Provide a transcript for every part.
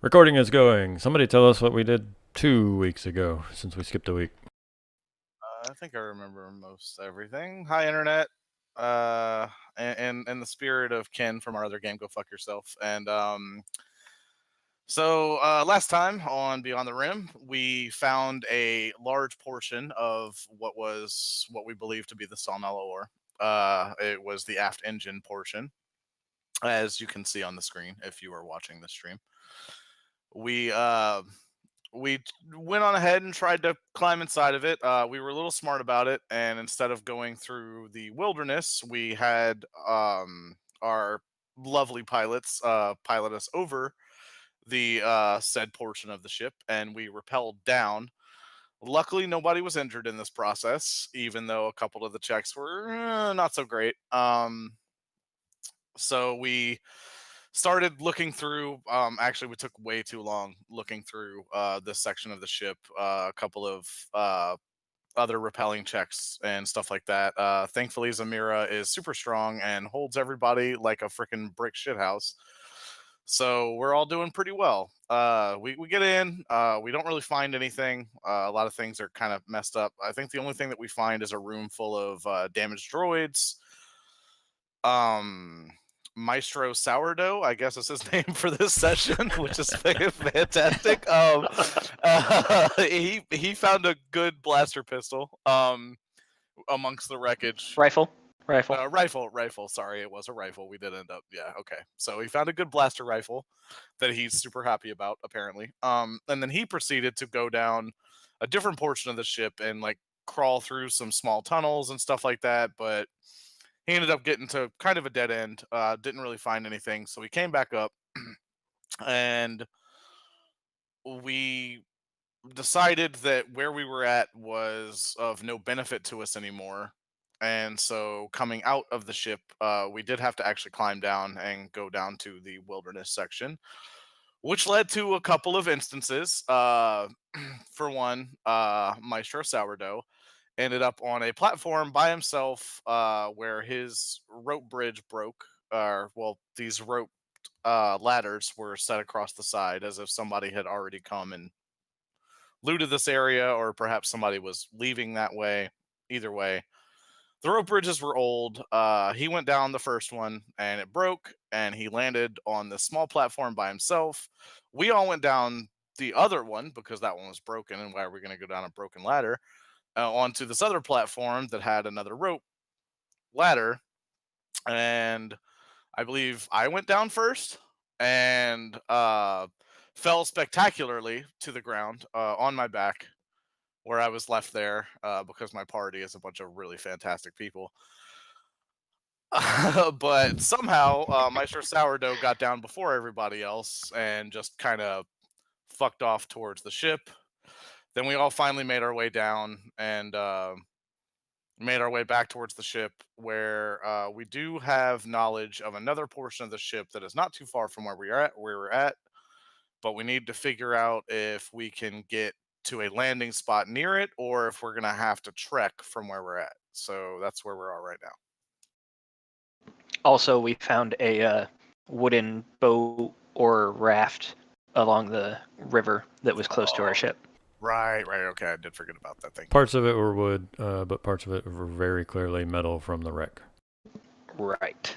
Recording is going. Somebody tell us what we did 2 weeks ago, since we skipped a week. I think I remember most everything. Hi, internet. In the spirit of Ken from our other game, go fuck yourself. And last time on Beyond the Rim, we found a large portion of what we believe to be the Sawmellow ore. It was the aft engine portion, as you can see on the screen if you are watching the stream. We uh, we went on ahead and tried to climb inside of it. We were a little smart about it, and instead of going through the wilderness, we had our lovely pilots pilot us over the said portion of the ship, and we rappelled down. Luckily, nobody was injured in this process, even though a couple of the checks were not so great. So we started looking through. Actually, we took way too long looking through this section of the ship. A couple of other repelling checks and stuff like that. Thankfully, Zamira is super strong and holds everybody like a freaking brick shithouse. So we're all doing pretty well. We get in. We don't really find anything. A lot of things are kind of messed up. I think the only thing that we find is a room full of damaged droids. um Maestro Sourdough, I guess is his name for this session, which is fantastic. He found a good blaster pistol amongst the wreckage. Rifle. Rifle. Sorry, it was a rifle. We did end up, yeah, okay. So he found a good blaster rifle that he's super happy about, apparently. And then he proceeded to go down a different portion of the ship and like crawl through some small tunnels and stuff like that, but he ended up getting to kind of a dead end. Didn't really find anything, so we came back up and we decided that where we were at was of no benefit to us anymore. And so, coming out of the ship, we did have to actually climb down and go down to the wilderness section, which led to a couple of instances. For one, Maestro Sourdough ended up on a platform by himself where his rope bridge broke. Well, these rope ladders were set across the side as if somebody had already come and looted this area, or perhaps somebody was leaving that way. Either way, the rope bridges were old. He went down the first one and it broke, and he landed on the small platform by himself. We all went down the other one because that one was broken, and why are we going to go down a broken ladder? Onto this other platform that had another rope ladder, and I believe I went down first and fell spectacularly to the ground on my back, where I was left there because my party is a bunch of really fantastic people. But somehow, Maestro Sourdough got down before everybody else and just kind of fucked off towards the ship. Then we all finally made our way down and made our way back towards the ship, where we do have knowledge of another portion of the ship that is not too far from where we're at, but we need to figure out if we can get to a landing spot near it or if we're gonna have to trek from where we're at. So that's where we are right now. Also, we found a wooden boat or raft along the river that was close to our ship. Right. Okay, I did forget about that thing. Parts of it were wood, but parts of it were very clearly metal from the wreck. Right.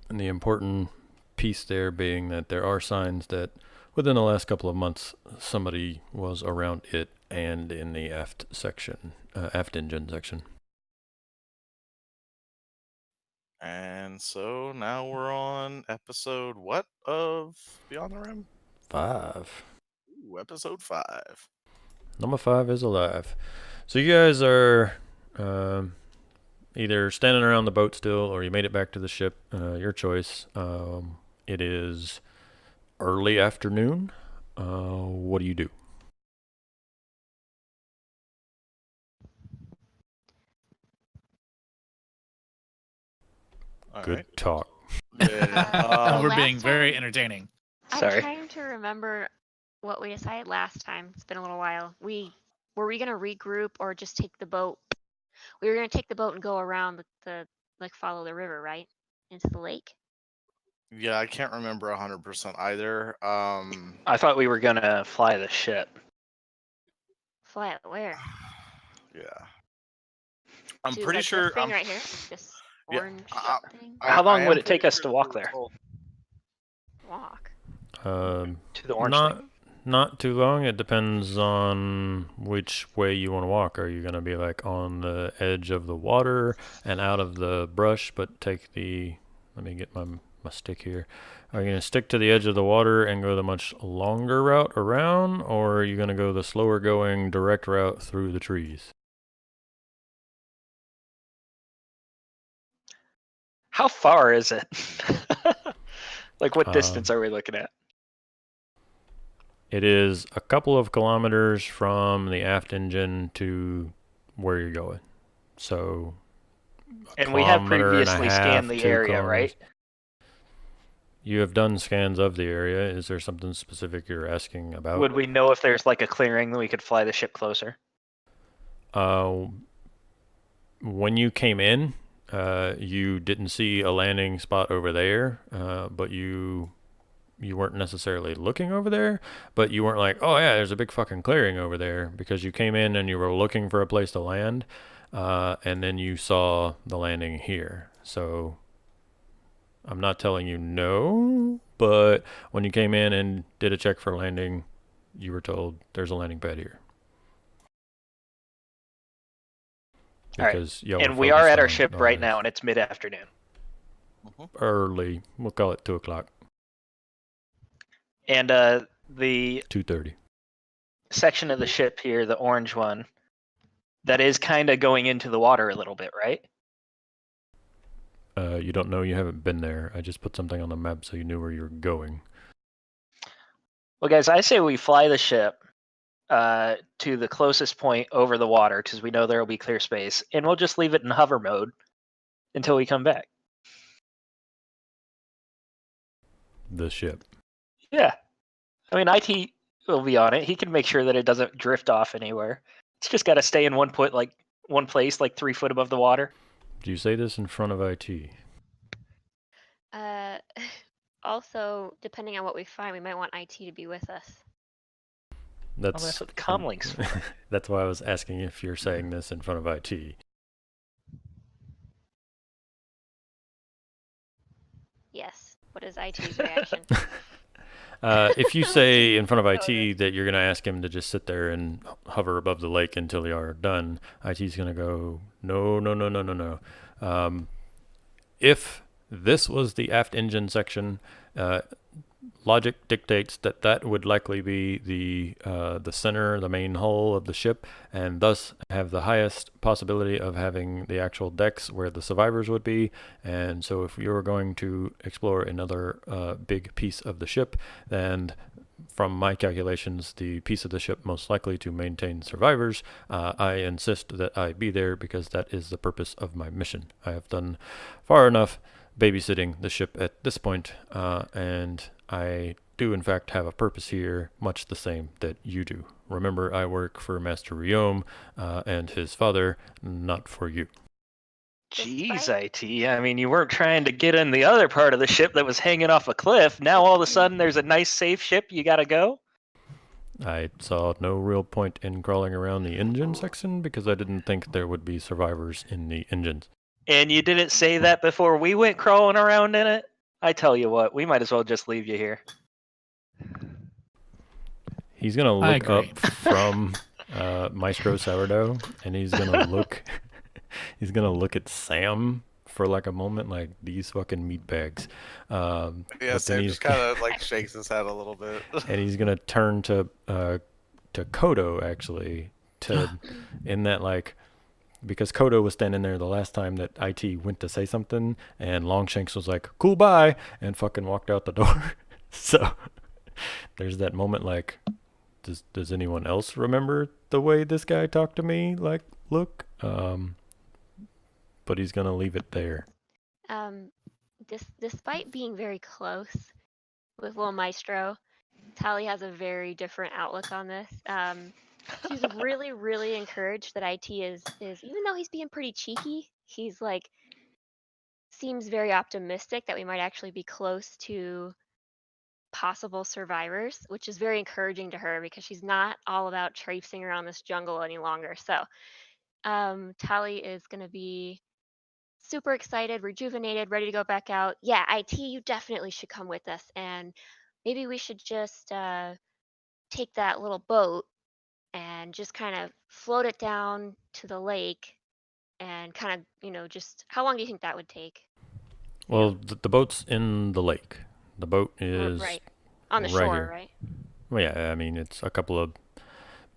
And the important piece there being that there are signs that within the last couple of months, somebody was around it and in the aft engine section. And so now we're on episode what of Beyond the Rim? 5. Ooh, episode 5. Number 5 is alive. So you guys are either standing around the boat still, or you made it back to the ship. Your choice. It is early afternoon. What do you do? Good right. talk. Yeah. We're Last being very time- entertaining. Sorry. I'm trying to remember what we decided last time. It's been a little while. Were we gonna regroup or just take the boat? We were gonna take the boat and go around the like follow the river, right? Into the lake. Yeah, I can't remember 100% either. I thought we were gonna fly the ship. Fly it where? Yeah. I'm To pretty like sure. this thing right here. This Yeah, orange thing. How long I would am it take pretty us sure to that walk we were there? told- Walk. To the orange thing. Not too long. It depends on which way you want to walk. Are you going to be like on the edge of the water and out of the brush, but take the... Let me get my stick here. Are you going to stick to the edge of the water and go the much longer route around, or are you going to go the slower going direct route through the trees? How far is it? Like, what distance are we looking at? It is a couple of kilometers from the aft engine to where you're going. So, And we have kilometer and a previously half, scanned the 2 area, kilometers. right? You have done scans of the area. Is there something specific you're asking about? Would we know if there's like a clearing that we could fly the ship closer? When you came in, you didn't see a landing spot over there, but you weren't necessarily looking over there, but you weren't like, oh yeah, there's a big fucking clearing over there, because you came in and you were looking for a place to land, and then you saw the landing here. So I'm not telling you no, but when you came in and did a check for landing, you were told there's a landing pad here. Because And we are at our ship right now, and it's mid-afternoon. Early. We'll call it 2 o'clock. And the 2:30. section of the ship here, the orange one, that is kind of going into the water a little bit, right? You don't know, you haven't been there. I just put something on the map so you knew where you were going. Well, guys, I say we fly the ship to the closest point over the water, because we know there will be clear space, and we'll just leave it in hover mode until we come back. The ship. Yeah. I mean, IT will be on it. He can make sure that it doesn't drift off anywhere. It's just got to stay in one place, like 3 foot above the water. Do you say this in front of IT? Also, depending on what we find, we might want IT to be with us. That's what the comlink's for. That's why I was asking if you're saying this in front of IT. Yes. What is IT's reaction? If you say in front of IT that you're going to ask him to just sit there and hover above the lake until you are done, IT's going to go, no. If this was the aft engine section, logic dictates that that would likely be the center, the main hull of the ship, and thus have the highest possibility of having the actual decks where the survivors would be. And so if you were going to explore another big piece of the ship, then from my calculations, the piece of the ship most likely to maintain survivors, I insist that I be there because that is the purpose of my mission. I have done far enough babysitting the ship at this point, and I do in fact have a purpose here, much the same that you do. Remember, I work for Master Riom and his father, not for you. Jeez, IT. I mean, you weren't trying to get in the other part of the ship that was hanging off a cliff. Now all of a sudden there's a nice safe ship you gotta go? I saw no real point in crawling around the engine section because I didn't think there would be survivors in the engines. And you didn't say that before we went crawling around in it? I tell you what, we might as well just leave you here. He's gonna look up from Maestro Sourdough, and he's gonna look. He's gonna look at Sam for like a moment, like these fucking meatbags. Yeah, Sam just kind of like shakes his head a little bit. And he's gonna turn to Kodo actually, in that like. Because Kodo was standing there the last time that IT went to say something, and Longshanks was like, cool, bye, and fucking walked out the door. So there's that moment like, does anyone else remember the way this guy talked to me? Like, look, but he's going to leave it there. Despite being very close with Little Maestro, Tally has a very different outlook on this. She's really, really encouraged that IT is even though he's being pretty cheeky, he's like seems very optimistic that we might actually be close to possible survivors, which is very encouraging to her because she's not all about traipsing around this jungle any longer. So Tally is going to be super excited, rejuvenated, ready to go back out. Yeah, IT, you definitely should come with us. And maybe we should just take that little boat and just kind of float it down to the lake and kind of, just how long do you think that would take? Well, the boat's in the lake. The boat is Right. On the right shore, here. right? Well, yeah, I mean, it's a couple of,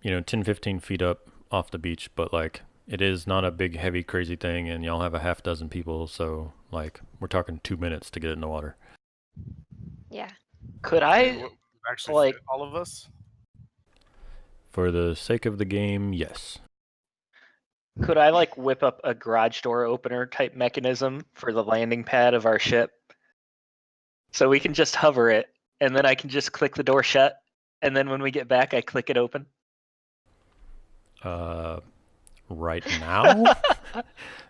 10, 15 feet up off the beach, but like, it is not a big, heavy, crazy thing, and y'all have a half dozen people, so like, we're talking 2 minutes to get it in the water. Yeah. Could I mean, I would actually like fit all of us? For the sake of the game, yes. whip up a garage door opener type mechanism for the landing pad of our ship? So we can just hover it, and then I can just click the door shut, and then when we get back, I click it open. Right now?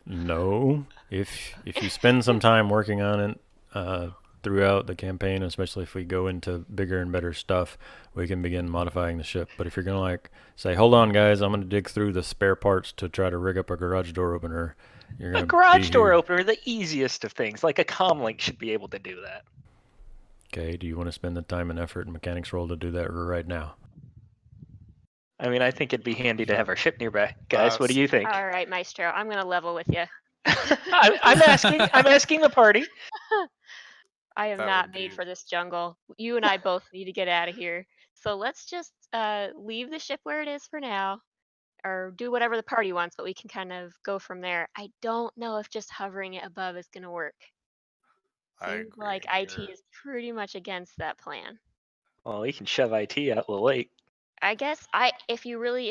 No. If you spend some time working on it throughout the campaign, especially if we go into bigger and better stuff, we can begin modifying the ship. But if you're gonna like say, hold on guys, I'm gonna dig through the spare parts to try to rig up a garage door opener, you're gonna A garage be door here. opener, the easiest of things. Like a comlink should be able to do that. Okay, do you want to spend the time and effort and mechanics roll to do that right now? I mean, I think it'd be handy to have our ship nearby. Guys, what do you think? All right, Maestro, I'm going to level with you. I'm asking the party. I am That not would made be- for this jungle. You and I both need to get out of here. So let's just leave the ship where it is for now, or do whatever the party wants, but we can kind of go from there. I don't know if just hovering it above is going to work. I Seems agree. like IT is pretty much against that plan. Well, we can shove IT out the lake. I guess if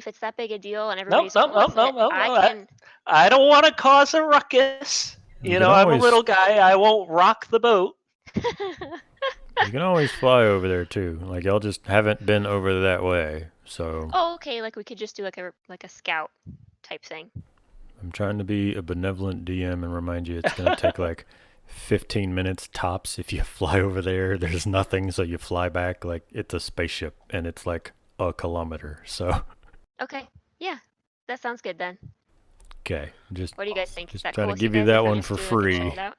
it's that big a deal and Nope, everybody's nope, cool with nope, it, nope, I nope. can. I don't want to cause a ruckus. You You can know, I'm a always- little guy. I won't rock the boat. You can always fly over there too. Like y'all just haven't been over that way, so Oh, okay. Like we could just do like a scout type thing. I'm trying to be a benevolent DM and remind you it's gonna take like 15 minutes tops if you fly over there. There's nothing, so you fly back like it's a spaceship and it's like a kilometer. So Okay. Yeah, that sounds good then. okay, just What do you guys think? Is Just that trying cool to with give you guys that if we one just for do, like, a free. chilled out?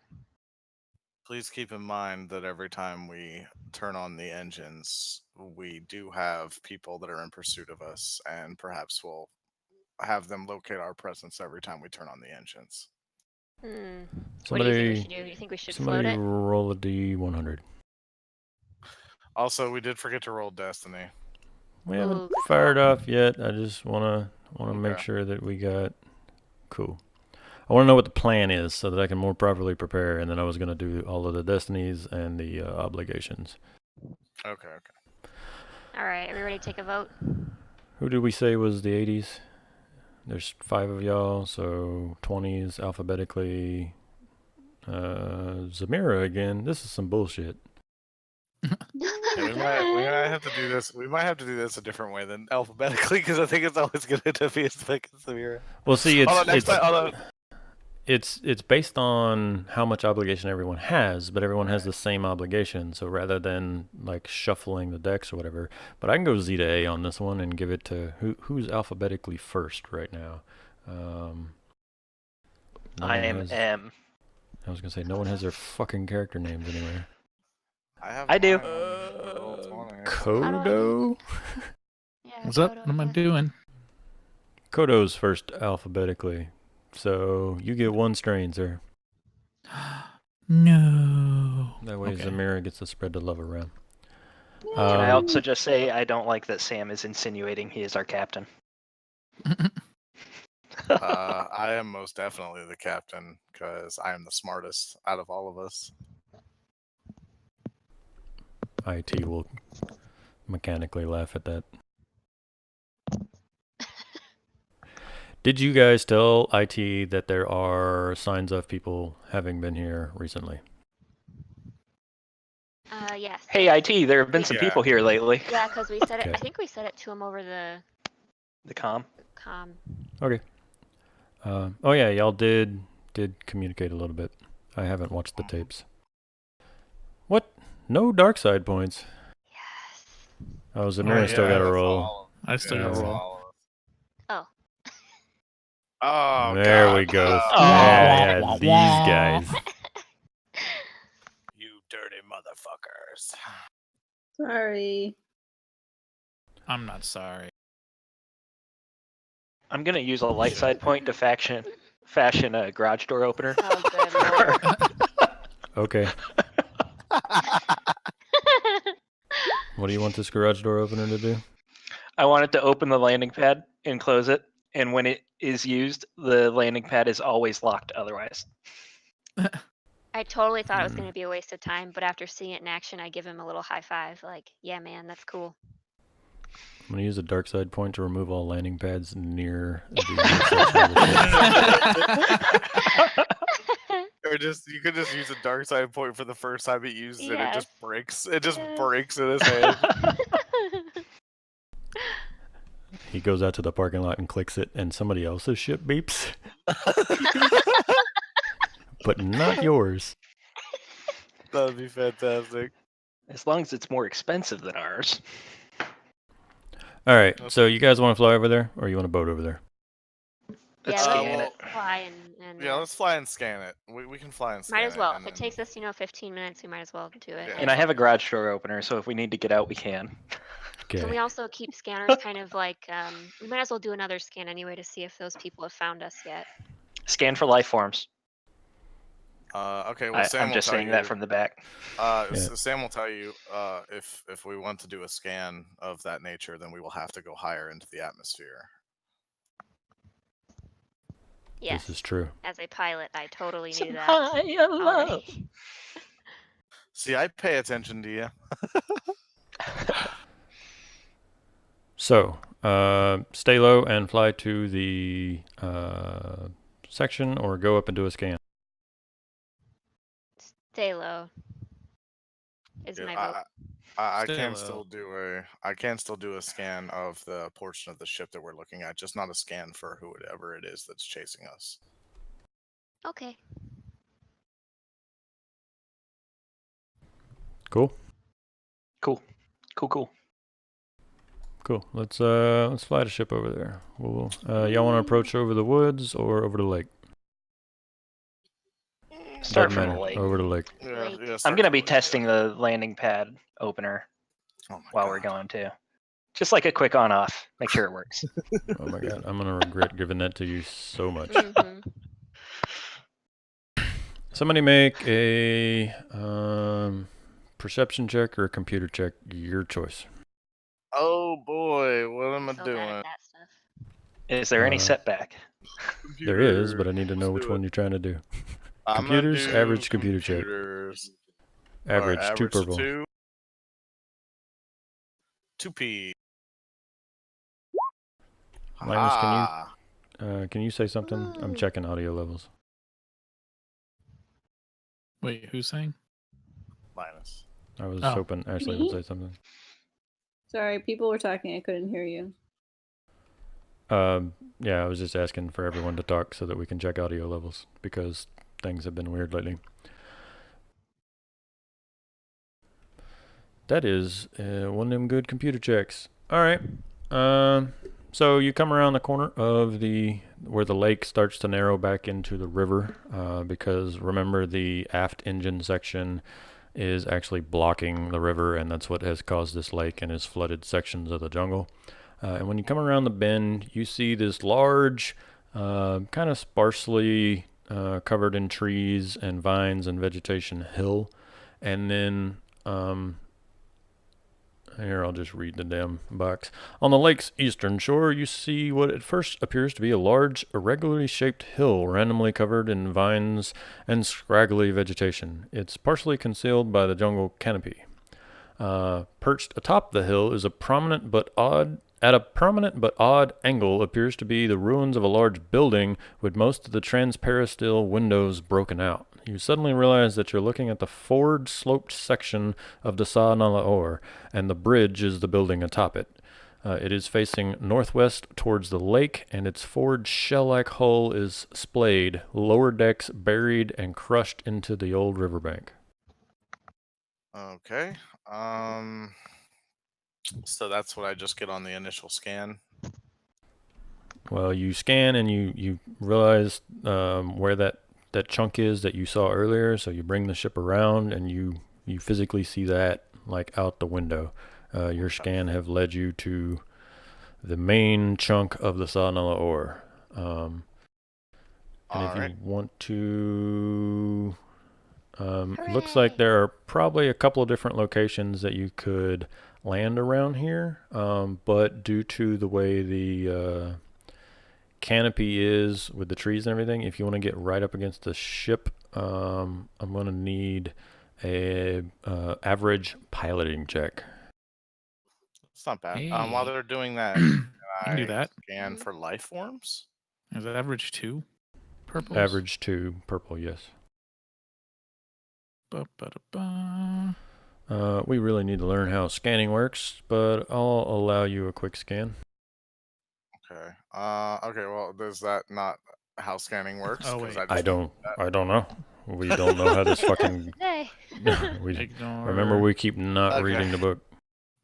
Please keep in mind that every time we turn on the engines, we do have people that are in pursuit of us, and perhaps we'll have them locate our presence every time we turn on the engines. What do you think we should do? Do you think we should float somebody it? roll a D100. Also, we did forget to roll Destiny. We haven't Ooh, good fired call. off yet. I just wanna make Okay. sure that we got cool. I want to know what the plan is so that I can more properly prepare, and then I was gonna do all of the destinies and the obligations. Okay. All right, are we ready to take a vote? Who did we say was the 80s? There's 5 of y'all, so 20s alphabetically. Zamira again. This is some bullshit. Yeah, we might have to do this. We might have to do this a different way than alphabetically, because I think it's always going to be as thick as Samira. Well, see, Although it's based on how much obligation everyone has, but everyone has the same obligation. So rather than like shuffling the decks or whatever, but I can go Z to A on this one and give it to who's alphabetically first right now. I am M. I was gonna say no one has their fucking character names anywhere. I do. mine on Roll20. Kodo? Yeah, What's up? Kodo, What am I yeah. doing? Kodo's first alphabetically. So you get 1 strain, sir. No. That way Okay. Zamira gets to spread the love around. Can I also just say I don't like that Sam is insinuating he is our captain. I am most definitely the captain because I am the smartest out of all of us. IT will mechanically laugh at that. Did you guys tell IT that there are signs of people having been here recently? Yes. Hey, IT, there have been some Yeah. people here lately. Yeah, because we said it. I Okay. think we said it to him over the The comm. comm. Okay. Oh yeah, y'all did communicate a little bit. I haven't watched the tapes. What? No dark side points. Yes. Oh, Zamira still got to roll. I still got to roll. Oh. Oh, There God. we go. Oh. Yeah, these guys. You dirty motherfuckers. Sorry. I'm not sorry. I'm gonna use a light side point to fashion a garage door opener. Oh, good lord. Okay. What do you want this garage door opener to do? I want it to open the landing pad and close it, and when it is used, the landing pad is always locked otherwise. I totally thought it was going to be a waste of time, but after seeing it in action, I give him a little high five. Like, yeah, man, that's cool. I'm going to use a dark side point to remove all landing pads near the section of the ship. Or you could just use a dark side point for the first time he uses it. It just Yes. breaks. It just Yes. breaks in his head. He goes out to the parking lot and clicks it, and somebody else's ship beeps. But not yours. That'd be fantastic. As long as it's more expensive than ours. All right, so you guys want to fly over there, or you want a boat over there? Let's yeah, scan let's it. fly and Yeah, let's fly and scan it. We can fly and scan it. might as well. and If it then- takes us, 15 minutes, we might as well do it. Yeah. And I have a garage door opener, so if we need to get out, we can. Okay. Can we also keep scanners kind of like, we might as well do another scan anyway to see if those people have found us yet. Scan for life forms. Okay, well, Sam I'm will just tell saying you, that from the back. Sam will tell you if we want to do a scan of that nature, then we will have to go higher into the atmosphere. Yes. This is true. As a pilot, I totally Some knew that. higher love. already. See, I pay attention to you. So, stay low and fly to the section, or go up and do a scan. Stay low. Is my vote. I Stay can low. still do a scan of the portion of the ship that we're looking at, just not a scan for whoever it is that's chasing us. Okay. Cool. Cool. Let's fly the ship over there. Y'all want to approach over the woods or over the lake? Start Doesn't from the matter. lake. Over the lake. Lake. I'm gonna be testing the landing pad opener while we're going too. Just like a quick on-off. Make sure it works. Oh my god, I'm gonna regret giving that to you so much. Mhm. Somebody make a perception check or a computer check, your choice. Oh boy, what am I So bad doing? at that stuff. Is there any setback? There is, but I need to know which one you're trying to do. I'm gonna Computers, do average computer check. computers. Average, Alright, 2 average purple. 2P. Linus, Ah, can you say something? I'm checking audio levels. Wait, who's saying? Linus. I was Oh. hoping Ashley would say something. Sorry, people were talking. I couldn't hear you. Yeah, I was just asking for everyone to talk so that we can check audio levels, because things have been weird lately. That is one of them good computer checks. All right. So you come around the corner of where the lake starts to narrow back into the river, because remember, the aft engine section is actually blocking the river, and that's what has caused this lake and has flooded sections of the jungle. And when you come around the bend, you see this large, kind of sparsely covered in trees and vines and vegetation hill. And then, here, I'll just read the damn box. On the lake's eastern shore, you see what at first appears to be a large, irregularly shaped hill randomly covered in vines and scraggly vegetation. It's partially concealed by the jungle canopy. Perched atop the hill is a prominent but odd angle appears to be the ruins of a large building with most of the transparistile windows broken out. You suddenly realize that you're looking at the forward-sloped section of the Sa Nalaor, and the bridge is the building atop it. It is facing northwest towards the lake, and its forward shell-like hull is splayed, lower decks buried and crushed into the old riverbank. Okay. So that's what I just get on the initial scan. Well, you scan and you realize where that chunk is that you saw earlier, so you bring the ship around and you physically see that like out the window. Your scan have led you to the main chunk of the Sawnella ore. And if you want to, it looks like there are probably a couple of different locations that you could land around here, but due to the way the canopy is with the trees and everything, if you want to get right up against the ship, I'm going to need a average piloting check. It's not bad. Hey. While they're doing that, You can can do that. scan for life forms? Is it average 2 purples? Average 2 purple, yes. Ba-ba-da-ba. We really need to learn how scanning works, but I'll allow you a quick scan. Okay. Okay. Well, is that not how scanning works? Oh, 'Cause wait. I don't know. We don't know how this fucking. Hey. Remember, we keep not Okay. reading the book.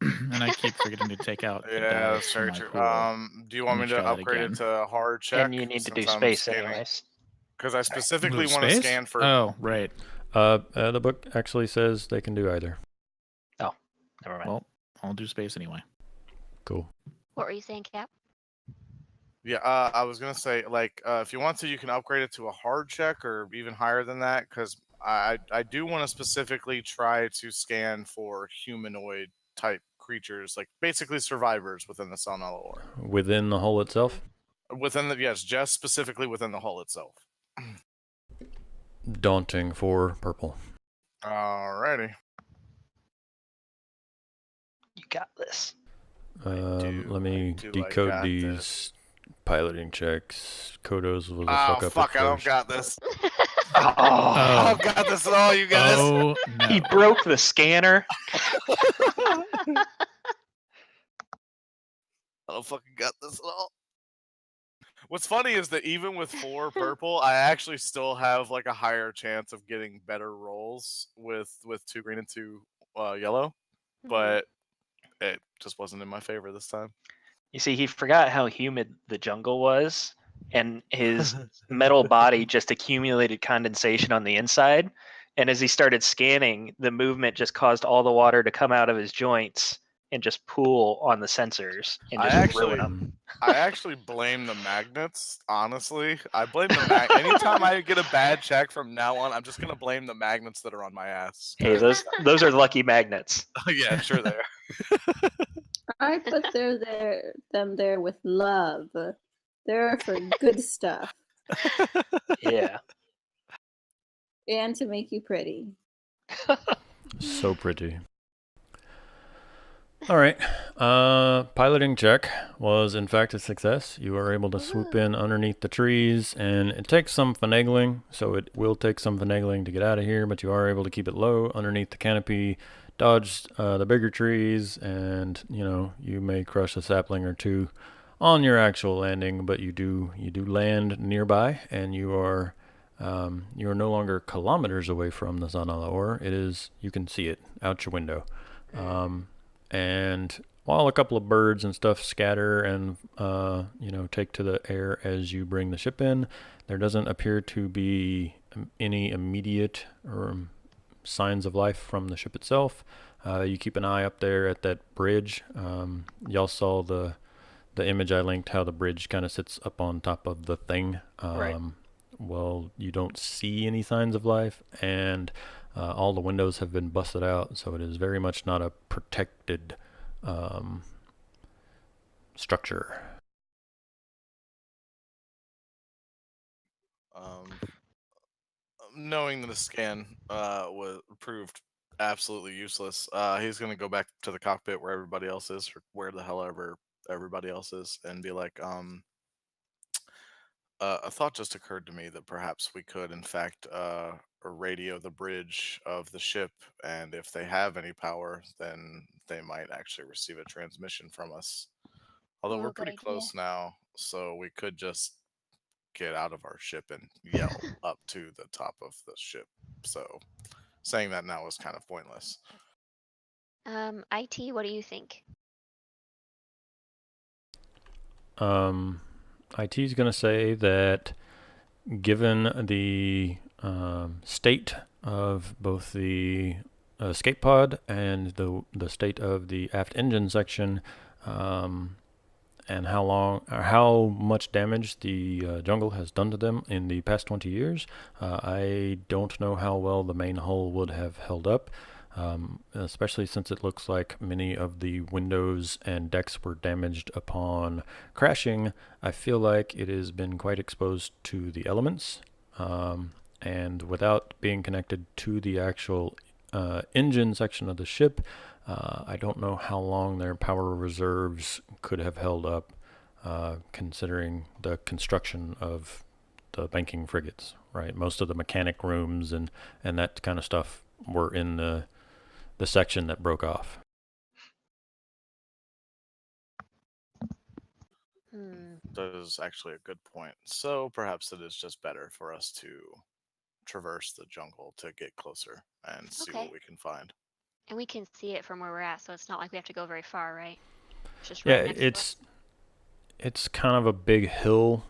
And I keep forgetting to take out the Yeah, that's dice very from my true. pool. Do you want Let me me to try that upgrade it again. to hard check? And you need to do since I'm space scanning? anyways. Because I specifically Move want to space? scan for. Oh, right. The book actually says they can do either. Oh, never mind. Well, I'll do space anyway. Cool. What were you saying, Cap? Yeah, I was gonna say, like, if you want to, you can upgrade it to a hard check or even higher than that. Because I do want to specifically try to scan for humanoid type creatures, like basically survivors within the Sawnella ore. Within the hull itself? Within the just specifically within the hull itself. Daunting for purple. Alrighty. You got this. Let me decode these piloting checks. Kodos was a fuck up fuck! at I don't first. got this. Oh, I don't got this at all, you guys. Oh, no. he broke the scanner. I don't fucking got this at all. What's funny is that even with 4 purple, I actually still have like a higher chance of getting better rolls with 2 green and 2 yellow, but it just wasn't in my favor this time. You see, he forgot how humid the jungle was, and his metal body just accumulated condensation on the inside. And as he started scanning, the movement just caused all the water to come out of his joints and just pool on the sensors and just ruin them. I actually blame the magnets, honestly. I blame the anytime I get a bad check from now on, I'm just gonna blame the magnets that are on my ass. Hey, those are lucky magnets. Yeah, sure they are. I put them there with love. They're for good stuff Yeah. and to make you pretty. So pretty. All right. Piloting check was in fact a success. You are able to swoop in underneath the trees, and it takes some finagling, so it will take some finagling to get out of here, but you are able to keep it low underneath the canopy, dodge the bigger trees, and you may crush a sapling or two on your actual landing, but you do land nearby, and you are no longer kilometers away from the Sawnella ore. You can see it out your window. And while a couple of birds and stuff scatter and take to the air as you bring the ship in, there doesn't appear to be any immediate signs of life from the ship itself. You keep an eye up there at that bridge. Y'all saw the image I linked, how the bridge kind of sits up on top of the thing. Right. Well, you don't see any signs of life, and all the windows have been busted out, so it is very much not a protected structure. Knowing that the scan was proved absolutely useless, he's gonna go back to the cockpit where everybody else is, or where the hell ever everybody else is, and be like, a thought just occurred to me that perhaps we could, in fact, radio the bridge of the ship, and if they have any power, then they might actually receive a transmission from us. Although Ooh, we're good pretty idea. close now, so we could just get out of our ship and yell up to the top of the ship. So saying that now is kind of pointless. IT, what do you think? IT's going to say that given the state of both the escape pod and the state of the aft engine section, and how much damage the jungle has done to them in the past 20 years, I don't know how well the main hull would have held up. Especially since it looks like many of the windows and decks were damaged upon crashing. I feel like it has been quite exposed to the elements, and without being connected to the actual engine section of the ship, I don't know how long their power reserves could have held up, considering the construction of the banking frigates, right? Most of the mechanic rooms and that kind of stuff were in the section that broke off. That is actually a good point. So perhaps it is just better for us to traverse the jungle to get closer and see Okay. what we can find. And we can see it from where we're at, so it's not like we have to go very far, right? It's just Yeah, right next to us. it's kind of a big hill.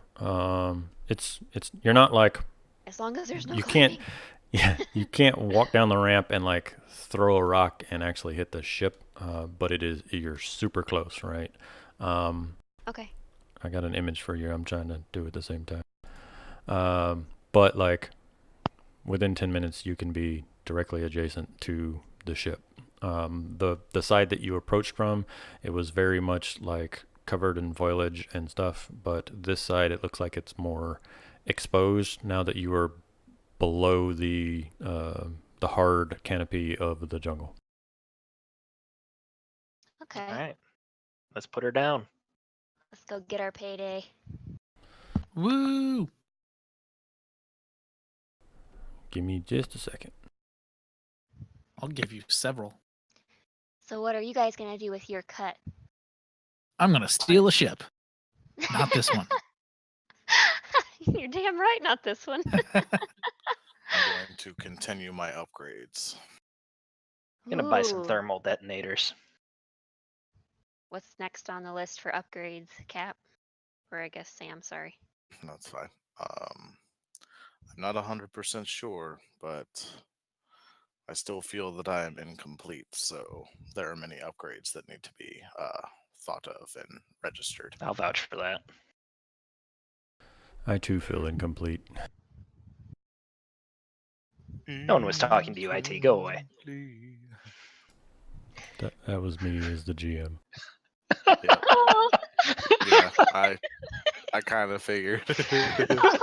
It's you're not like As long as there's no you climbing. can't yeah, you can't walk down the ramp and like throw a rock and actually hit the ship, but you're super close, right? Okay. I got an image for you. I'm trying to do it at the same time. But like within 10 minutes, you can be directly adjacent to the ship. The side that you approached from, it was very much like covered in foliage and stuff, but this side, it looks like it's more exposed now that you are below the hard canopy of the jungle. Okay. All right. Let's put her down. Let's go get our payday. Woo! Give me just a second. I'll give you several. So what are you guys gonna do with your cut? I'm gonna steal a ship. Not this one. You're damn right, not this one. I'm going to continue my upgrades. I'm gonna buy some Ooh. thermal detonators. What's next on the list for upgrades, Cap? Or I guess Sam, sorry. That's fine. I'm not 100% sure, but I still feel that I am incomplete, so there are many upgrades that need to be thought of and registered. I'll vouch for that. I too feel incomplete. No one was talking to you, IT. Go away. That was me as the GM. Yeah, Oh, yeah, I kind of figured. oh no.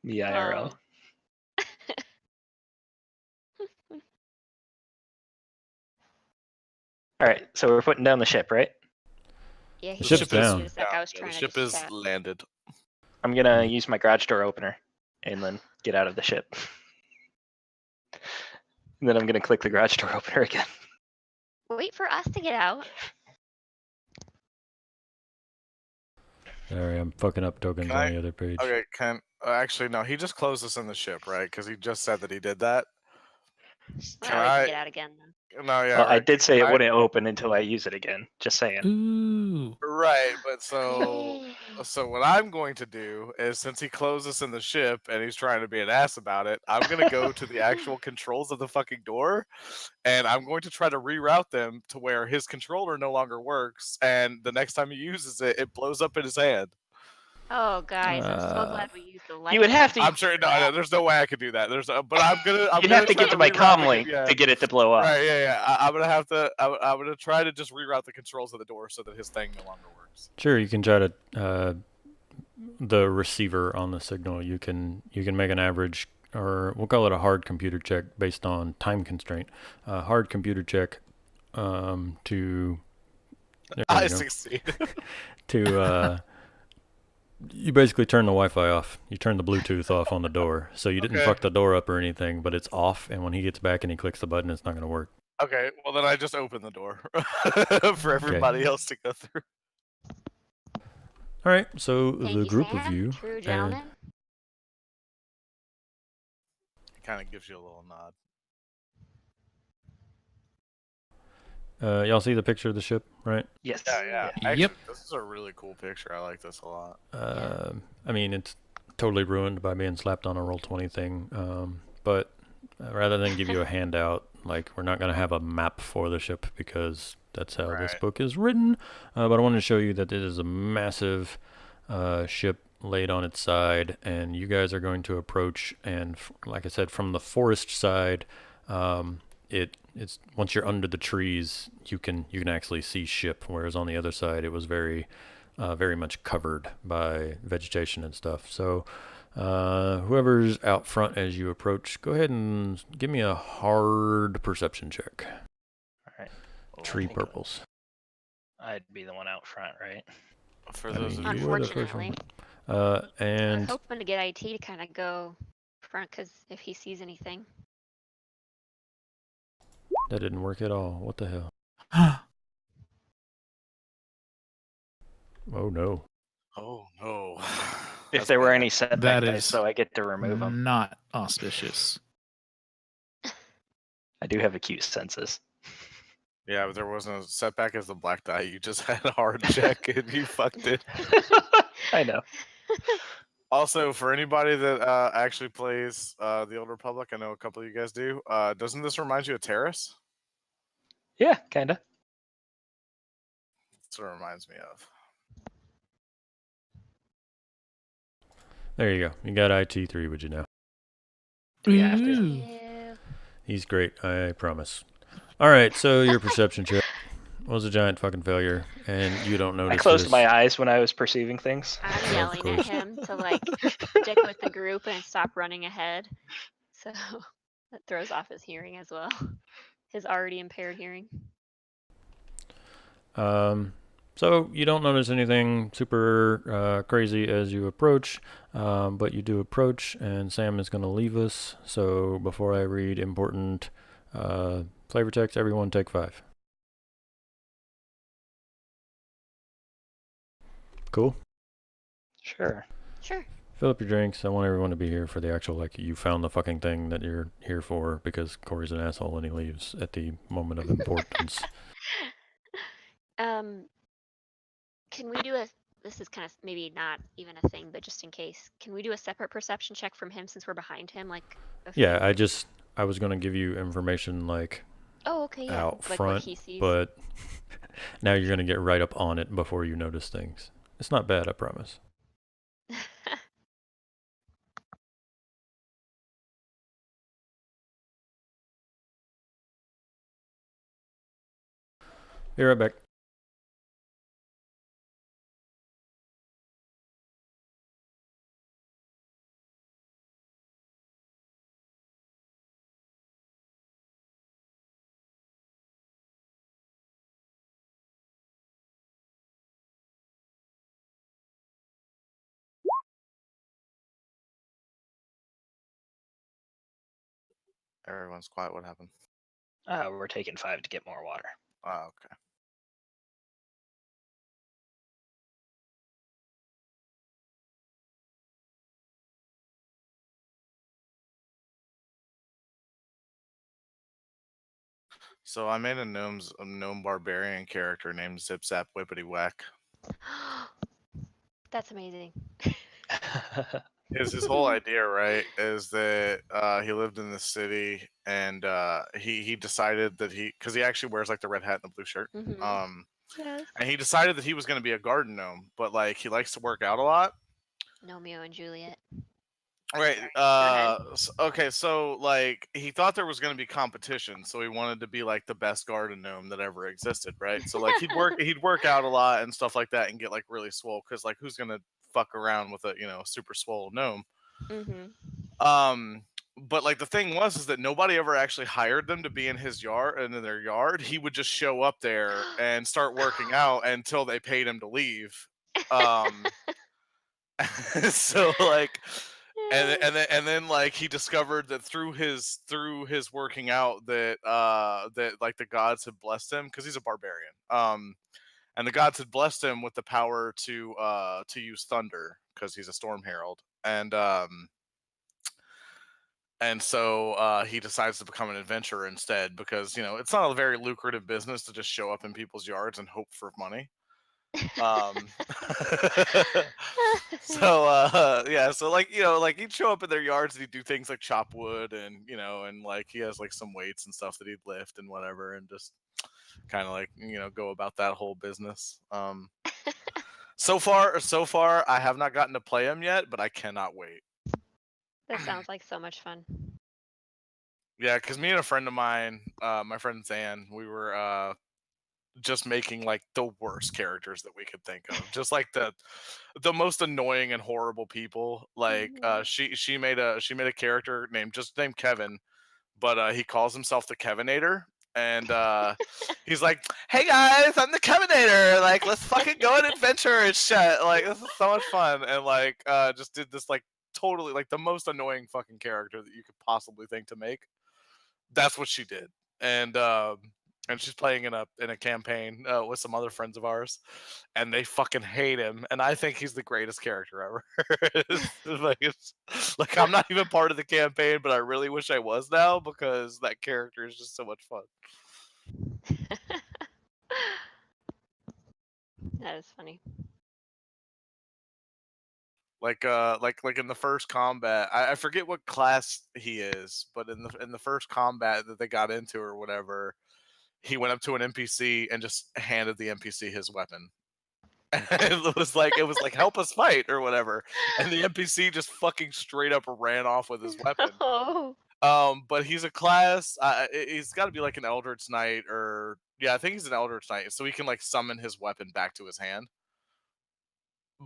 Me IRL. All right, so we're putting down the ship, right? Yeah, he The ship's just told me down. in a sec, I was The trying to ship just is chat. landed. I'm gonna use my garage door opener and then get out of the ship. And then I'm gonna click the garage door opener again. Wait for us to get out. Sorry, I'm fucking up tokens Can on I- the other page. Okay, actually no, he just closed us in the ship, right? Because he just said that he did that. Well, we can get out again then. No, yeah, Well, I right. did say Can it I- wouldn't open until I use it again. Just saying. Ooh. Right, but so what I'm going to do is, since he closed us in the ship and he's trying to be an ass about it, I'm gonna go to the actual controls of the fucking door, and I'm going to try to reroute them to where his controller no longer works, and the next time he uses it, it blows up in his hand. Oh, guys, I'm so glad we used the light. You would have to. I'm sure no, there's no way I could do that. But I'm gonna. You'd gonna have to try get to my reroute comm the- link yeah. to get it to blow up. Right, yeah. I'm gonna have to. I'm gonna try to just reroute the controls of the door so that his thing no longer works. Sure, you can try to the receiver on the signal. You can make an average, or we'll call it a hard computer check based on time constraint. Hard computer check to. There I you go. succeed. To you basically turn the Wi-Fi off. You turn the Bluetooth off on the door, so you didn't Okay. fuck the door up or anything, but it's off. And when he gets back and he clicks the button, it's not going to work. Okay, well then I just open the door for everybody else to go through. All right, so Thank the you, group Sam. of you, True and gentleman. It kind of gives you a little nod. y'all see the picture of the ship, right? Yes. Yeah. Yep. Actually, this is a really cool picture. I like this a lot. I mean, it's totally ruined by being slapped on a Roll20 thing. But rather than give you a handout, like, we're not going to have a map for the ship because that's how this Right. book is written. But I wanted to show you that it is a massive ship laid on its side, and you guys are going to approach. And like I said, from the forest side, it's once you're under the trees, you can actually see ship. Whereas on the other side, it was very much covered by vegetation and stuff. So whoever's out front as you approach, go ahead and give me a hard perception check. All right. Tree think purples. I'd be the one out front, right? For I those mean, of you, you were the first Unfortunately, one. I was And hoping to get IT to kind of go front because if he sees anything. that didn't work at all. What the hell? Oh no. oh no. If That's there were bad. any setback That dice, is so I get to remove them. not auspicious. I do have acute senses. Yeah, but there wasn't a setback as the black die. You just had a hard check and you fucked it. I know. Also, for anybody that actually plays the Old Republic, I know a couple of you guys do. Doesn't this remind you of Terrace? Yeah, kinda. That's what it reminds me of. There you go. You got IT3 with you now. Do you have to? Ooh. Yeah. He's great, I promise. All right, so your perception check was a giant fucking failure, and you don't notice I closed this. my eyes when I was perceiving things. I'm Of yelling at course. him to like stick with the group and stop running ahead. So that throws off his hearing as well. His already impaired hearing. So you don't notice anything super crazy as you approach, but you do approach, and Sam is going to leave us. So before I read important flavor text, everyone take 5. Cool. Sure. Sure. Fill up your drinks. I want everyone to be here for the actual, like, you found the fucking thing that you're here for, because Corey's an asshole and he leaves at the moment of importance. Can we do this is kind of maybe not even a thing, but just in case, can we do a separate perception check from him since we're behind him? Like, Yeah, I was going to give you information, like, oh, okay, yeah, out like front, what he sees. but now you're going to get right up on it before you notice things. It's not bad, I promise. Be right back. Everyone's quiet. What happened? We're taking 5 to get more water. Oh, okay. So I made a gnome barbarian character named Zip Zap Whippity Whack. That's amazing. His whole idea, right, is that he lived in the city, and he decided that because he actually wears like the red hat and the blue shirt. Mhm. Yes. And he decided that he was going to be a garden gnome, but like he likes to work out a lot. Romeo and Juliet. Right. Sorry, go ahead. Okay. So like he thought there was going to be competition, so he wanted to be like the best garden gnome that ever existed. Right. So like he'd work out a lot and stuff like that, and get like really swole. Because like who's gonna fuck around with a super swole gnome? Mhm. But like the thing is that nobody ever actually hired them to be in his yard and in their yard. He would just show up there and start working out until they paid him to leave. So like and then like he discovered that through his working out that that like the gods had blessed him because he's a barbarian. And the gods had blessed him with the power to use thunder because he's a storm herald. And so he decides to become an adventurer instead because it's not a very lucrative business to just show up in people's yards and hope for money. So yeah, so like like he'd show up in their yards and he'd do things like chop wood and and like he has like some weights and stuff that he'd lift and whatever and just kind of like go about that whole business. So far I have not gotten to play him yet, but I cannot wait. That sounds like so much fun. Yeah, because me and a friend of mine, my friend Zan, we were just making like the worst characters that we could think of, just like the most annoying and horrible people. Like she made a character named Kevin, but he calls himself the Kevinator, and he's like, "Hey guys, I'm the Kevinator. Like, let's fucking go on adventure and shit. Like, this is so much fun." And like, just did this like totally like the most annoying fucking character that you could possibly think to make. That's what she did, and she's playing in a campaign with some other friends of ours, and they fucking hate him, and I think he's the greatest character ever. Like I'm not even part of the campaign, but I really wish I was now because that character is just so much fun. That is funny. Like in the first combat, I forget what class he is, but in the first combat that they got into or whatever, he went up to an NPC and just handed the NPC his weapon. It was like help us fight or whatever, and the NPC just fucking straight up ran off with his weapon. Oh. But he's a class. He's got to be like an Eldritch Knight, or yeah, I think he's an Eldritch Knight, so he can like summon his weapon back to his hand.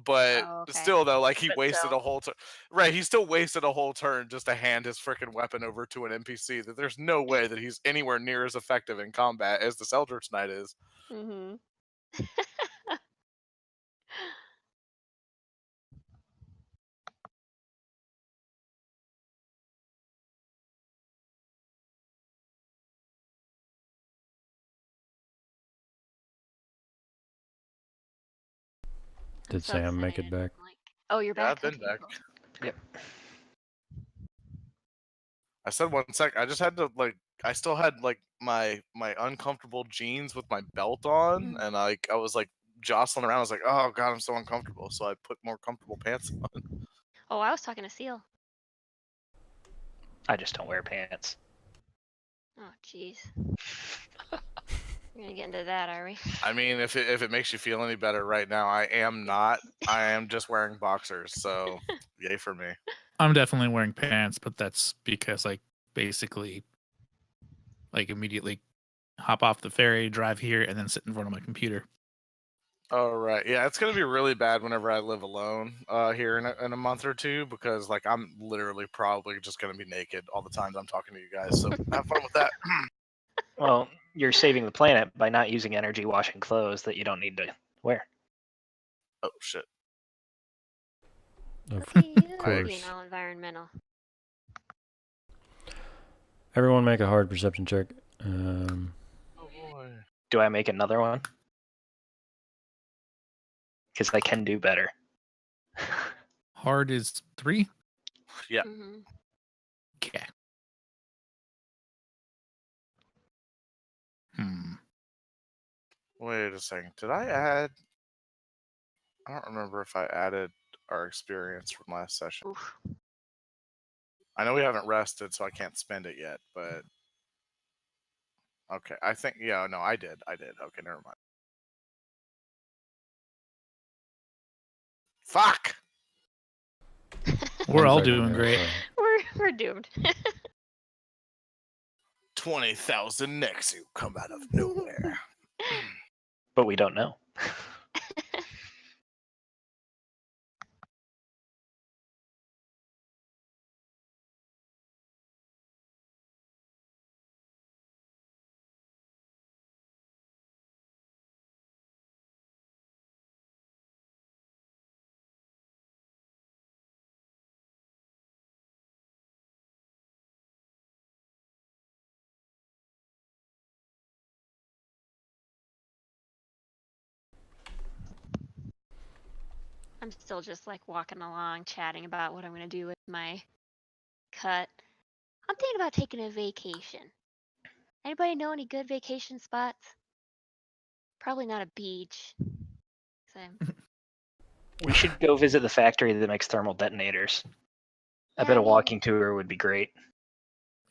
But Oh, okay. still, though, like he But wasted still. a whole turn. Right, he still wasted a whole turn just to hand his freaking weapon over to an NPC. That there's no way that he's anywhere near as effective in combat as this Eldritch Knight is. Mm-hmm. Did Sam make it back? Oh, you're Yeah, back. I've been Okay, back. cool. Yep. I said 1 sec. I just had to like. I still had like my uncomfortable jeans with my belt on, Mhm. and like I was like jostling around. I was like, oh god, I'm so uncomfortable. So I put more comfortable pants on. Oh, I was talking to Seal. I just don't wear pants. Oh, jeez. We're gonna get into that, are we? I mean, if it makes you feel any better right now, I am not. I am just wearing boxers. So yay for me. I'm definitely wearing pants, but that's because I basically like immediately hop off the ferry, drive here, and then sit in front of my computer. Oh right, yeah, it's gonna be really bad whenever I live alone here in a month or two because like I'm literally probably just gonna be naked all the times I'm talking to you guys. So have fun with that. Well, you're saving the planet by not using energy washing clothes that you don't need to wear. Oh shit. Of Look at you being course. all environmental. Everyone make a hard perception check. Oh boy. Do I make another one? Because I can do better. Hard is 3. Yeah. Mm-hmm. Okay. Wait a second. Did I add? I don't remember if I added our experience from last session. Oof. I know we haven't rested, so I can't spend it yet. But okay, I think no, I did. Okay, never mind. Fuck. We're all 1 second, doing guys, great. sorry. We're doomed. 20,000 Nexu come out of nowhere. But we don't know. I'm still just like walking along, chatting about what I'm gonna do with my cut. I'm thinking about taking a vacation. Anybody know any good vacation spots? Probably not a beach. So We should go visit the factory that makes thermal detonators. I Yeah, bet I a mean- walking tour would be great.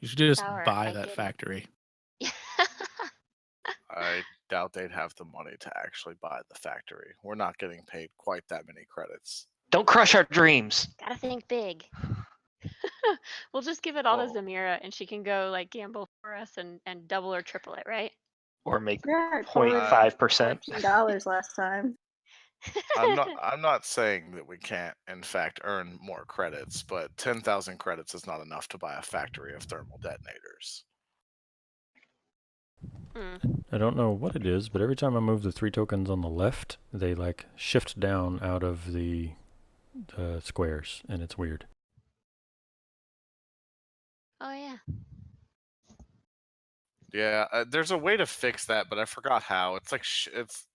You should just Sour, buy I that didn't. factory. I doubt they'd have the money to actually buy the factory. We're not getting paid quite that many credits. Don't crush our dreams. Gotta think big. We'll just give it all to Whoa. Zamira, and she can go like gamble for us and double or triple it, right? Or make Yeah, I totally 0.5%. $14 last time. I'm not saying that we can't in fact earn more credits, but 10,000 credits is not enough to buy a factory of thermal detonators. I don't know what it is, but every time I move the 3 tokens on the left, they like shift down out of the squares, and it's weird. Oh yeah. Yeah, there's a way to fix that, but I forgot how. It's like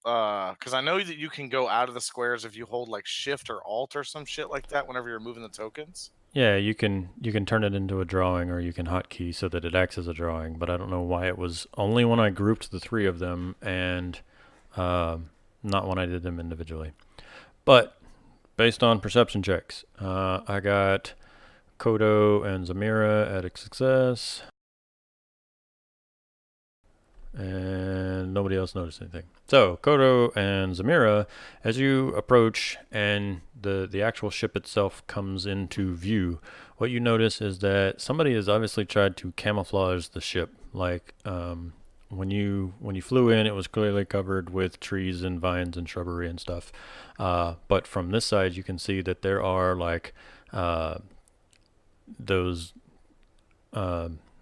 because I know that you can go out of the squares if you hold like Shift or Alt or some shit like that whenever you're moving the tokens. Yeah, you can turn it into a drawing, or you can hotkey so that it acts as a drawing. But I don't know why it was only when I grouped the 3 of them, and not when I did them individually. But based on perception checks, I got Kodo and Zamira at a success, and nobody else noticed anything. So Kodo and Zamira, as you approach and the actual ship itself comes into view, what you notice is that somebody has obviously tried to camouflage the ship. Like when you flew in, it was clearly covered with trees and vines and shrubbery and stuff. But from this side, you can see that there are like those.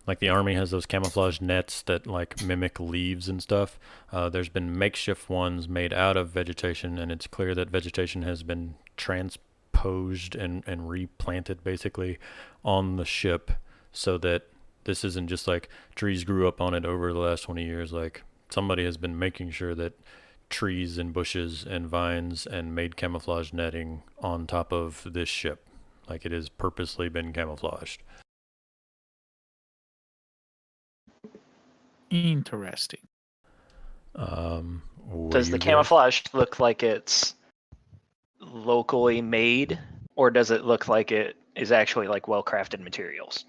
Like the army has those camouflage nets that like mimic leaves and stuff. There's been makeshift ones made out of vegetation, and it's clear that vegetation has been transposed and replanted basically on the ship, so that this isn't just like trees grew up on it over the last 20 years. Like somebody has been making sure that trees and bushes and vines and made camouflage netting on top of this ship. Like it has purposely been camouflaged. Interesting. Does the camouflage look like it's locally made, or does it look like it is actually like well-crafted materials?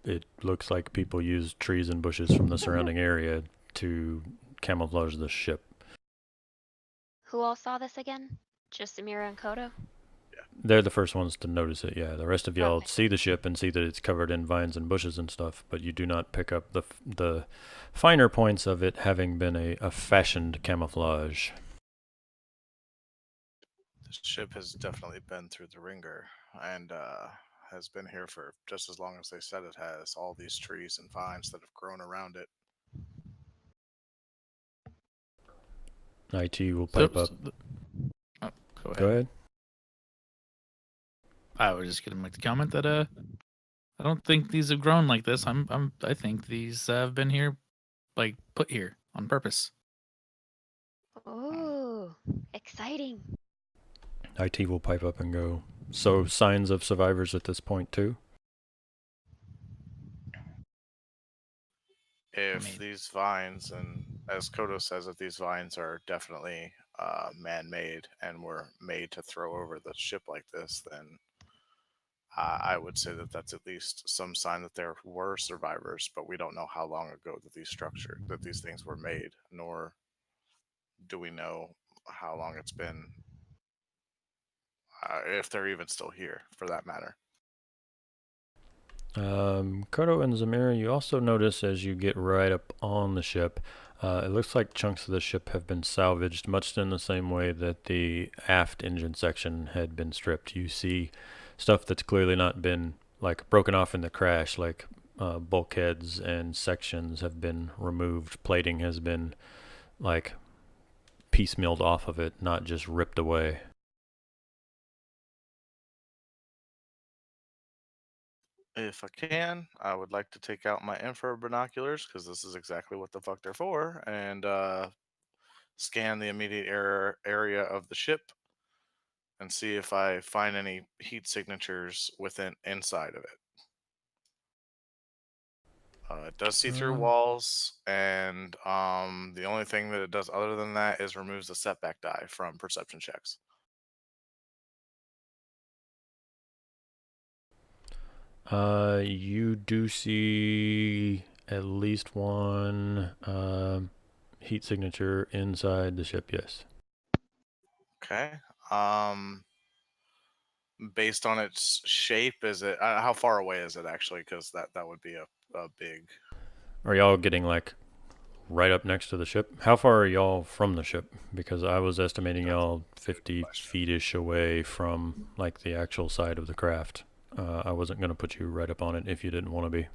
It looks like people used trees and bushes from the surrounding area to camouflage the ship. Who all saw this again? Just Zamira and Kodo? They're the first ones to notice it, yeah. The rest of y'all Okay. see the ship and see that it's covered in vines and bushes and stuff, but you do not pick up the finer points of it having been a fashioned camouflage. This ship has definitely been through the ringer and has been here for just as long as they said it has. All these trees and vines that have grown around it. IT will pipe up. Oh, go ahead. Go ahead. I was just gonna make the comment that I don't think these have grown like this. I think these have been here, like put here on purpose. Oh, exciting. IT will pipe up and go. So signs of survivors at this point too? If mean- these vines, and as Kodo says, if these vines are definitely man-made and were made to throw over the ship like this, then I would say that that's at least some sign that there were survivors, but we don't know how long ago that these things were made, nor do we know how long it's been, if they're even still here, for that matter. Kodo and Zamira, you also notice as you get right up on the ship, it looks like chunks of the ship have been salvaged, much in the same way that the aft engine section had been stripped. You see stuff that's clearly not been like broken off in the crash, like bulkheads and sections have been removed. Plating has been like piecemealed off of it, not just ripped away. If I can, I would like to take out my infrared binoculars, because this is exactly what the fuck they're for, and scan the immediate area of the ship and see if I find any heat signatures inside of it. It does see through walls, and the only thing that it does other than that is removes the setback die from perception checks. You do see at least one heat signature inside the ship, yes. Okay. Based on its shape, is it how far away is it actually? Because that would be a big. Are y'all getting like right up next to the ship? How far are y'all from the ship? Because I was estimating y'all 50 feet-ish away from like the actual side of the craft. I wasn't going to put you right up on it if you didn't want to be.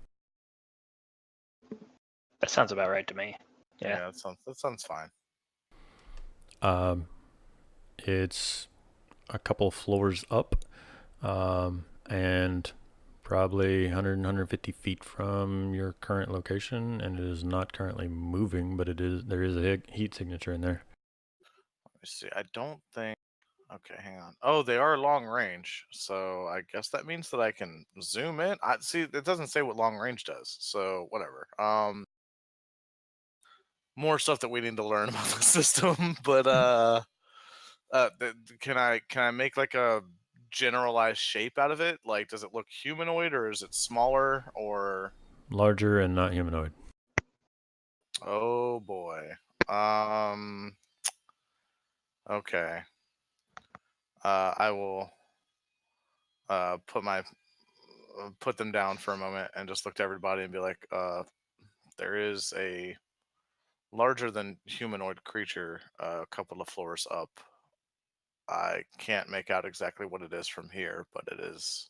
That sounds about right to me. Yeah, that sounds fine. It's a couple floors up, and probably 150 feet from your current location, and it is not currently moving, but there is a heat signature in there. Let me see. I don't think. Okay, hang on. Oh, they are long range, so I guess that means that I can zoom in. I see. It doesn't say what long range does, so whatever. More stuff that we need to learn about the system, but can I make like a generalized shape out of it? Like, does it look humanoid, or is it smaller, or Larger and not humanoid. oh boy. Okay. I will put them down for a moment and just look to everybody and be like, there is a larger than humanoid creature a couple of floors up. I can't make out exactly what it is from here, but it is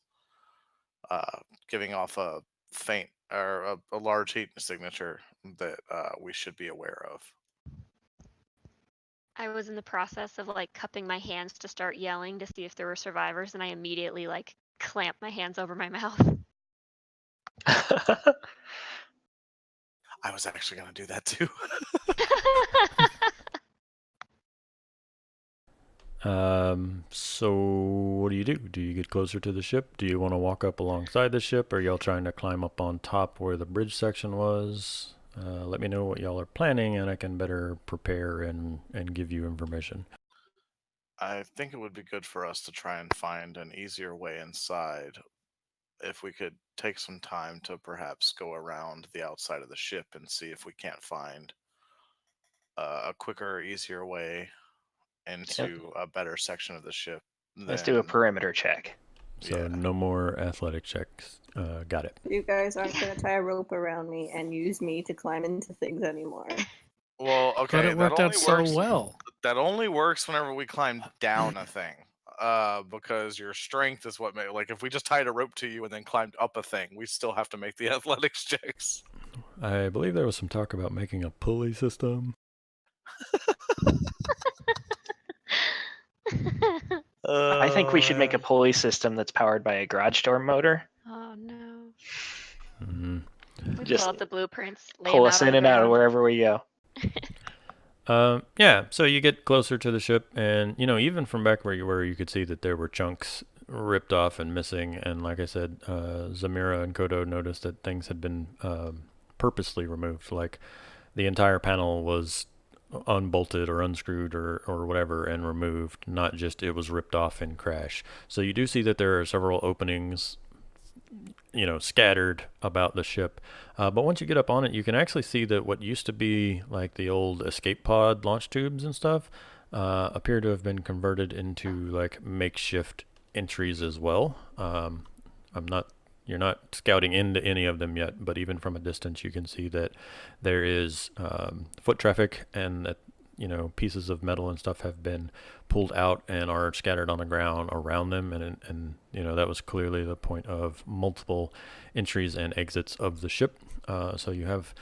giving off a faint or a large heat signature that we should be aware of. I was in the process of like cupping my hands to start yelling to see if there were survivors, and I immediately like clamped my hands over my mouth. I was actually going to do that too. So what do you do? Do you get closer to the ship? Do you want to walk up alongside the ship? Or y'all trying to climb up on top where the bridge section was? Let me know what y'all are planning, and I can better prepare and give you information. I think it would be good for us to try and find an easier way inside. If we could take some time to perhaps go around the outside of the ship and see if we can't find a quicker, easier way into a better section of the ship. Let's do a perimeter check. So no more athletic checks. Got it. You guys aren't going to tie a rope around me and use me to climb into things anymore. Well, okay, But it worked out so well. That only works whenever we climb down a thing. Because your strength is what like if we just tied a rope to you and then climbed up a thing, we still have to make the athletics checks. I believe there was some talk about making a pulley system. I think we should make a pulley system that's powered by a garage door motor. Oh no. Mm-hmm. Just pull out the blueprints, lay pull them us out in on and the out of ground. wherever we go. Yeah, so you get closer to the ship, and even from back where you were, you could see that there were chunks ripped off and missing. And like I said, Zamira and Kodo noticed that things had been purposely removed. Like the entire panel was unbolted or unscrewed or whatever and removed, not just it was ripped off in crash. So you do see that there are several openings scattered about the ship. But once you get up on it, you can actually see that what used to be like the old escape pod launch tubes and stuff appear to have been converted into like makeshift entries as well. You're not scouting into any of them yet, but even from a distance, you can see that there is foot traffic and that pieces of metal and stuff have been pulled out and are scattered on the ground around them, and that was clearly the point of multiple entries and exits of the ship. So you have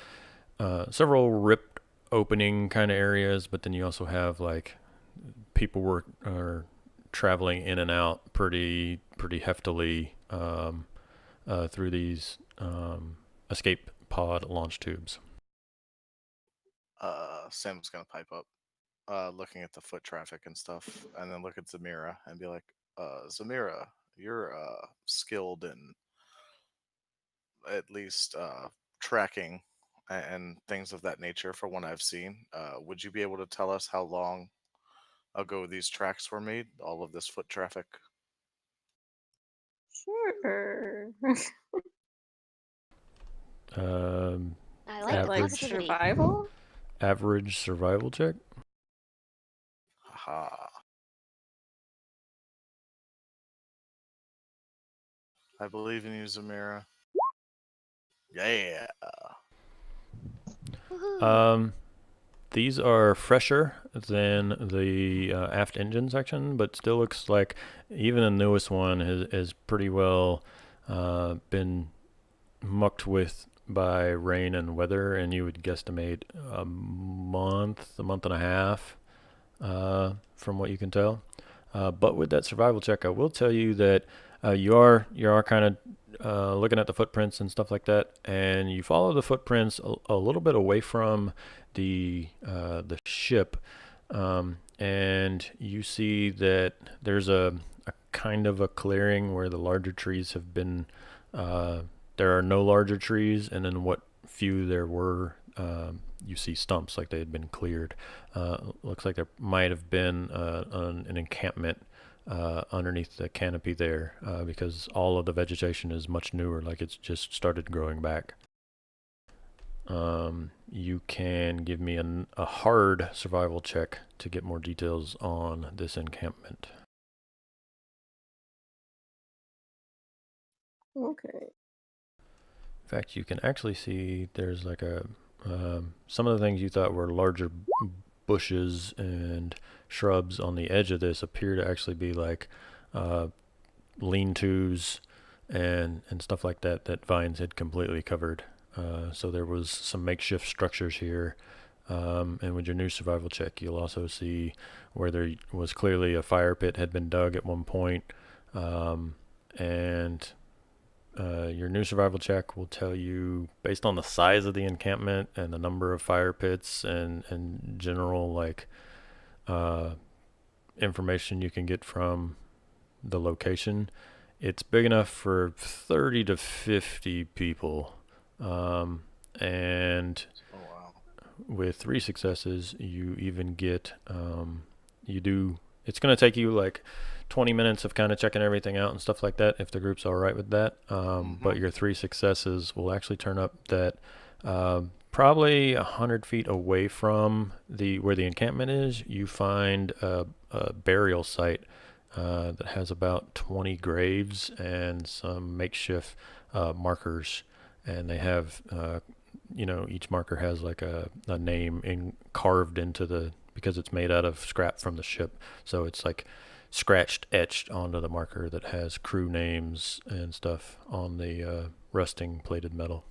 several ripped opening kind of areas, but then you also have like people are traveling in and out pretty heftily through these escape pod launch tubes. Sam's gonna pipe up. looking at the foot traffic and stuff, and then look at Zamira and be like, Zamira, you're skilled in at least tracking and things of that nature for what I've seen. Would you be able to tell us how long ago these tracks were made, all of this foot traffic? Sure. Um, I Is like that like Average. positivity. survival? average survival check. Haha. I believe in you, Zamira. Yeah. Woohoo. These are fresher than the aft engine section, but still looks like even the newest one has pretty well been mucked with by rain and weather, and you would guesstimate a month and a half, from what you can tell. But with that survival check, I will tell you that you are kind of looking at the footprints and stuff like that, and you follow the footprints a little bit away from the ship, and you see that there's a kind of a clearing where the larger trees have been. There are no larger trees, and then what few there were, you see stumps like they had been cleared. Looks like there might have been an encampment underneath the canopy there, because all of the vegetation is much newer, like it's just started growing back. You can give me a hard survival check to get more details on this encampment. Okay. In fact, you can actually see there's like some of the things you thought were larger bushes and shrubs on the edge of this appear to actually be like lean-tos and stuff like that vines had completely covered. So there was some makeshift structures here. And with your new survival check, you'll also see where there was clearly a fire pit had been dug at one point. And your new survival check will tell you, based on the size of the encampment and the number of fire pits and general like information you can get from the location, it's big enough for 30 to 50 people. And Oh wow. with 3 successes, you even get it's going to take you like 20 minutes of kind of checking everything out and stuff like that if the group's all right with that. But your 3 successes will actually turn up that probably 100 feet away from where the encampment is, you find a burial site that has about 20 graves and some makeshift markers, and they have each marker has like a name carved into because it's made out of scrap from the ship, so it's like etched onto the marker that has crew names and stuff on the rusting plated metal.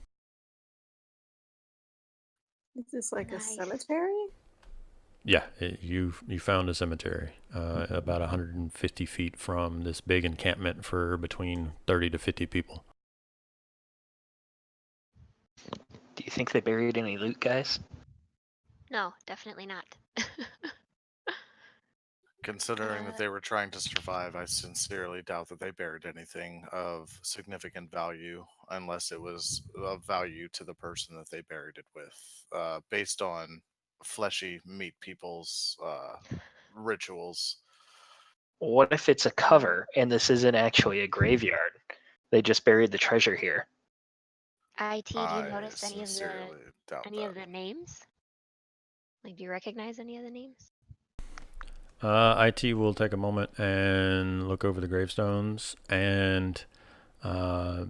Is this like Nice. a cemetery? Yeah, you found a cemetery about 150 feet from this big encampment for between 30 to 50 people. Do you think they buried any loot, guys? No, definitely not. Considering that they were trying to survive, I sincerely doubt that they buried anything of significant value, unless it was of value to the person that they buried it with, based on fleshy meat people's rituals. What if it's a cover and this isn't actually a graveyard? They just buried the treasure here. IT, do you I notice sincerely doubt any that. of the names? Like, do you recognize any of the names? IT will take a moment and look over the gravestones, and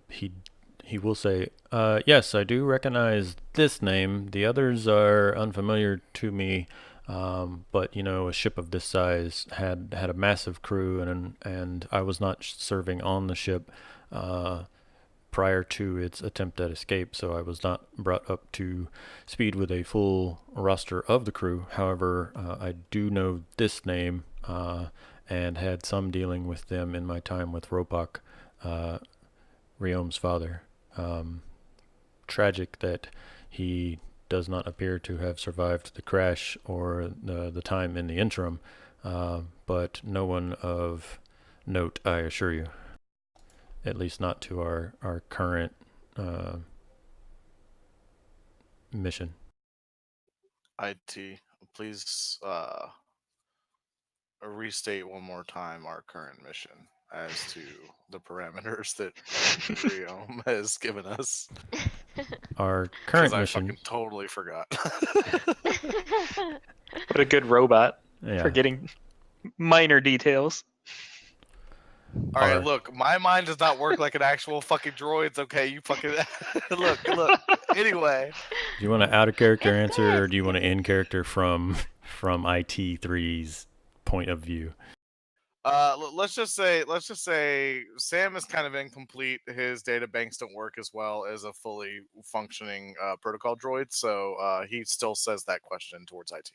he will say, yes, I do recognize this name. The others are unfamiliar to me, but a ship of this size had a massive crew, and I was not serving on the ship prior to its attempt at escape, so I was not brought up to speed with a full roster of the crew. However, I do know this name and had some dealing with them in my time with Ropak, Riom's father. Tragic that he does not appear to have survived the crash or the time in the interim, but no one of note, I assure you. At least not to our current mission. IT, please restate one more time our current mission as to the parameters that Riom has given us. Our 'Cause current I mission. fucking totally forgot. What a good robot Yeah. forgetting minor details. All right, Our- look, my mind does not work like an actual fucking droid's. Okay, you fucking look. Anyway, Do you want an out of character It answer, or says- do you want an in character from IT3's point of view? let's just say Sam is kind of incomplete. His data banks don't work as well as a fully functioning protocol droid, so he still says that question towards IT.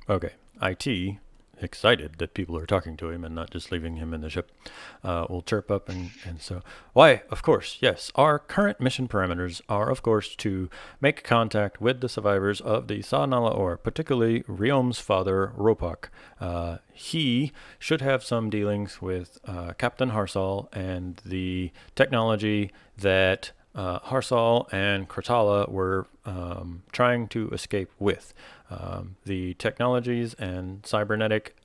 Okay. IT, excited that people are talking to him and not just leaving him in the ship, will chirp up and so, why, of course, yes. Our current mission parameters are, of course, to make contact with the survivors of the Sa-Nala Ore, particularly Riom's father, Ropak. He should have some dealings with Captain Harsal and the technology that Harsal and Kratala were trying to escape with. The technologies and cybernetic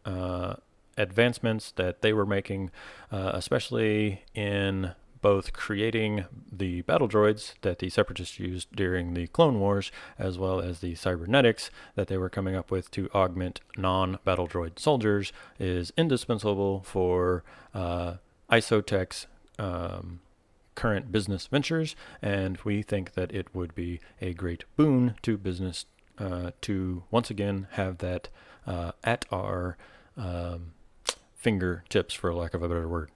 advancements that they were making, especially in both creating the battle droids that the Separatists used during the Clone Wars, as well as the cybernetics that they were coming up with to augment non-battle droid soldiers, is indispensable for Isotech's current business ventures, and we think that it would be a great boon to business to once again have that at our fingertips, for lack of a better word.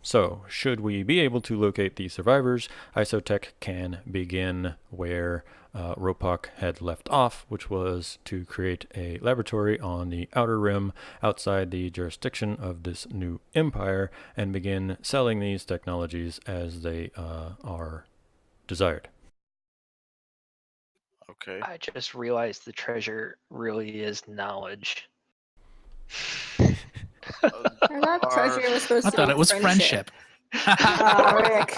So, should we be able to locate the survivors, Isotech can begin where Ropak had left off, which was to create a laboratory on the outer rim outside the jurisdiction of this new empire and begin selling these technologies as they are desired. Okay. I just realized the treasure really is knowledge. I thought treasure was supposed I to thought be it was friendship. Rick.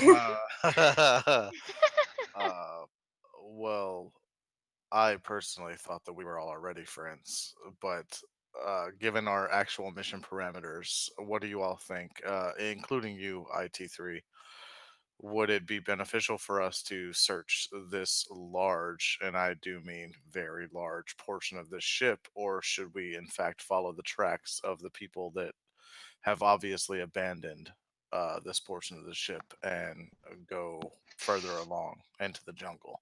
Well, I personally thought that we were all already friends, but given our actual mission parameters, what do you all think, including you, IT3? Would it be beneficial for us to search this large, and I do mean very large, portion of this ship, or should we in fact follow the tracks of the people that have obviously abandoned this portion of the ship and go further along into the jungle?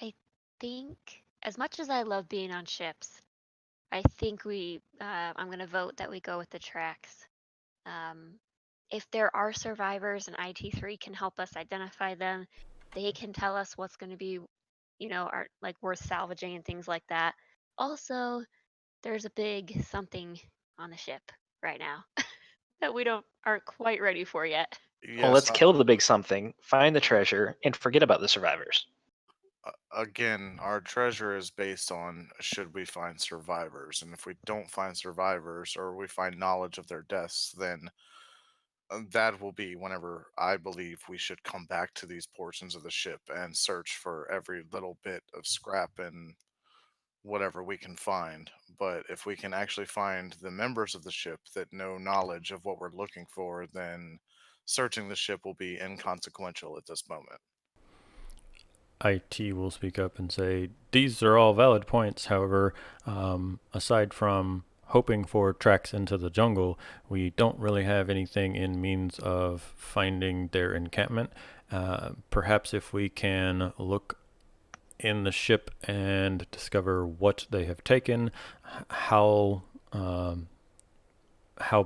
I think, as much as I love being on ships, I think I'm going to vote that we go with the tracks. If there are survivors and IT3 can help us identify them, they can tell us what's going to be, are like worth salvaging and things like that. Also, there's a big something on the ship right now that we aren't quite ready for yet. Well, let's Yes, kill the big something, find the treasure, and forget about the survivors. again, our treasure is based on should we find survivors, and if we don't find survivors or we find knowledge of their deaths, then that will be whenever I believe we should come back to these portions of the ship and search for every little bit of scrap and whatever we can find. But if we can actually find the members of the ship that know knowledge of what we're looking for, then searching the ship will be inconsequential at this moment. IT will speak up and say, these are all valid points. However, aside from hoping for tracks into the jungle, we don't really have anything in means of finding their encampment. Perhaps if we can look in the ship and discover what they have taken, how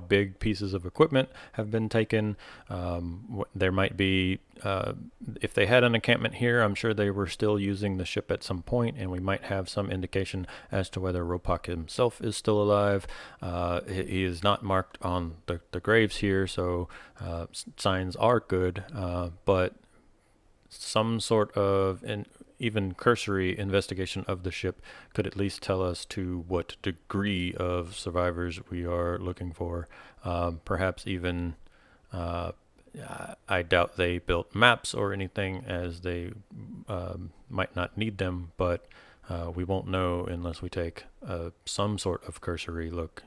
big pieces of equipment have been taken. There might be, if they had an encampment here, I'm sure they were still using the ship at some point, and we might have some indication as to whether Ropak himself is still alive. He is not marked on the graves here, so signs are good, but some sort of even cursory investigation of the ship could at least tell us to what degree of survivors we are looking for. Perhaps even, I doubt they built maps or anything, as they might not need them, but we won't know unless we take some sort of cursory look.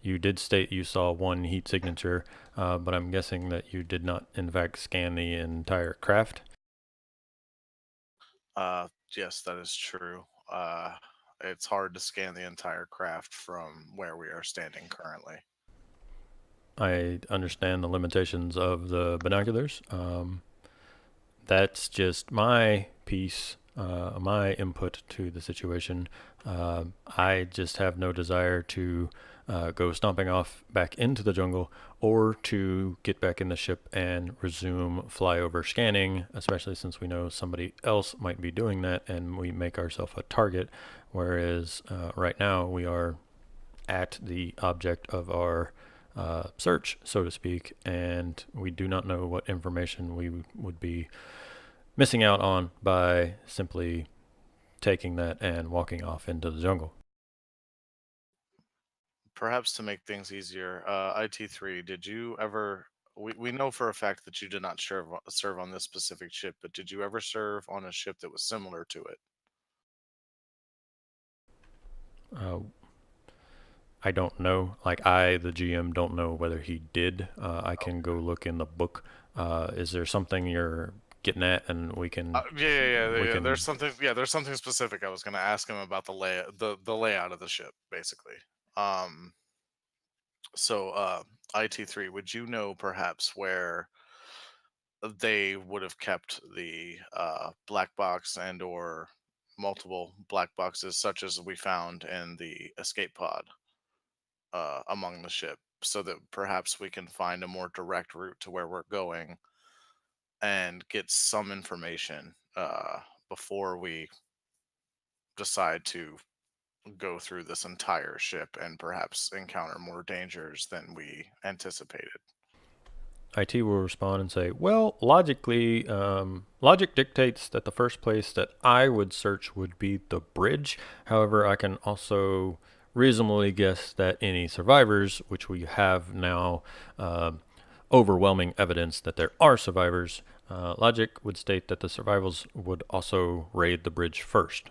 You did state you saw one heat signature, but I'm guessing that you did not, in fact, scan the entire craft. Yes, that is true. It's hard to scan the entire craft from where we are standing currently. I understand the limitations of the binoculars. That's just my piece, my input to the situation. I just have no desire to go stomping off back into the jungle or to get back in the ship and resume flyover scanning, especially since we know somebody else might be doing that and we make ourselves a target, whereas right now we are at the object of our search, so to speak, and we do not know what information we would be missing out on by simply taking that and walking off into the jungle. Perhaps to make things easier, IT3, did you ever? We know for a fact that you did not serve on this specific ship, but did you ever serve on a ship that was similar to it? I don't know. Like, I, the GM, don't know whether he did. I can go look in the book. Is there something you're getting at, and we can? Yeah. There's something. Yeah, there's something specific. I was going to ask him about the layout of the ship, basically. Um, so, IT3, would you know perhaps where they would have kept the black box and or multiple black boxes, such as we found in the escape pod among the ship, so that perhaps we can find a more direct route to where we're going and get some information before we decide to go through this entire ship and perhaps encounter more dangers than we anticipated. IT will respond and say, well, logically, logic dictates that the first place that I would search would be the bridge. However, I can also reasonably guess that any survivors, which we have now overwhelming evidence that there are survivors, logic would state that the survivors would also raid the bridge first.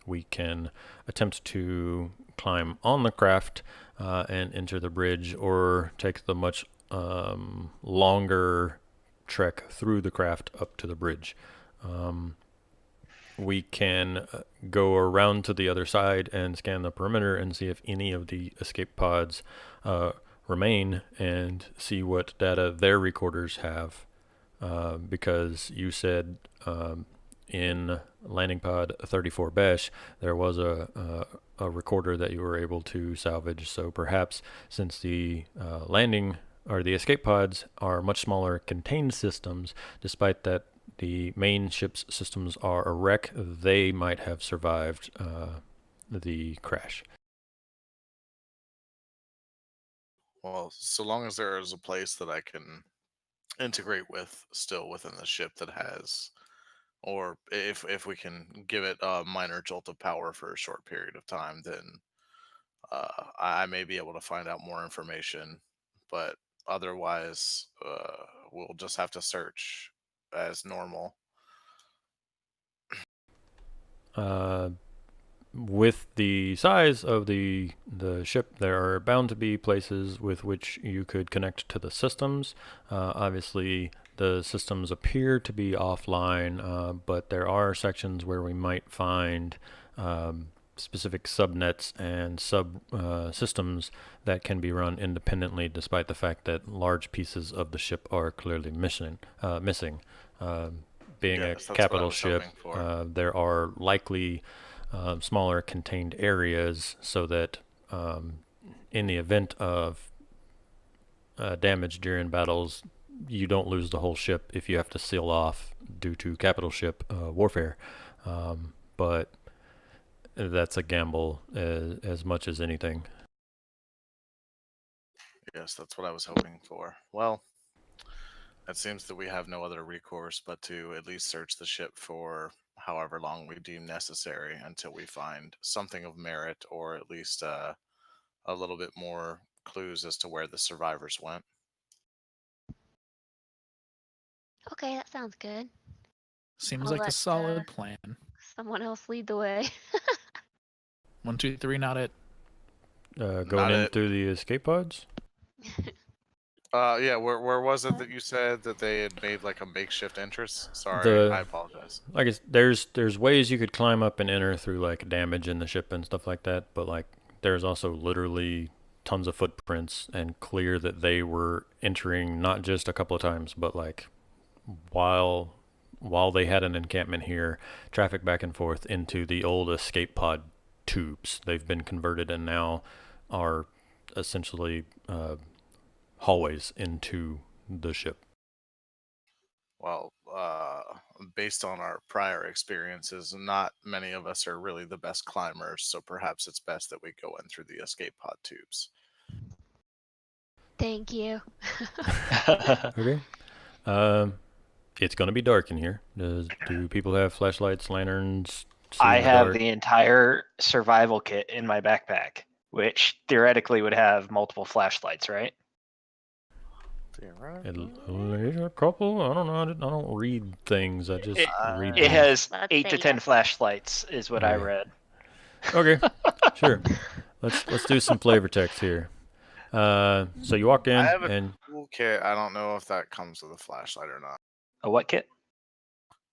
We can attempt to climb on the craft and enter the bridge, or take the much longer trek through the craft up to the bridge. We can go around to the other side and scan the perimeter and see if any of the escape pods remain and see what data their recorders have. Because you said in landing pod 34 Besh, there was a recorder that you were able to salvage. So perhaps, since the landing or the escape pods are much smaller contained systems, despite that the main ship's systems are a wreck, they might have survived the crash. Well, so long as there is a place that I can integrate with still within the ship that has, or if we can give it a minor jolt of power for a short period of time, then I may be able to find out more information. But otherwise, we'll just have to search as normal. With the size of the ship, there are bound to be places with which you could connect to the systems. Obviously, the systems appear to be offline, but there are sections where we might find specific subnets and sub systems that can be run independently, despite the fact that large pieces of the ship are clearly missing. Being Yes, a that's what I capital was ship, hoping for. there are likely smaller contained areas, so that in the event of damage during battles, you don't lose the whole ship if you have to seal off due to capital ship warfare. But that's a gamble as much as anything. Yes, that's what I was hoping for. Well, it seems that we have no other recourse but to at least search the ship for however long we deem necessary until we find something of merit, or at least a little bit more clues as to where the survivors went. Okay, that sounds good. Seems I'll like a let, solid plan. Someone else lead the way. 1, 2, 3, not it. Going Not in it. through the escape pods? Yeah, where was it that you said that they had made like a makeshift entrance? Sorry, The- I apologize. I guess there's ways you could climb up and enter through like damage in the ship and stuff like that, but like there's also literally tons of footprints and clear that they were entering not just a couple of times, but like while they had an encampment here, traffic back and forth into the old escape pod tubes. They've been converted and now are essentially hallways into the ship. Well, based on our prior experiences, not many of us are really the best climbers, so perhaps it's best that we go in through the escape pod tubes. Thank you. Okay. It's gonna be dark in here. Do people have flashlights, lanterns? See in I have dark? the entire survival kit in my backpack, which theoretically would have multiple flashlights, right? At least a couple. I don't know. I don't read things. I just read. It them. has Let's 8 to say 10 yes. flashlights, is what I Okay. read. Okay, sure. Let's do some flavor text here. So you walk in I have a and toolkit. I don't know if that comes with a flashlight or not. A what kit?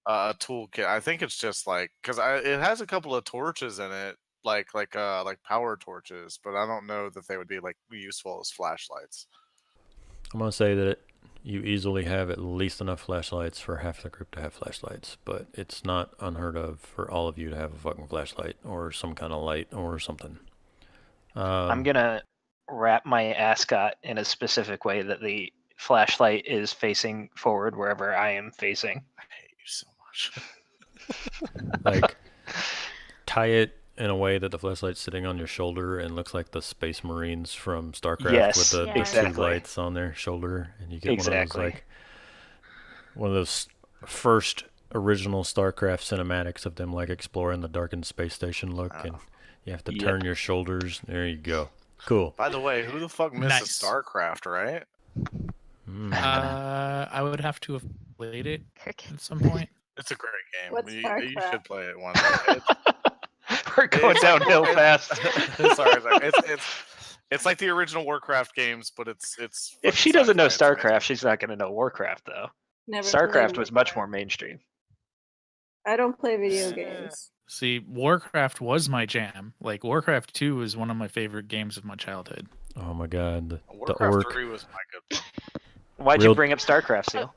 A toolkit. I think it's just like because it has a couple of torches in it, like power torches, but I don't know that they would be like useful as flashlights. I'm gonna say that you easily have at least enough flashlights for half the group to have flashlights, but it's not unheard of for all of you to have a fucking flashlight or some kind of light or something. I'm gonna wrap my ascot in a specific way that the flashlight is facing forward wherever I am facing. I hate you so much. like tie it in a way that the flashlight's sitting on your shoulder and looks like the Space Marines from StarCraft Yes, with the Yes. two exactly. lights on their shoulder, and you get Exactly. one of those first original StarCraft cinematics of them like exploring the darkened space station look, and you have to Yep. turn your shoulders. There you go. Cool. By the way, who the fuck misses Nice. StarCraft, right? I would have to have played it Cricket. at some point. It's a great game. What's You StarCraft? should play it one day. We're going It's like- downhill fast. sorry. It's like the original Warcraft games, but it's. If fucking she doesn't know sci-fi. It's amazing. StarCraft, she's not going to know Warcraft, though. Never StarCraft played was much Warcraft. more mainstream. I don't play video Yeah. games. See, Warcraft was my jam. Like Warcraft 2 is one of my favorite games of my childhood. Oh my god, the Warcraft orc. 3 was my good one. Why'd Real- you bring up StarCraft, Seal?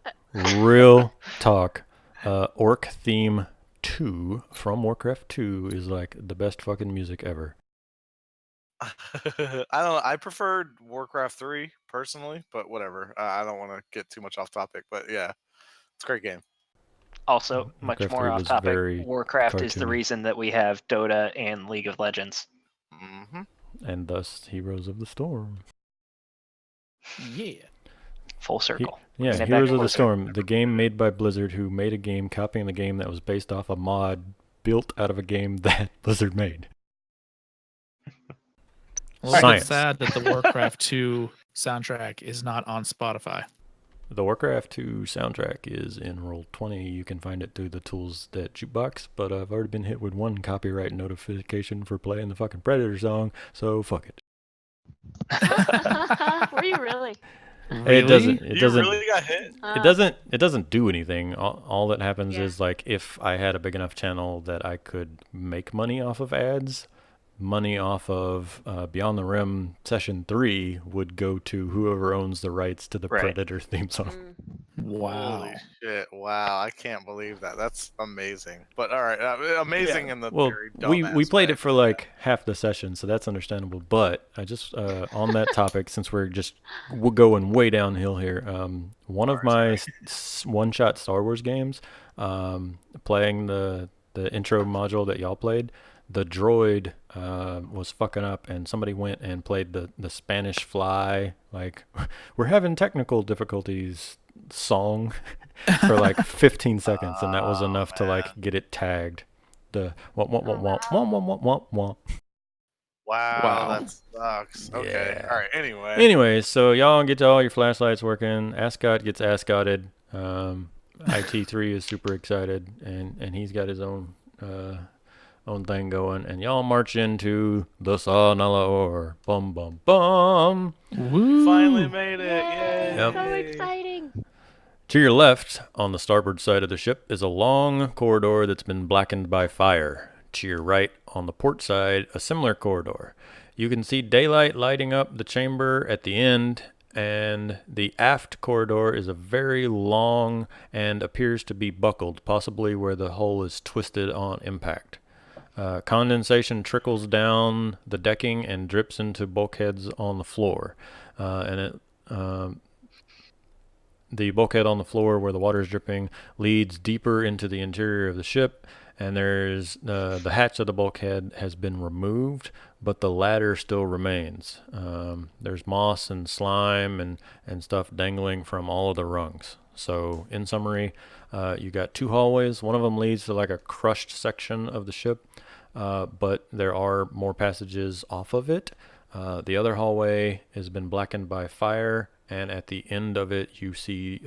Real talk. Orc Theme 2 from Warcraft 2 is like the best fucking music ever. I don't know. I preferred Warcraft 3 personally, but whatever. I don't want to get too much off topic, but yeah, it's a great game. Also, much Warcraft more 3 off was topic. very Warcraft is the cartoony. reason that we have Dota and League of Legends. Hmm And thus Heroes of the Storm. Yeah. Full circle. Yeah, Bring it back Heroes to of the Blizzard. Storm, the game made by Blizzard, who made a game copying the game that was based off a mod built out of a game that Blizzard made. Well, it's Science. sad that the Warcraft 2 soundtrack is not on Spotify. The Warcraft 2 soundtrack is in Roll20. You can find it through the tools that Jukebox, but I've already been hit with one copyright notification for playing the fucking Predator song, so fuck it. Were you really? It doesn't. It You doesn't. really got hit? It doesn't do anything. All that happens Yeah. is like if I had a big enough channel that I could make money off of ads, money off of Beyond the Rim Session 3 would go to whoever owns the rights to the Right. Predator theme song. Mm. Wow. Holy shit! Wow, I can't believe that. That's amazing. But all right, amazing in the Well, very we dumbass played way. it for like half the session, so that's understandable. But I just on that topic, since we're going way downhill here, one of my one-shot Star Wars games, playing the intro module that y'all played, the droid was fucking up, and somebody went and played the Spanish Fly, like we're having technical difficulties song, for like 15 seconds, and that was enough to like get it tagged. The womp womp womp womp womp womp womp womp. Wow, Wow. that sucks. Okay. Yeah. All right. Anyway. Anyway, so y'all get all your flashlights working. Ascot gets ascotted. IT3 is super excited, and he's got his own thing going. And y'all march into the Sawnala Ore. Bum bum bum. Woo. Finally made it. Yay, Yay. Yep. so exciting. To your left, on the starboard side of the ship, is a long corridor that's been blackened by fire. To your right, on the port side, a similar corridor. You can see daylight lighting up the chamber at the end, and the aft corridor is a very long and appears to be buckled, possibly where the hull is twisted on impact. Condensation trickles down the decking and drips into bulkheads on the floor, the bulkhead on the floor where the water is dripping leads deeper into the interior of the ship, and there's the hatch of the bulkhead has been removed, but the ladder still remains. There's moss and slime and stuff dangling from all of the rungs. So in summary, you got 2 hallways. One of them leads to like a crushed section of the ship, but there are more passages off of it. The other hallway has been blackened by fire, and at the end of it you see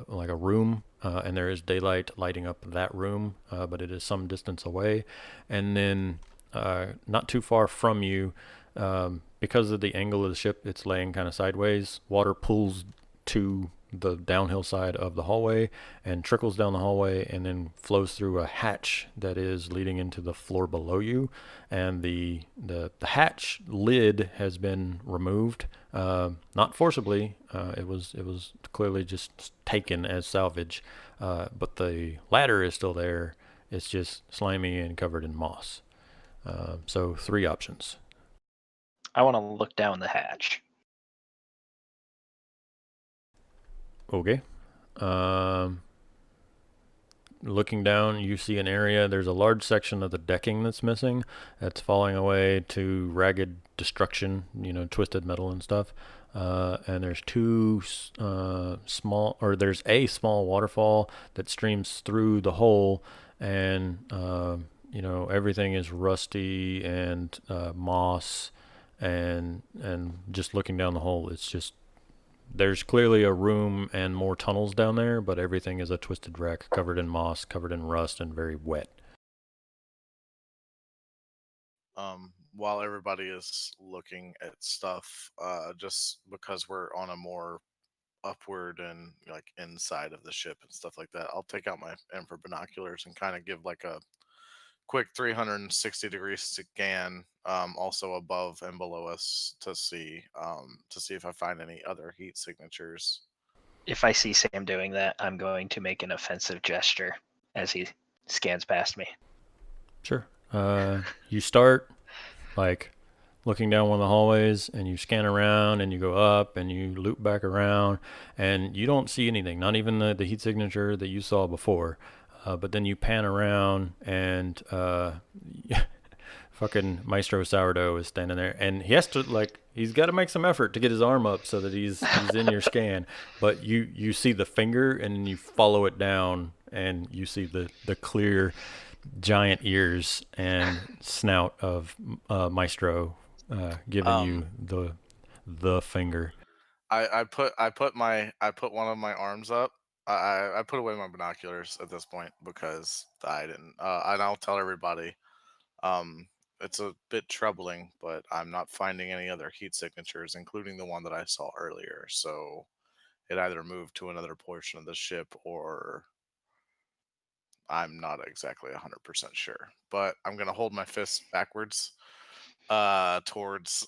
like a room, and there is daylight lighting up that room, but it is some distance away. And then not too far from you, because of the angle of the ship, it's laying kind of sideways. Water pulls to the downhill side of the hallway and trickles down the hallway and then flows through a hatch that is leading into the floor below you. And the hatch lid has been removed, not forcibly. It was clearly just taken as salvage, but the ladder is still there. It's just slimy and covered in moss. So 3 options. I want to look down the hatch. Okay. Looking down, you see an area. There's a large section of the decking that's missing. That's falling away to ragged destruction, twisted metal and stuff. And there's there's a small waterfall that streams through the hole, and everything is rusty and moss, and just looking down the hole, it's just, there's clearly a room and more tunnels down there, but everything is a twisted wreck, covered in moss, covered in rust, and very wet. While everybody is looking at stuff, just because we're on a more upward and like inside of the ship and stuff like that, I'll take out my infrared binoculars and kind of give like a quick 360-degree scan, also above and below us, to see if I find any other heat signatures. If I see Sam doing that, I'm going to make an offensive gesture as he scans past me. Sure. You start like looking down one of the hallways, and you scan around, and you go up, and you loop back around, and you don't see anything, not even the heat signature that you saw before. But then you pan around, and fucking Maestro Sourdough is standing there, and he has to he's got to make some effort to get his arm up so that he's in your scan. But you see the finger, and you follow it down, and you see the clear giant ears and snout of Maestro giving you the finger. I put one of my arms up. I put away my binoculars at this point because I didn't. And I'll tell everybody, it's a bit troubling, but I'm not finding any other heat signatures, including the one that I saw earlier. So it either moved to another portion of the ship, or I'm not exactly 100% sure. But I'm gonna hold my fist backwards towards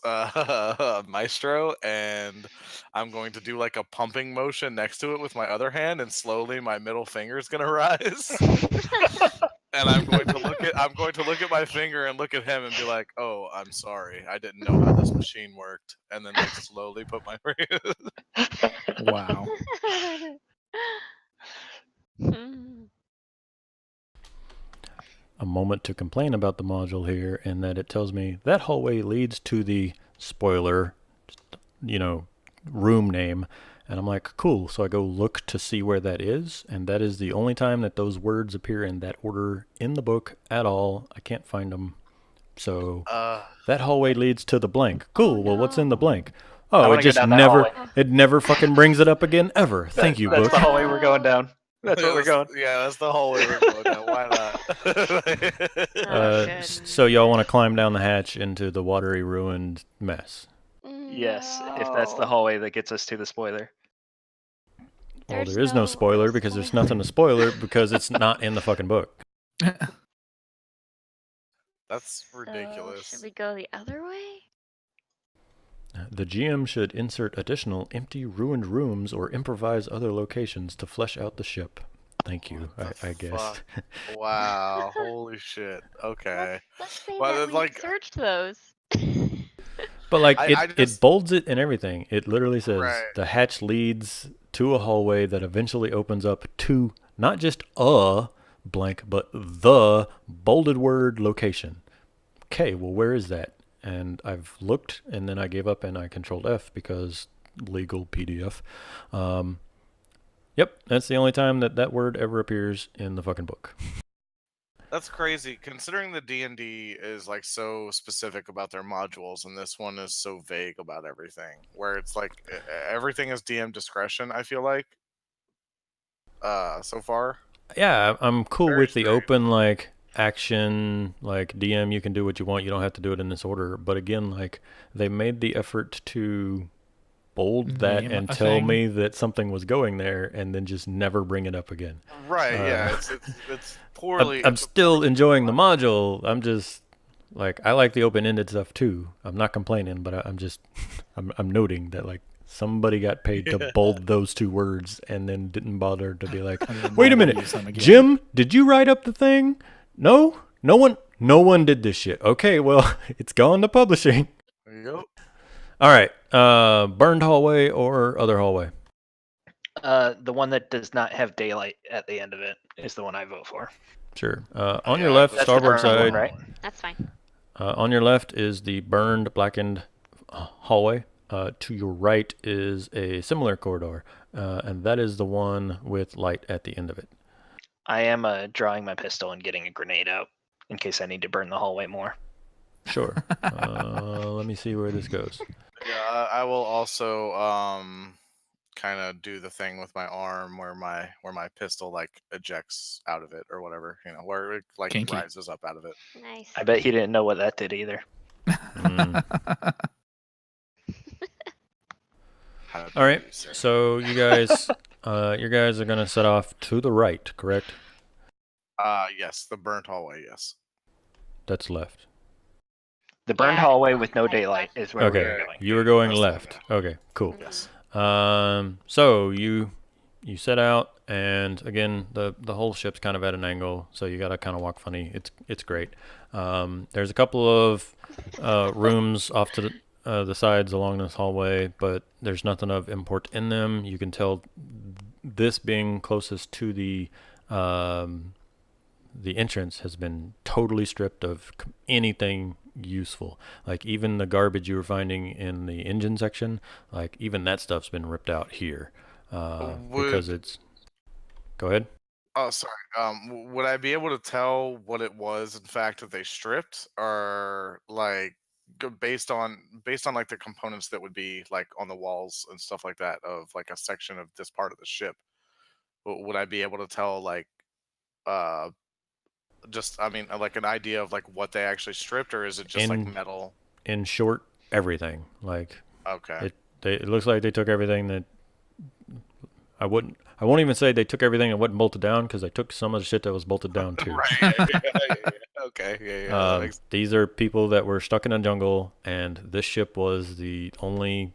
Maestro, and I'm going to do like a pumping motion next to it with my other hand, and slowly my middle finger is going to rise. And I'm going to look at my finger and look at him and be like, "Oh, I'm sorry. I didn't know how this machine worked." And then slowly put my Wow. A moment to complain about the module here, in that it tells me that hallway leads to the spoiler, room name, And I'm like, cool. So I go look to see where that is, and that is the only time that those words appear in that order in the book at all. I can't find them. So that hallway leads to the blank. Cool. Well, what's in the blank? I Oh, wanna it go just down that never, hallway. it never fucking brings it up again ever. Thank you, That's book. the hallway we're going down. That's what we're going. Yeah, that's the hallway we're going down. Why not? So y'all want to climb down the hatch into the watery, ruined mess? Yes, if that's the hallway that gets us to the spoiler. Well, there is no spoiler because there's nothing to spoiler because it's not in the fucking book. That's ridiculous. Should we go the other way? The GM should insert additional empty, ruined rooms or improvise other locations to flesh out the ship. Thank you, I guess. Fuck? Wow, holy shit. Okay. Let's say Well, that then, we like- searched those. But like I it just- bolds it and everything. It literally says Right. the hatch leads to a hallway that eventually opens up to not just a blank, but the bolded word location. Okay, well, where is that? And I've looked, and then I gave up, and I controlled F because legal PDF. Yep, that's the only time that that word ever appears in the fucking book. That's crazy, considering the D&D is like so specific about their modules, and this one is so vague about everything. Where it's like everything is DM discretion. I feel like so far. Yeah, I'm cool Very with the strange. open like action, like DM. You can do what you want. You don't have to do it in this order. But again, like they made the effort to bold that Name and a tell thing. me that something was going there, and then just never bring it up again. Right? Yeah, it's poorly. I'm it's a still poorly enjoying the done module. I'm just like I like the open-ended stuff too. I'm not complaining, but I'm just I'm noting that like somebody got paid to bold those two words and then didn't bother to be like, And then wait a never minute, use them again. Jim, did you write up the thing? No one did this shit. Okay, well it's gone to publishing. Yep. All right, burned hallway or other hallway? The one that does not have daylight at the end of it is the one I vote for. Sure. On Yeah, your left, That's the starboard burned one, side. right? That's fine. On your left is the burned, blackened hallway. To your right is a similar corridor, and that is the one with light at the end of it. I am drawing my pistol and getting a grenade out in case I need to burn the hallway more. Sure. Let me see where this goes. Yeah, I will also kind of do the thing with my arm where my pistol like ejects out of it or whatever, where it like Kinky. rises up out of it. Nice. I bet he didn't know what that did either. Mm. How dare All right. you, sir. So you guys are gonna set off to the right, correct? Yes, the burnt hallway. Yes. That's left. The burned Yeah, hallway with no I thought- daylight is where Okay. we are going. You were going That's the one, left. Okay. Cool. Yes. So you set out, and again, the whole ship's kind of at an angle, so you gotta kind of walk funny. It's great. There's a couple of rooms off to the sides along this hallway, but there's nothing of import in them. You can tell this being closest to the entrance has been totally stripped of anything useful. Like even the garbage you were finding in the engine section, like even that stuff's been ripped out here because it's. Go ahead. Oh, sorry. Would I be able to tell what it was, in fact, that they stripped, or like based on like the components that would be like on the walls and stuff like that of like a section of this part of the ship? Would I be able to tell like just like an idea of like what they actually stripped, or is it just like In- metal? In short, everything. Like Okay. it looks like they took everything that I won't even say they took everything that wasn't bolted down, because they took some of the shit that was bolted down too. Right. Okay. Yeah. that makes- These are people that were stuck in a jungle, and this ship was the only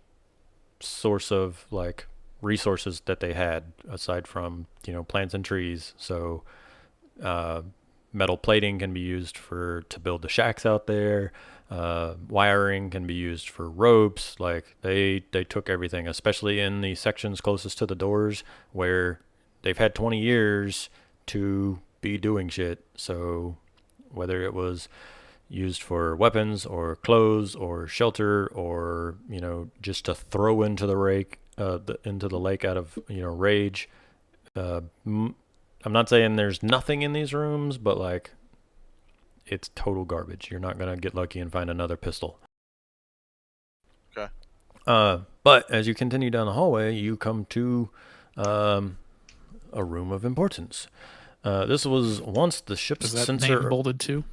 source of like resources that they had aside from plants and trees. So metal plating can be used to build the shacks out there. Wiring can be used for ropes. Like they took everything, especially in the sections closest to the doors where they've had 20 years to be doing shit. So whether it was used for weapons or clothes or shelter or just to throw into the into the lake out of rage. I'm not saying there's nothing in these rooms, but like it's total garbage. You're not gonna get lucky and find another pistol. Okay. But as you continue down the hallway, you come to a room of importance. This was once the ship's Is that sensor. name bolded too?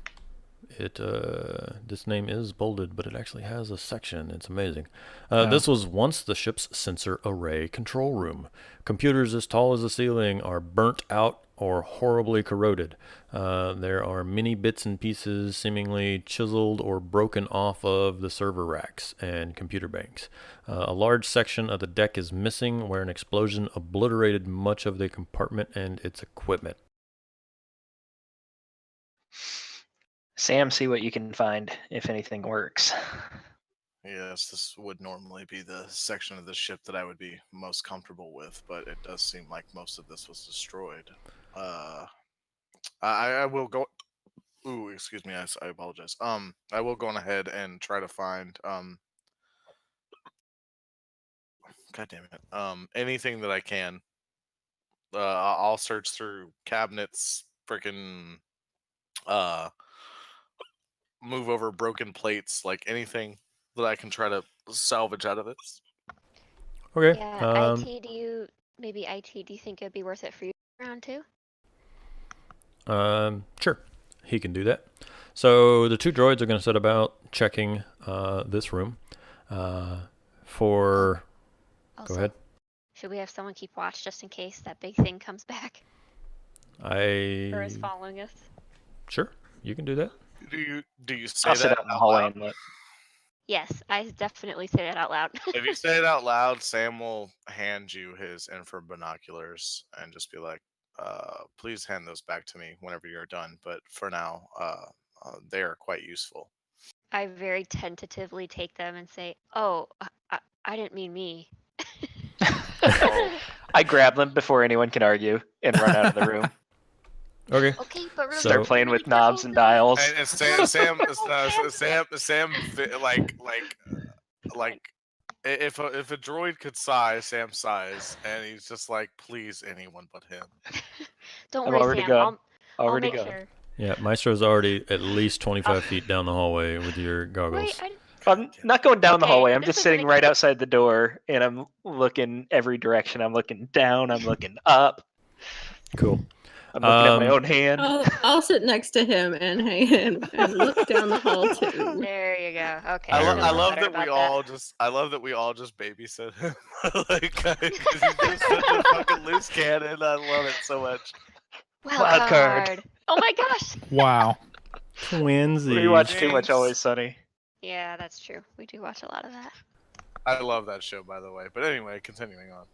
This name is bolded, but it actually has a section. It's amazing. Oh. This was once the ship's sensor array control room. Computers as tall as the ceiling are burnt out or horribly corroded. There are many bits and pieces seemingly chiseled or broken off of the server racks and computer banks. A large section of the deck is missing, where an explosion obliterated much of the compartment and its equipment. Sam, see what you can find if anything works. Yes, this would normally be the section of the ship that I would be most comfortable with, but it does seem like most of this was destroyed. I will go. Ooh, excuse me. I apologize. I will go on ahead and try to find God damn it. Anything that I can. I'll search through cabinets, freaking move over broken plates, like anything that I can try to salvage out of it. Okay. Yeah, IT, do you think it'd be worth it for you round two? Sure. He can do that. So the two droids are going to set about checking this room for... Also, Go ahead. Should we have someone keep watch just in case that big thing comes back or is following us? Sure, you can do that. Do you say I'll sit that out in the out hallway loud? and look. Yes, I definitely say that out loud. If you say it out loud, Sam will hand you his infrared binoculars and just be like, please hand those back to me whenever you're done. But for now, they are quite useful. I very tentatively take them and say, "Oh, I didn't mean me." I grab them before anyone can argue and run out of the room. Okay. Okay, but remember, Start playing really with knobs careful and with dials. And Sam, like, if a droid could sigh, Sam sighs, and he's just like, please, anyone but him. Don't I'm worry, already Sam. gone. I'll Already make gone. sure. Yeah, Maestro's already at least 25 feet down the hallway with your goggles. Wait, I'm not going down the Okay, hallway. I'm this just isn't sitting a right kid- outside the door, and I'm looking every direction. I'm looking down. I'm looking up. Cool. I'm looking at my own hand. I'll sit next to him and look down the hall too. There you go. Okay. I feel love better I love that we all just babysit him. Like, 'cause he's just such a fucking loose cannon. I love it so much. Wild card. Oh my gosh. Wow. Twinsies. We watch too much James. Always Sunny. Yeah, that's true. We do watch a lot of that. I love that show, by the way. But anyway, continuing on.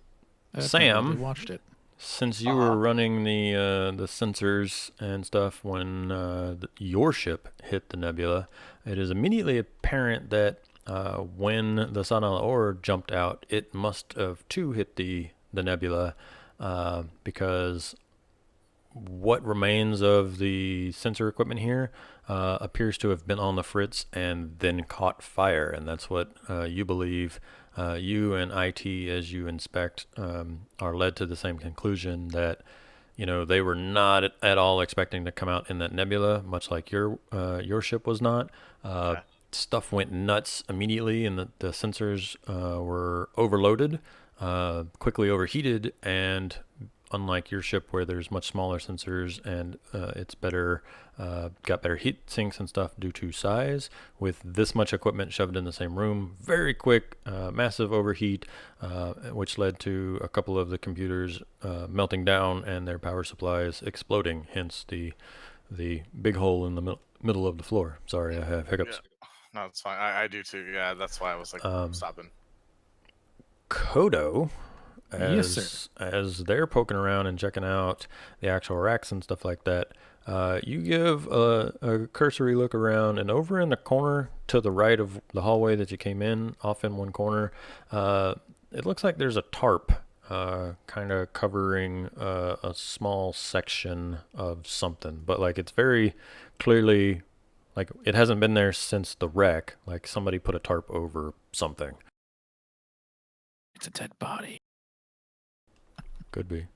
I've Sam? never really watched it. Since you were running the sensors and stuff when your ship hit the nebula, it is immediately apparent that when the Sanala ore jumped out, it must have too hit the nebula because what remains of the sensor equipment here appears to have been on the fritz and then caught fire, and that's what you believe. You and IT, as you inspect, are led to the same conclusion that they were not at all expecting to come out in that nebula, much like your ship was not. Stuff went nuts immediately, and the sensors were overloaded, quickly overheated, and unlike your ship where there's much smaller sensors and it's got better heat sinks and stuff due to size, with this much equipment shoved in the same room, very quick, massive overheat, which led to a couple of the computers melting down and their power supplies exploding, hence the big hole in the middle of the floor. Sorry, I have hiccups. Yeah. No, it's fine. I do too. Yeah, that's why I was like stopping. Kodo, Yes, as they're poking around and checking out the actual racks and stuff like that, you give a cursory look around, and over in the corner to the right of the hallway that you came in, off in one corner, it looks like there's a tarp kind of covering a small section of something, but like it's very clearly like it hasn't been there since the wreck, like somebody put a tarp over something. It's a dead body. Could be.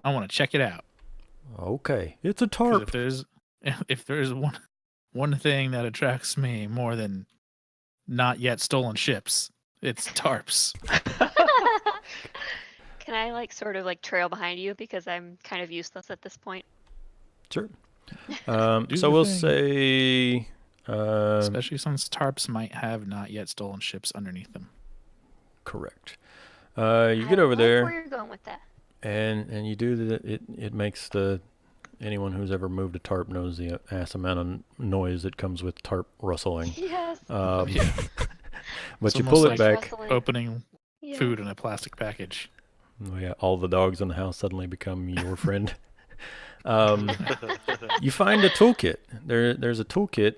I want to check it out. Okay, it's a 'Cause tarp. if there's one thing that attracts me more than not yet stolen ships, it's tarps. Can I like sort of like trail behind you because I'm kind of useless at this point? Sure. Do So the we'll thing. say. Especially since tarps might have not yet stolen ships underneath them. Correct. You get I over like there, where you're going with that. and you do the. It makes the. Anyone who's ever moved a tarp knows the ass amount of noise that comes with tarp rustling. Yes. Yeah. But It's you almost pull it like back. Rustling. Opening Yeah. food in a plastic package. Oh, yeah, all the dogs in the house suddenly become your friend. You find a toolkit. There's a toolkit.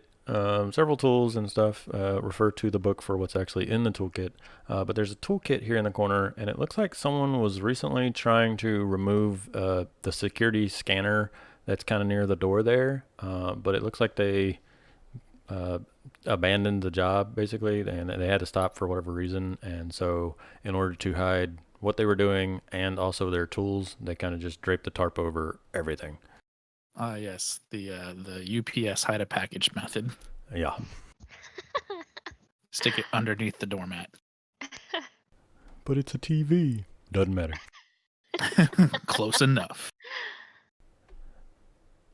Several tools and stuff refer to the book for what's actually in the toolkit. But there's a toolkit here in the corner, and it looks like someone was recently trying to remove the security scanner that's kind of near the door there. But it looks like they abandoned the job, basically, and they had to stop for whatever reason. And so in order to hide what they were doing and also their tools, they kind of just draped the tarp over everything. Yes, the UPS hide a package method. Yeah. Stick it underneath the doormat. But it's a TV. Doesn't matter. Close enough.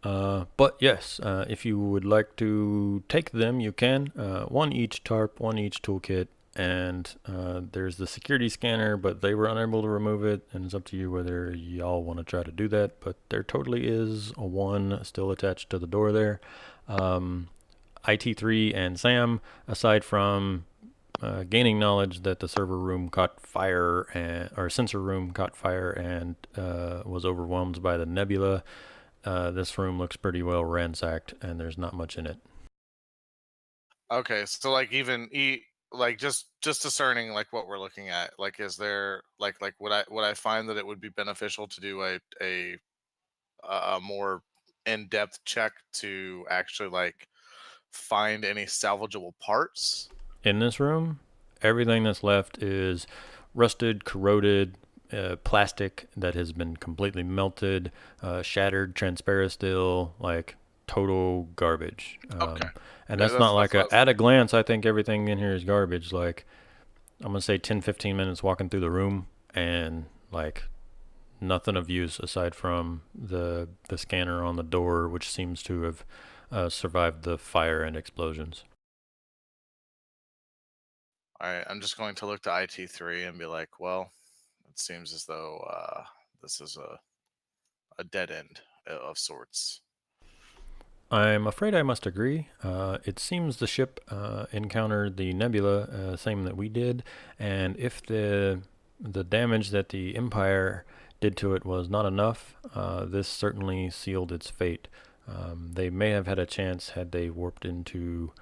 But yes, if you would like to take them, you can. One each tarp, one each toolkit, and there's the security scanner, but they were unable to remove it, and it's up to you whether y'all want to try to do that. But there totally is a one still attached to the door there. IT3 and Sam, aside from gaining knowledge that the server room caught fire, or sensor room caught fire and was overwhelmed by the nebula, this room looks pretty well ransacked, and there's not much in it. Okay, so like like just discerning like what we're looking at. Like, is there like would I find that it would be beneficial to do a more in-depth check to actually like find any salvageable parts? In this room, everything that's left is rusted, corroded, plastic that has been completely melted, shattered, transparent still, like total garbage. Okay. And Yeah, that's not like what I was at a glance, I think everything in here is garbage. Like, I'm going to say 10, 15 minutes walking through the room, and like nothing of use aside from the scanner on the door, which seems to have survived the fire and explosions. All right, I'm just going to look to IT3 and be like, well, it seems as though this is a dead end of sorts. I'm afraid I must agree. It seems the ship encountered the nebula, same that we did, and if the damage that the Empire did to it was not enough, this certainly sealed its fate. They may have had a chance had they warped into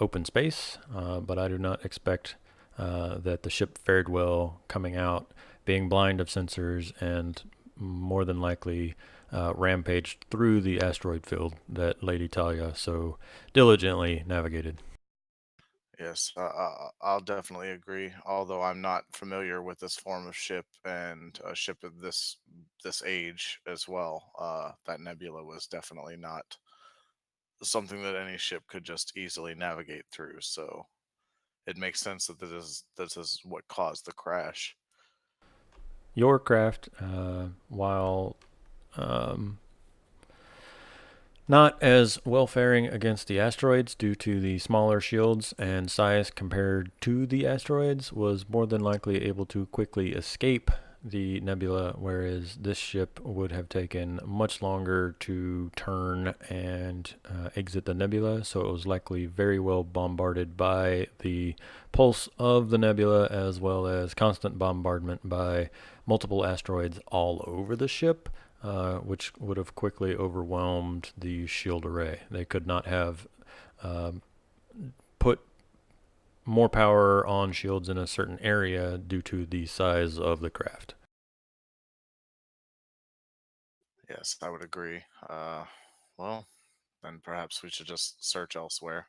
open space, but I do not expect that the ship fared well coming out, being blind of sensors, and more than likely rampaged through the asteroid field that Lady Talia so diligently navigated. Yes, I'll definitely agree. Although I'm not familiar with this form of ship and a ship of this age as well, that nebula was definitely not something that any ship could just easily navigate through. So it makes sense that this is what caused the crash. Your craft, while not as well faring against the asteroids due to the smaller shields and size compared to the asteroids, was more than likely able to quickly escape the nebula, whereas this ship would have taken much longer to turn and exit the nebula, so it was likely very well bombarded by the pulse of the nebula, as well as constant bombardment by multiple asteroids all over the ship, which would have quickly overwhelmed the shield array. They could not have put more power on shields in a certain area due to the size of the craft. Yes, I would agree. Well, then perhaps we should just search elsewhere.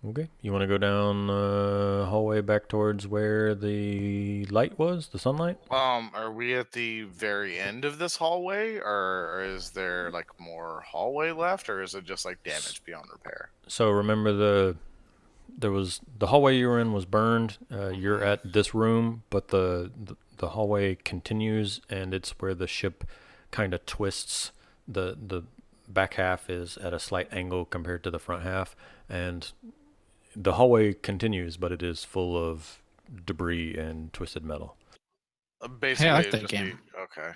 Okay. You want to go down the hallway back towards where the light was, the sunlight? Are we at the very end of this hallway, or is there like more hallway left, or is it just like damage beyond repair? So remember there was the hallway you were in was burned. You're at this room, but the hallway continues, and it's where the ship kind of twists. The back half is at a slight angle compared to the front half, and the hallway continues, but it is full of debris and twisted metal. Basically, like it'd that just be- game. okay.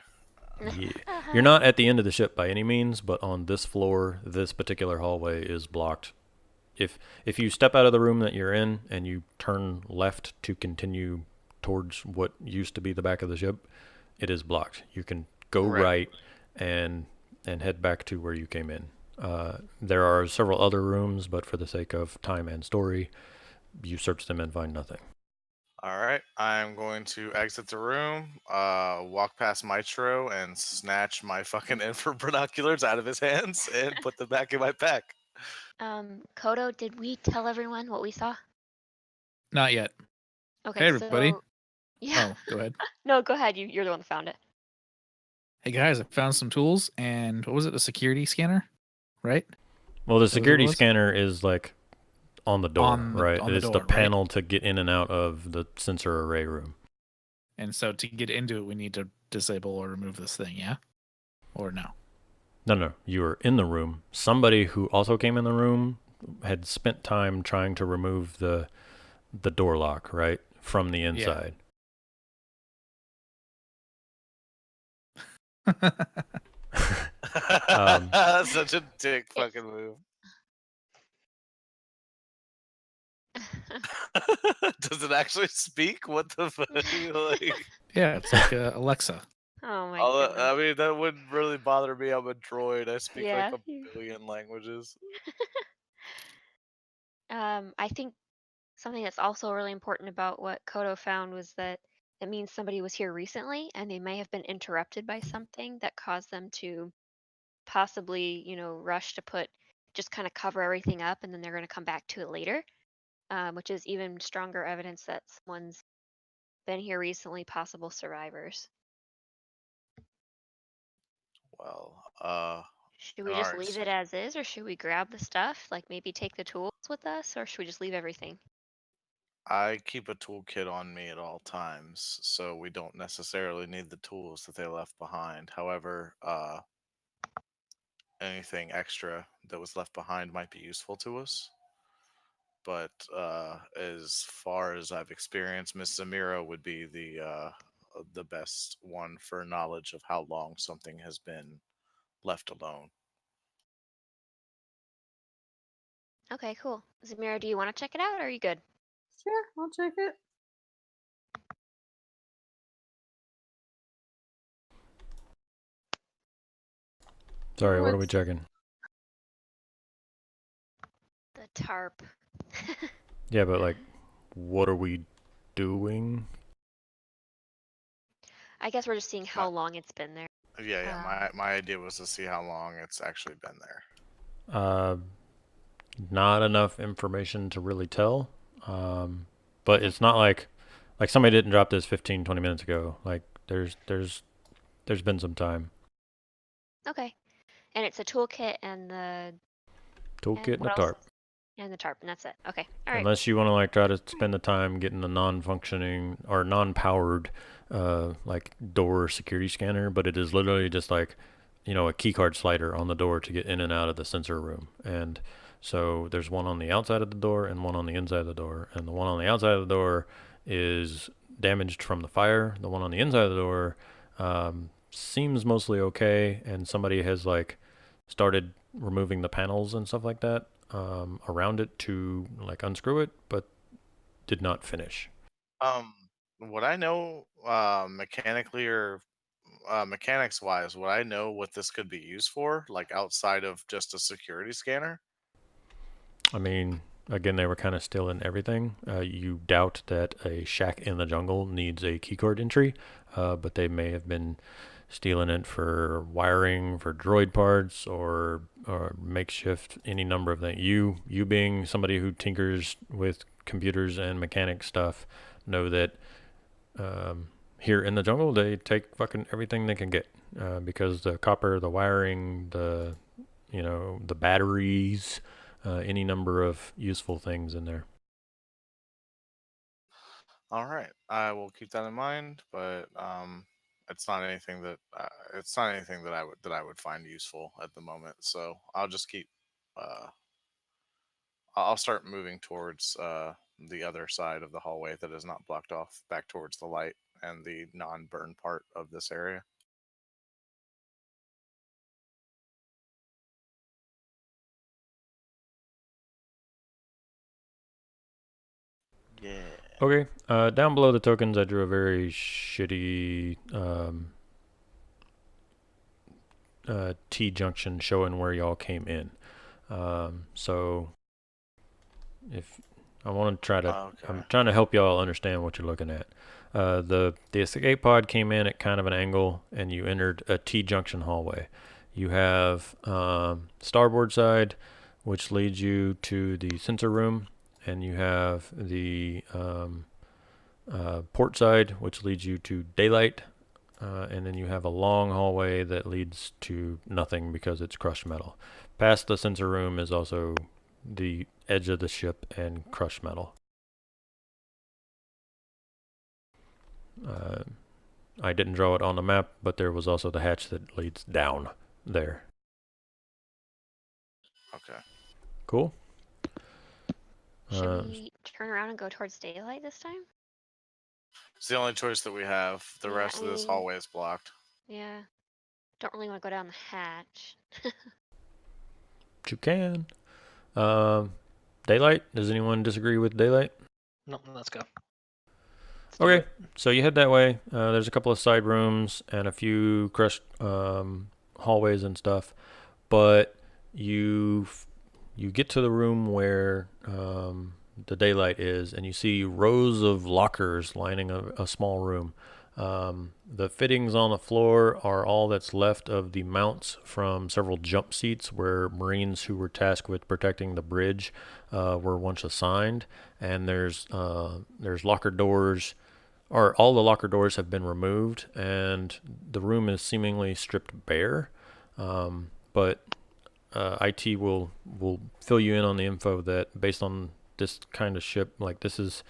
Yeah. You're not at the end of the ship by any means, but on this floor, this particular hallway is blocked. If you step out of the room that you're in and you turn left to continue towards what used to be the back of the ship, it is blocked. You can go right and head back to where you came in. There are several other rooms, but for the sake of time and story, you search them and find nothing. All right, I'm going to exit the room, walk past Maestro, and snatch my fucking infrared binoculars out of his hands and put them back in my pack. Kodo, did we tell everyone what we saw? Not yet. Okay, Hey, everybody. so yeah. Oh, go ahead. No, go ahead. You're the one that found it. Hey guys, I found some tools and what was it? A security scanner, right? Well, the Is that what it security was? scanner is like on the door, right? on the It's door, the right? panel to get in and out of the sensor array room. And so to get into it, we need to disable or remove this thing, yeah? Or no? No, you were in the room. Somebody who also came in the room had spent time trying to remove the door lock, right, from the inside. Such a dick fucking move. Does it actually speak? What the fuck? Like, Yeah, it's like Alexa. Oh my I goodness. mean, that wouldn't really bother me. I'm a droid. I speak Yeah. like a billion languages. I think something that's also really important about what Kodo found was that it means somebody was here recently and they may have been interrupted by something that caused them to possibly, rush to just kind of cover everything up and then they're going to come back to it later, which is even stronger evidence that someone's been here recently, possible survivors. Well, Should we just alright, leave it as is, or should we grab the stuff, like maybe take the tools with us, or should we just leave everything? I keep a toolkit on me at all times, so we don't necessarily need the tools that they left behind. However, anything extra that was left behind might be useful to us. But as far as I've experienced, Miss Zamira would be the best one for knowledge of how long something has been left alone. Okay, cool. Zamira, do you want to check it out, or are you good? Sure, I'll check it. Sorry, what are we What's- checking? The tarp. Yeah, but like, what are we doing? I guess we're just seeing how long it's been there. Yeah. My idea was to see how long it's actually been there. Not enough information to really tell. But it's not like somebody didn't drop this 15, 20 minutes ago. Like there's been some time. Okay. And it's a toolkit and the Toolkit and a what else tarp. and the tarp, and that's it. Okay. All right. Unless you want to like try to spend the time getting the non-functioning or non-powered like door security scanner, but it is literally just like, a key card slider on the door to get in and out of the sensor room. And so there's one on the outside of the door and one on the inside of the door. And the one on the outside of the door is damaged from the fire. The one on the inside of the door seems mostly okay. And somebody has like started removing the panels and stuff like that around it to like unscrew it, but did not finish. Would I know mechanically or mechanics wise, would I know what this could be used for, like outside of just a security scanner? I mean, again, they were kind of still in everything. You doubt that a shack in the jungle needs a keycard entry, but they may have been stealing it for wiring, for droid parts, or makeshift, any number of things. You being somebody who tinkers with computers and mechanic stuff, know that here in the jungle they take fucking everything they can get, because the copper, the wiring, the batteries, any number of useful things in there. All right, I will keep that in mind, but it's not anything that I would find useful at the moment. So I'll just keep. I'll start moving towards the other side of the hallway that is not blocked off, back towards the light and the non-burn part of this area. Yeah. Okay. Down below the tokens, I drew a very shitty T-junction showing where y'all came in. So if I want to try to, Okay. I'm trying to help y'all understand what you're looking at. The escape pod came in at kind of an angle, and you entered a T-junction hallway. You have starboard side, which leads you to the sensor room, and you have the port side, which leads you to daylight, and then you have a long hallway that leads to nothing because it's crushed metal. Past the sensor room is also the edge of the ship and crushed metal. I didn't draw it on the map, but there was also the hatch that leads down there. Okay. Cool. Should we turn around and go towards daylight this time? It's the only choice that we have. The Yeah, rest I of this mean- hallway is blocked. Yeah. Don't really want to go down the hatch. But you can. Daylight? Does anyone disagree with daylight? No, let's go. Let's do Okay, it. so you head that way. There's a couple of side rooms and a few crushed hallways and stuff, but you get to the room where the daylight is, and you see rows of lockers lining a small room. The fittings on the floor are all that's left of the mounts from several jump seats where Marines who were tasked with protecting the bridge were once assigned. And there's locker doors, or all the locker doors have been removed, and the room is seemingly stripped bare. But IT will fill you in on the info that based on this kind of ship, like this is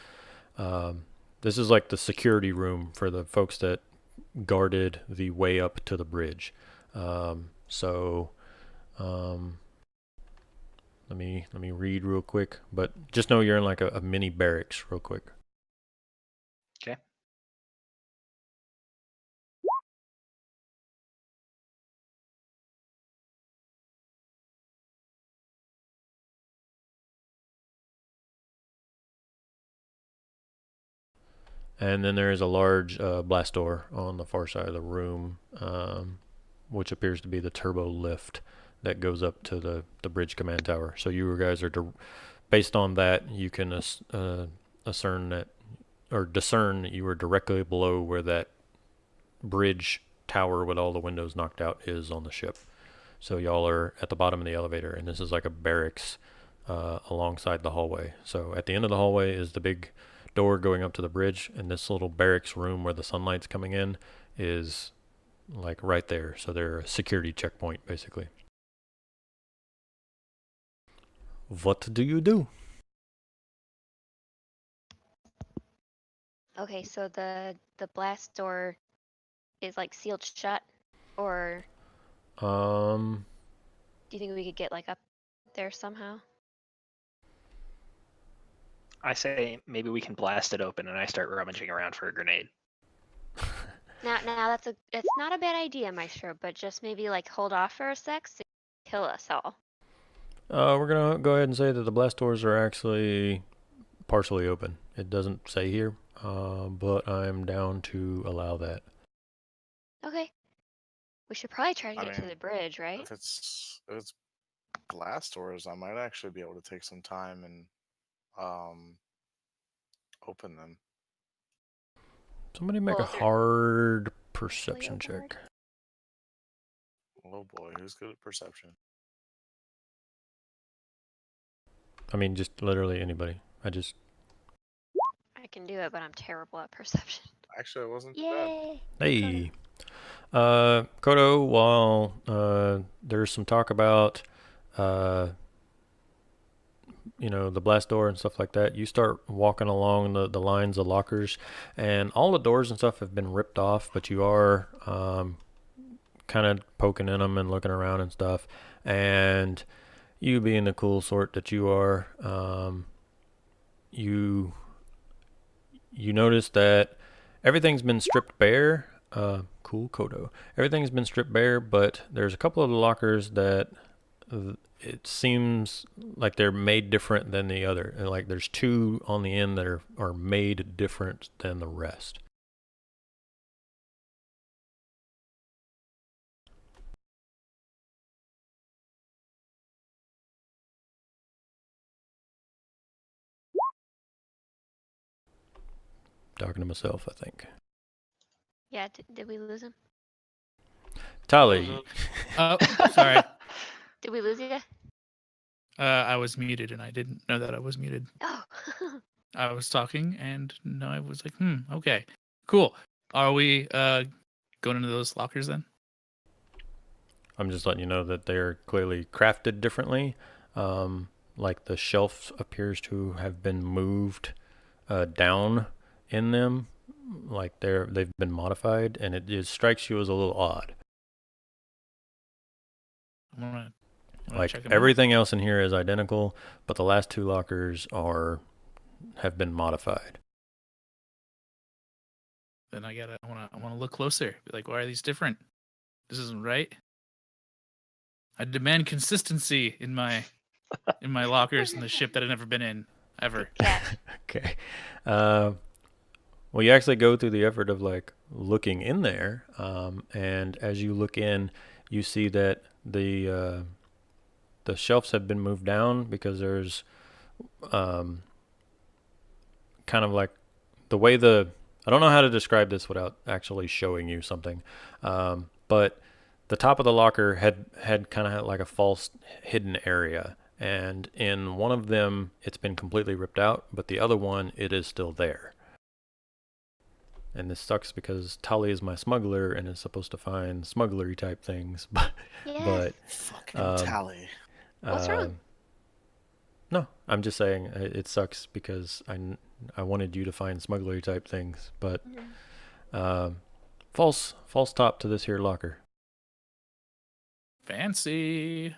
like the security room for the folks that guarded the way up to the bridge. So let me read real quick, but just know you're in like a mini barracks real quick. Okay. And then there is a large blast door on the far side of the room, which appears to be the turbo lift that goes up to the bridge command tower. So you guys are, based on that, you can discern that you are directly below where that bridge tower with all the windows knocked out is on the ship. So y'all are at the bottom of the elevator, and this is like a barracks alongside the hallway. So at the end of the hallway is the big door going up to the bridge, and this little barracks room where the sunlight's coming in is like right there. So they're a security checkpoint basically. What do you do? Okay, so the blast door is like sealed shut, or Um, do you think we could get like up there somehow? I say maybe we can blast it open, and I start rummaging around for a grenade. Now that's not a bad idea, Maestro, but just maybe like hold off for a sec so you kill us all. we're gonna go ahead and say that the blast doors are actually partially open. It doesn't say here, but I'm down to allow that. Okay. We should probably try to I get to mean, the bridge, right? If it's blast doors, I might actually be able to take some time and open them. Somebody make Well, a if they're hard perception open, check. Oh boy, who's good at perception? I mean, just literally anybody. I can do it, but I'm terrible at perception. Actually, I wasn't too bad. Yay! Hey. Kodo, while there's some talk about the blast door and stuff like that, you start walking along the lines of lockers, and all the doors and stuff have been ripped off, but you are kind of poking in them and looking around and stuff. And you being the cool sort that you are, you notice that everything's been stripped bare. Cool, Kodo. Everything's been stripped bare, but there's a couple of the lockers that it seems like they're made different than the other. And like there's two on the end that are made different than the rest. Talking to myself, I think. Yeah, did we lose him? Tali. Oh, sorry. Did we lose you? I was muted and I didn't know that I was muted. Oh. I was talking and no, I was like, okay, cool. Are we going into those lockers then? I'm just letting you know that they're clearly crafted differently. Like the shelf appears to have been moved down in them, like they've been modified, and it strikes you as a little odd. I'm gonna Like check 'em out. everything else in here is identical, but the last two lockers have been modified. Then I wanna look closer. Be like, why are these different? This isn't right. I demand consistency in my lockers in the ship that I've never been in ever. Okay. Well, you actually go through the effort of like looking in there, and as you look in, you see that the shelves have been moved down because there's kind of like the way I don't know how to describe this without actually showing you something, but the top of the locker had kind of like a false hidden area, and in one of them it's been completely ripped out, but the other one it is still there. And this sucks because Tali is my smuggler and is supposed to find smugglery type things, but Yes. Fucking Tali. What's wrong? No, I'm just saying it sucks because I wanted you to find smugglery type things, but false top to this here locker. Fancy.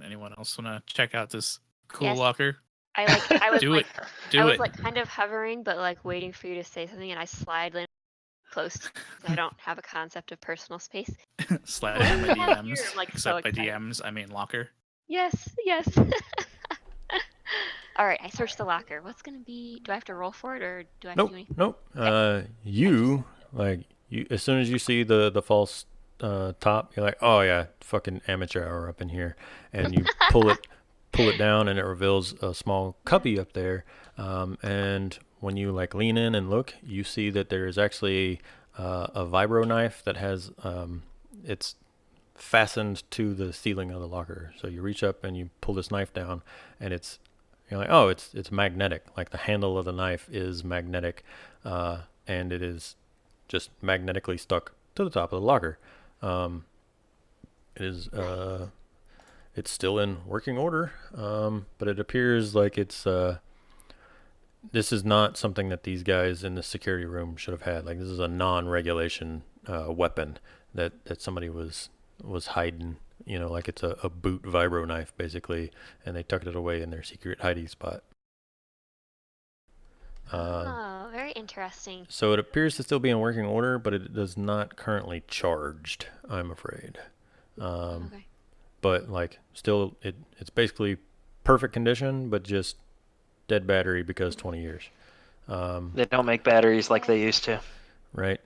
Anyone else wanna check out this cool Yes. locker? I was Do like, it. Do I was it. like kind of hovering, but like waiting for you to say something, and I slide in close. 'Cause I don't have a concept of personal space. Slide What in do my we have DMs. here? I'm, like, so Except by excited. DMs, I mean locker. Yes. All right, I searched the locker. What's gonna be? Do I have to roll for it, or do I have to do anything? Nope. As soon as you see the false top, you're like, oh yeah, fucking amateur hour up in here, and you pull it down, and it reveals a small cubby up there. And when you like lean in and look, you see that there is actually a vibro knife that has it's fastened to the ceiling of the locker. So you reach up and you pull this knife down, and you're like, oh, it's magnetic. Like the handle of the knife is magnetic, and it is just magnetically stuck to the top of the locker. It's still in working order, but it appears like this is not something that these guys in the security room should have had. Like this is a non-regulation weapon that somebody was hiding. Like it's a boot vibro knife basically, and they tucked it away in their secret hiding spot. Oh, very interesting. So it appears to still be in working order, but it is not currently charged, I'm afraid. Okay. But like still it's basically perfect condition, but just dead battery because 20 years. They don't make batteries like they used to. Right.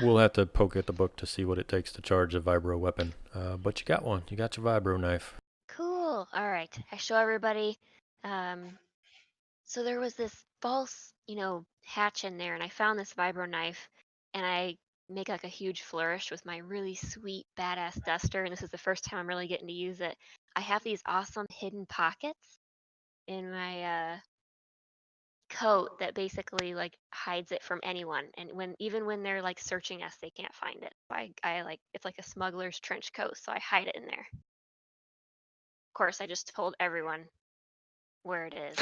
We'll have to poke at the book to see what it takes to charge a vibro weapon. But you got one. You got your vibro knife. Cool. All right. I show everybody. So there was this false, hatch in there, and I found this vibro knife, and I make like a huge flourish with my really sweet badass duster, and this is the first time I'm really getting to use it. I have these awesome hidden pockets in my coat that basically like hides it from anyone, and even when they're like searching us, they can't find it. I like, it's like a smuggler's trench coat, so I hide it in there. Of course, I just told everyone where it is.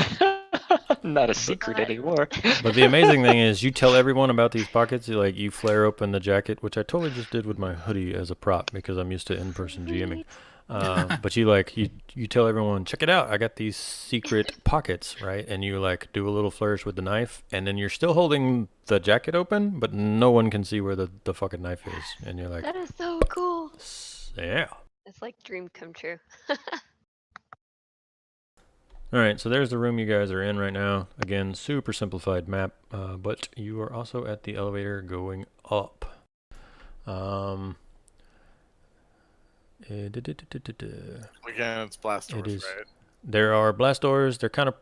Not a secret But- anymore. But the amazing thing is, you tell everyone about these pockets. You flare open the jacket, which I totally just did with my hoodie as a prop because I'm used to in-person GMing. But you tell everyone, check it out, I got these secret pockets, right? And you like do a little flourish with the knife, and then you're still holding the jacket open, but no one can see where the fucking knife is. And you're like, That is so cool. yeah. It's like dream come true. All right, so there's the room you guys are in right now. Again, super simplified map, but you are also at the elevator going up. Again, it's blast doors, It is. right? There are blast doors. They're kind of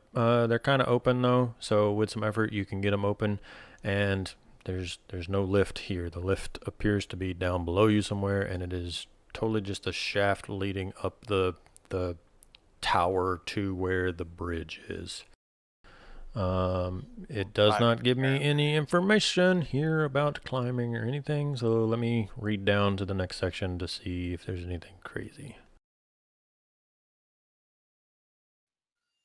open though. So with some effort, you can get them open. And there's no lift here. The lift appears to be down below you somewhere, and it is totally just a shaft leading up the tower to where the bridge is. It does not give me any information here about climbing or anything. So let me read down to the next section to see if there's anything crazy.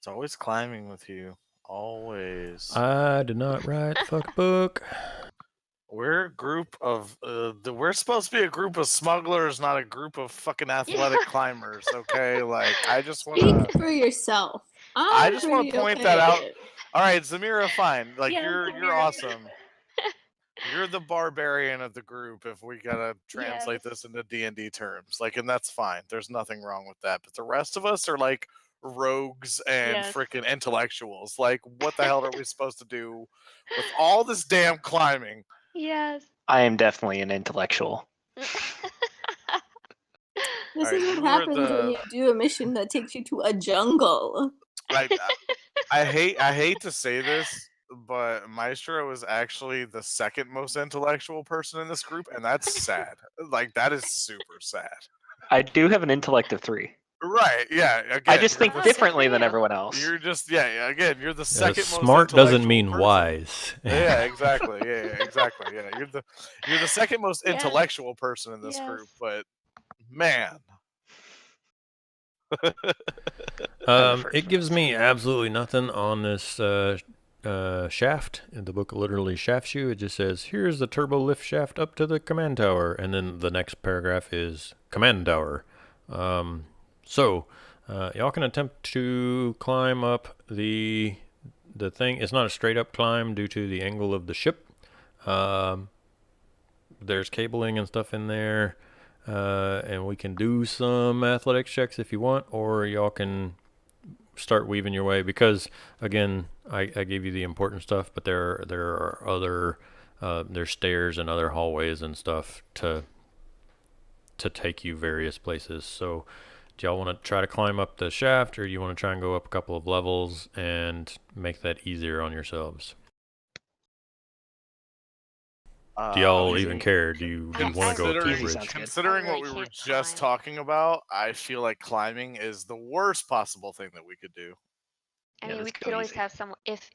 It's always climbing with you. Always. I did not write the fucking book. We're a group of we're supposed to be a group of smugglers, not a group of fucking athletic climbers, okay? Like, I just want Speak to for yourself. I just want to pretty point okay that out. with it. All right, Zamira, fine. Like, Yeah, you're Zamira. awesome. You're the barbarian of the group if we got to translate Yes. this into D&D terms. Like, and that's fine. There's nothing wrong with that. But the rest of us are like rogues and Yes. freaking intellectuals. Like, what the hell are we supposed to do with all this damn climbing? Yes. I am definitely an intellectual. This Alright, is you what were happens when the- you do a mission that takes you to a jungle. I hate to say this, but Maestro is actually the second most intellectual person in this group, and that's sad. Like, that is super sad. I do have an intellect of 3. Right? Yeah. Again, I just you're think Oh, the- good differently for than you. everyone else. You're just again, you're the second most Smart doesn't intellectual mean person. wise. Yeah, exactly. Yeah, exactly. Yeah, you're the second most Yes. intellectual person in this group, Yes. but man. It gives me absolutely nothing on this shaft. The book literally shafts you. It just says, here's the turbo lift shaft up to the command tower. And then the next paragraph is command tower. So y'all can attempt to climb up the thing. It's not a straight up climb due to the angle of the ship. There's cabling and stuff in there. And we can do some athletics checks if you want, or y'all can start weaving your way, because again, I gave you the important stuff, but there are other there's stairs and other hallways and stuff to take you various places. So do y'all want to try to climb up the shaft, or do you want to try and go up a couple of levels and make that easier on yourselves? Do y'all even care? Do you want to go up to the Easy bridge? sounds good. Considering I really what we were can't just climb. talking about, I feel like climbing is the worst possible thing that we could do. I Yeah, mean, we let's could go always easy. have some. If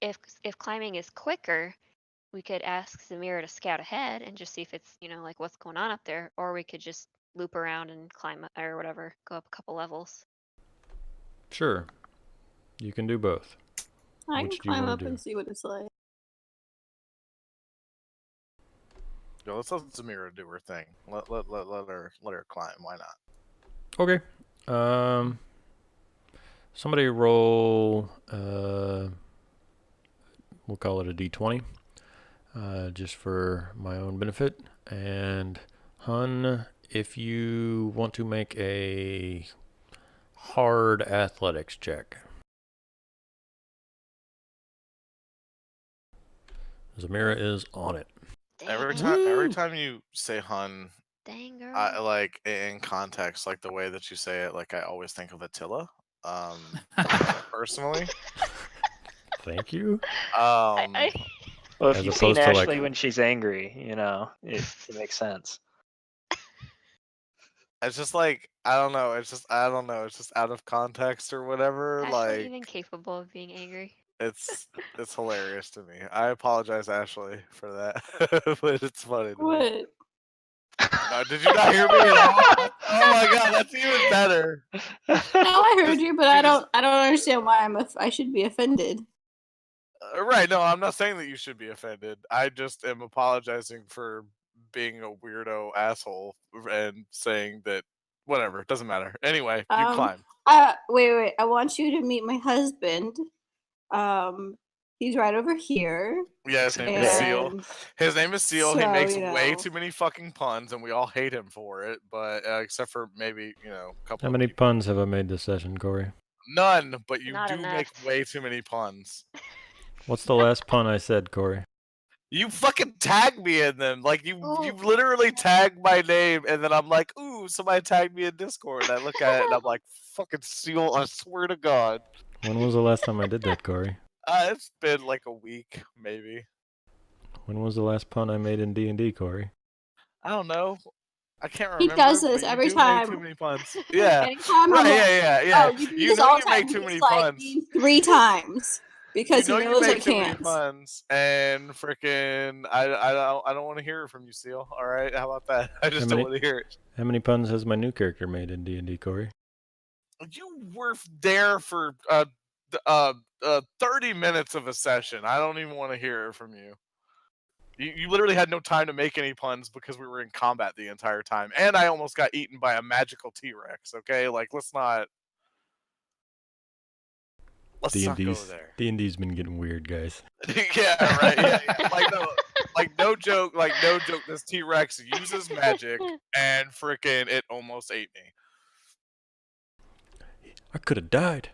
climbing is quicker, we could ask Zamira to scout ahead and just see if it's like what's going on up there, or we could just loop around and climb or whatever, go up a couple levels. Sure. You can do both. I Which can do you climb wanna up do? and see what it's like. Yo, let's let Zamira do her thing. Let her climb. Why not? Okay. Somebody roll. We'll call it a d20, just for my own benefit. And Hun, if you want to make a hard athletics check. Zamira is on it. Every Dang, time you say Hun, dang girl. I like in context, like the way that you say it, like I always think of Attila. Personally. Thank you. I Well, if As you've seen opposed to, like- Ashley when she's angry, it makes sense. It's just like I don't know. It's just out of context or whatever. Ashley Like even capable of being angry. it's hilarious to me. I apologize, Ashley, for that, but it's funny to me. What? Did you not hear me at all? Oh my god, that's even better. No, I heard you, but I just- don't understand why I should be offended. Right? No, I'm not saying that you should be offended. I just am apologizing for being a weirdo asshole and saying that whatever, it doesn't matter. Anyway, you climb. Wait. I want you to meet my husband. He's right over here. Yeah, his name is Seal. And His name is Seal. He so, makes you way know. too many fucking puns, and we all hate him for it. But except for maybe a couple. How of many people. puns have I made this session, Corey? None, but you Not do enough. make way too many puns. What's the last pun I said, Corey? You fucking tag me in them. Like you Oh. literally tag my name, and then I'm like, ooh, somebody tagged me in Discord. And I look at it, and I'm like, fucking Seal. I swear to God. When was the last time I did that, Corey? It's been like a week, maybe. When was the last pun I made in D&D, Corey? I don't know. I can't He remember. does this but you every do make time. too many puns. Yeah. Anytime Right, I'm like, yeah. oh, you do You this know all you the time. make too He's many like, puns. "These 3 times because You know he you knows I make too many can't. puns, and freaking, I don't want to hear it from you, Seal. All right, how about that? I just don't many- want to hear it. How many puns has my new character made in D&D, Corey? You were there for 30 minutes of a session. I don't even want to hear it from you. You literally had no time to make any puns because we were in combat the entire time, and I almost got eaten by a magical T-Rex. Okay, like let's not go there. D&D's been getting weird, guys. Yeah, right. Yeah. Like no joke. This T-Rex uses magic, and freaking it almost ate me. I could have died.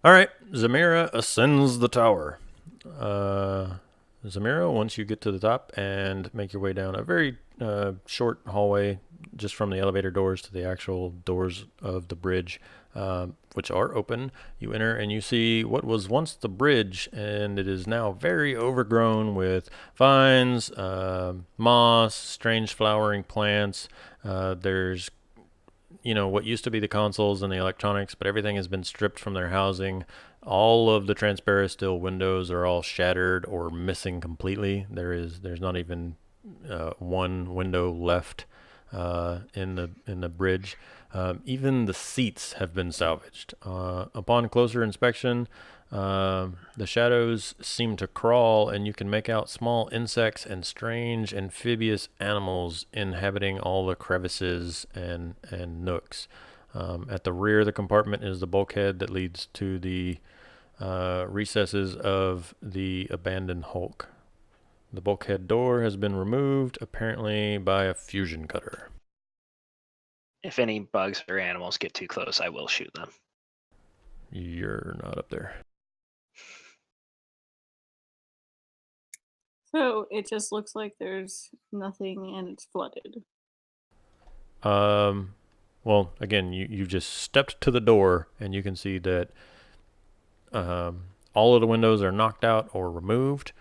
All right, Zamira ascends the tower. Zamira, once you get to the top and make your way down a very short hallway just from the elevator doors to the actual doors of the bridge, which are open, you enter and you see what was once the bridge, and it is now very overgrown with vines, moss, strange flowering plants. There's what used to be the consoles and the electronics, but everything has been stripped from their housing. All of the transparent steel windows are all shattered or missing completely. There's not even one window left in the bridge. Even the seats have been salvaged. Upon closer inspection, the shadows seem to crawl, and you can make out small insects and strange amphibious animals inhabiting all the crevices and nooks. At the rear of the compartment is the bulkhead that leads to the recesses of the abandoned hulk. The bulkhead door has been removed, apparently by a fusion cutter. If any bugs or animals get too close, I will shoot them. You're not up there. So it just looks like there's nothing and it's flooded. Well, again, you just stepped to the door and you can see that all of the windows are knocked out or removed.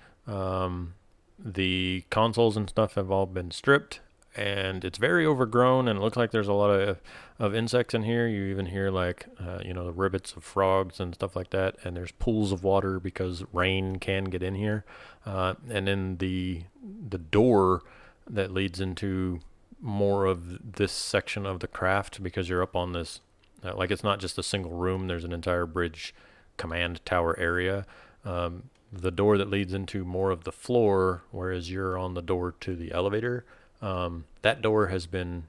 The consoles and stuff have all been stripped, and it's very overgrown, and it looks like there's a lot of insects in here. You even hear like the rivets of frogs and stuff like that, and there's pools of water because rain can get in here. And then the door that leads into more of this section of the craft, because you're up on this, like it's not just a single room, there's an entire bridge command tower area. The door that leads into more of the floor, whereas you're on the door to the elevator, that door has been,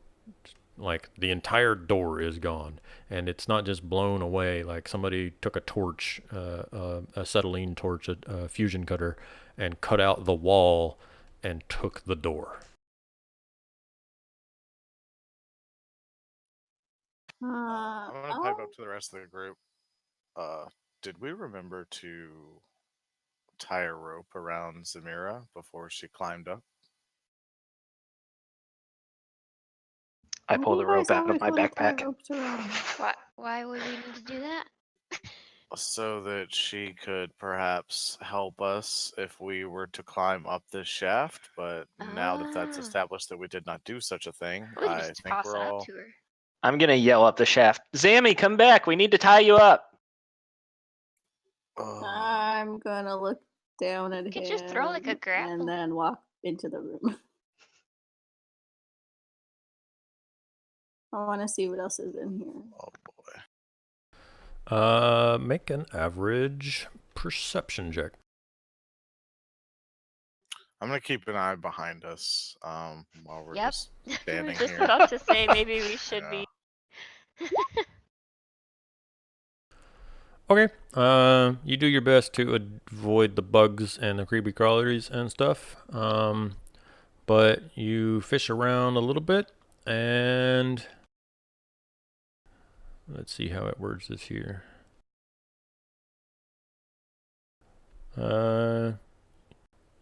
like, the entire door is gone, and it's not just blown away. Like somebody took a torch, a acetylene torch, a fusion cutter, and cut out the wall and took the door. I'm gonna pipe up to the rest of the group. Did we remember to tie a rope around Zamira before she climbed up? I pull the rope out of my backpack. Why would we need to do that? so that she could perhaps help us if we were to climb up this shaft. But now that that's Ah. established that we did not do such a thing, We can I just think toss we're it up all. to her. I'm gonna yell up the shaft. Zammy, come back. We need to tie you up. I'm gonna look down at You him could just throw like a grapple. and then walk into the room. I want to see what else is in here. Oh boy. Make an average perception check. I'm gonna keep an eye behind us while we're Yep. just We were standing just here. about to say maybe we should Yeah. be. Okay. You do your best to avoid the bugs and the creepy crawlers and stuff. But you fish around a little bit, and let's see how it words this here.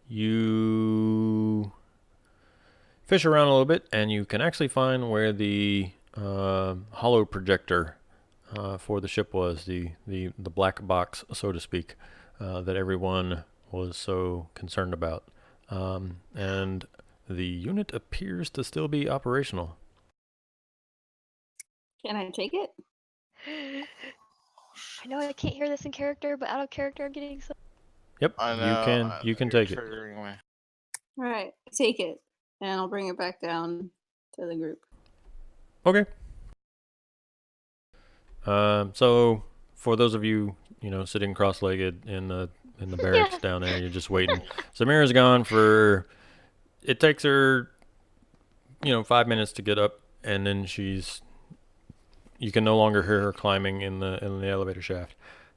You fish around a little bit, and you can actually find where the hollow projector for the ship was, the black box, so to speak, that everyone was so concerned about. And the unit appears to still be operational. Can I take it? I know I can't hear this in character, but out of character, I'm getting so. Yep, I know. you can you're take it. triggering me. All right, take it, and I'll bring it back down to the group. Okay. So for those of you, sitting cross-legged in the barracks Yes. down there, you're just waiting. Samira's gone for. It takes her, 5 minutes to get up, and then you can no longer hear her climbing in the elevator shaft,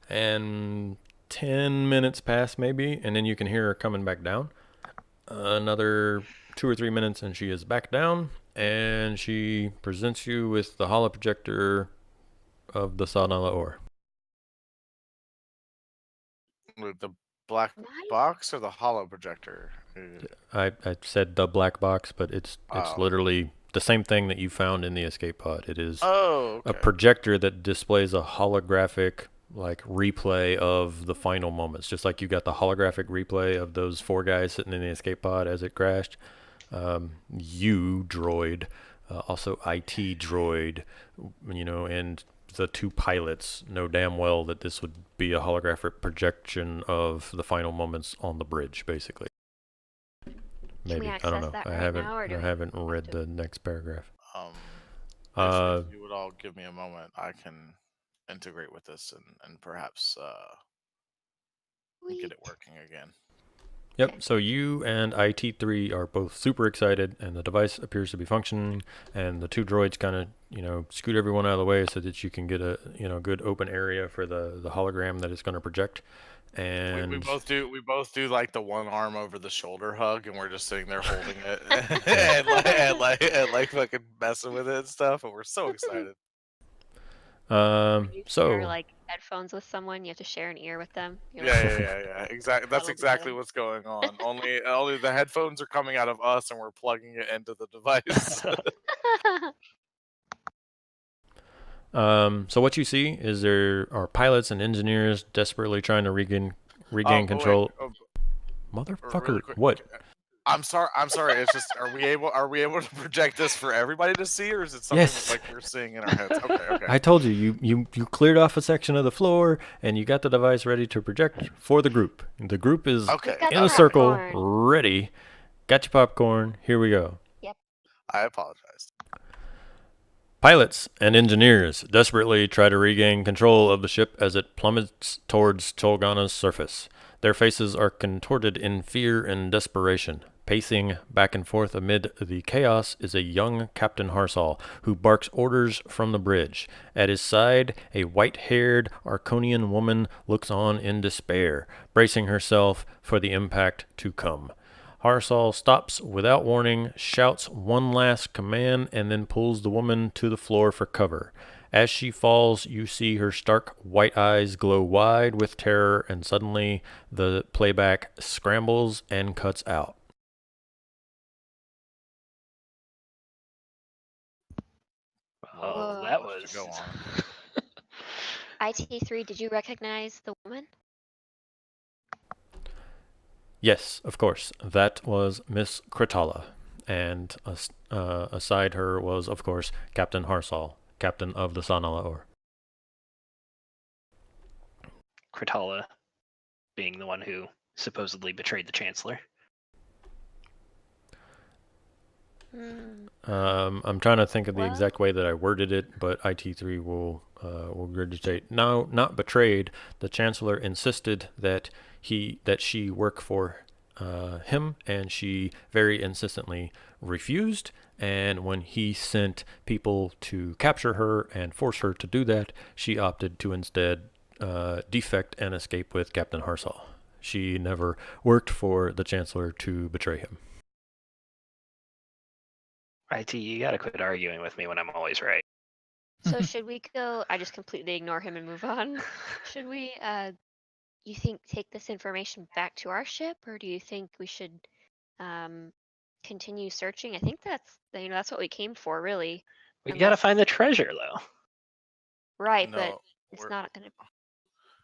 and 10 minutes pass maybe, and then you can hear her coming back down. Another 2 or 3 minutes, and she is back down, and she presents you with the hollow projector of the Sanala ore. With the black Nice. box or the hollow projector? I said the black box, but it's Oh. literally the same thing that you found in the escape pod. It is Oh, okay. a projector that displays a holographic replay of the final moments, just like you got the holographic replay of those 4 guys sitting in the escape pod as it crashed. You droid, also IT droid, and the 2 pilots know damn well that this would be a holographic projection of the final moments on the bridge, basically. Can we Maybe, I access don't know. that I right now, or do I we haven't have read to- the next paragraph. If you would all give me a moment, I can integrate with this and perhaps get it working again. Yep, Okay. so you and IT3 are both super excited, and the device appears to be functioning, and the 2 droids kind of, scoot everyone out of the way so that you can get a, good open area for the hologram that it's going to project. And We both do like the one arm over the shoulder hug, and we're just sitting there holding it and like fucking messing with it and stuff, and we're so excited. When you so share like headphones with someone, you have to share an ear with them. Yeah. Exactly. That's Cuddle exactly together. what's going on. Only the headphones are coming out of us, and we're plugging it into the device. So what you see is there are pilots and engineers desperately trying to regain but control. wait, Motherfucker, really quick. what? I'm sorry. It's just, are we able to project this for everybody to see, or is it something Yes. that, we're seeing in our heads? Okay. I told you, you cleared off a section of the floor, and you got the device ready to project for the group. The group is Okay. in a circle, Popcorn. ready. Got your popcorn. Here we go. I apologize. Pilots and engineers desperately try to regain control of the ship as it plummets towards Tolgana's surface. Their faces are contorted in fear and desperation. Pacing back and forth amid the chaos is a young Captain Harsal, who barks orders from the bridge. At his side, a white-haired Arconian woman looks on in despair, bracing herself for the impact to come. Harsal stops without warning, shouts one last command, and then pulls the woman to the floor for cover. As she falls, you see her stark white eyes glow wide with terror, and suddenly the playback scrambles and cuts out. Oh, that Let's was go on. IT3, did you recognize the woman? Yes, of course. That was Miss Kratala. And aside her was, of course, Captain Harsal, captain of the Sanalaor. Kratala being the one who supposedly betrayed the Chancellor. I'm trying to think of the Well- exact way that I worded it, but IT3 will regurgitate. No, not betrayed. The Chancellor insisted that she work for him, and she very insistently refused. And when he sent people to capture her and force her to do that, she opted to instead defect and escape with Captain Harsal. She never worked for the Chancellor to betray him. IT, you gotta quit arguing with me when I'm always right. So should we go? I just completely ignore him and move on. Should we, you think, take this information back to our ship, or do you think we should continue searching? I think that's what we came for, really. We gotta Unless- find the treasure, though. Right, but No, it's we're- not gonna.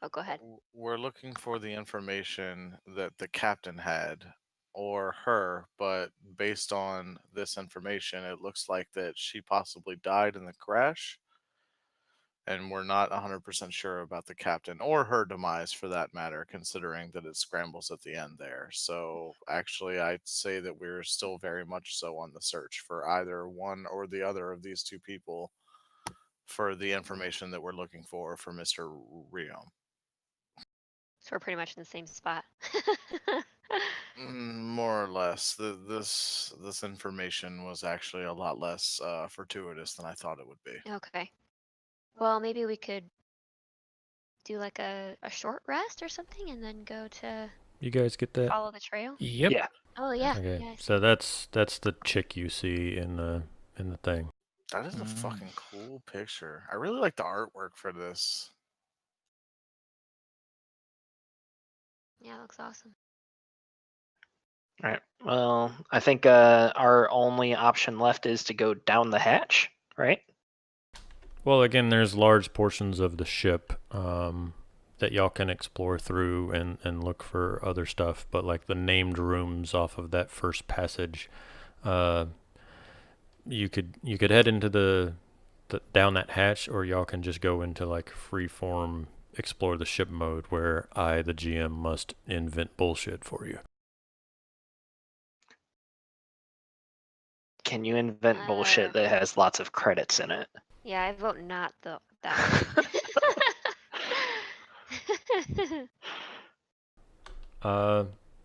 Oh, go ahead. We're looking for the information that the captain had or her, but based on this information, it looks like that she possibly died in the crash. And we're not 100% sure about the captain or her demise for that matter, considering that it scrambles at the end there. So, actually, I'd say that we're still very much so on the search for either one or the other of these two people for the information that we're looking for Mr. Riom. So we're pretty much in the same spot. More or less. This information was actually a lot less fortuitous than I thought it would be. Okay. Well, maybe we could do like a short rest or something, and then go to You guys get that? follow the trail. Yep. Yeah. Oh yeah. Okay. Yeah. So that's the chick you see in the thing. That is a fucking cool picture. I really like the artwork for this. Yeah, looks awesome. All right. Well, I think our only option left is to go down the hatch, right? Well, again, there's large portions of the ship that y'all can explore through and look for other stuff. But like the named rooms off of that first passage, you could head into the down that hatch, or y'all can just go into like free form explore the ship mode, where I, the GM, must invent bullshit for you. Can you invent bullshit that has lots of credits in it? Yeah, I vote not that.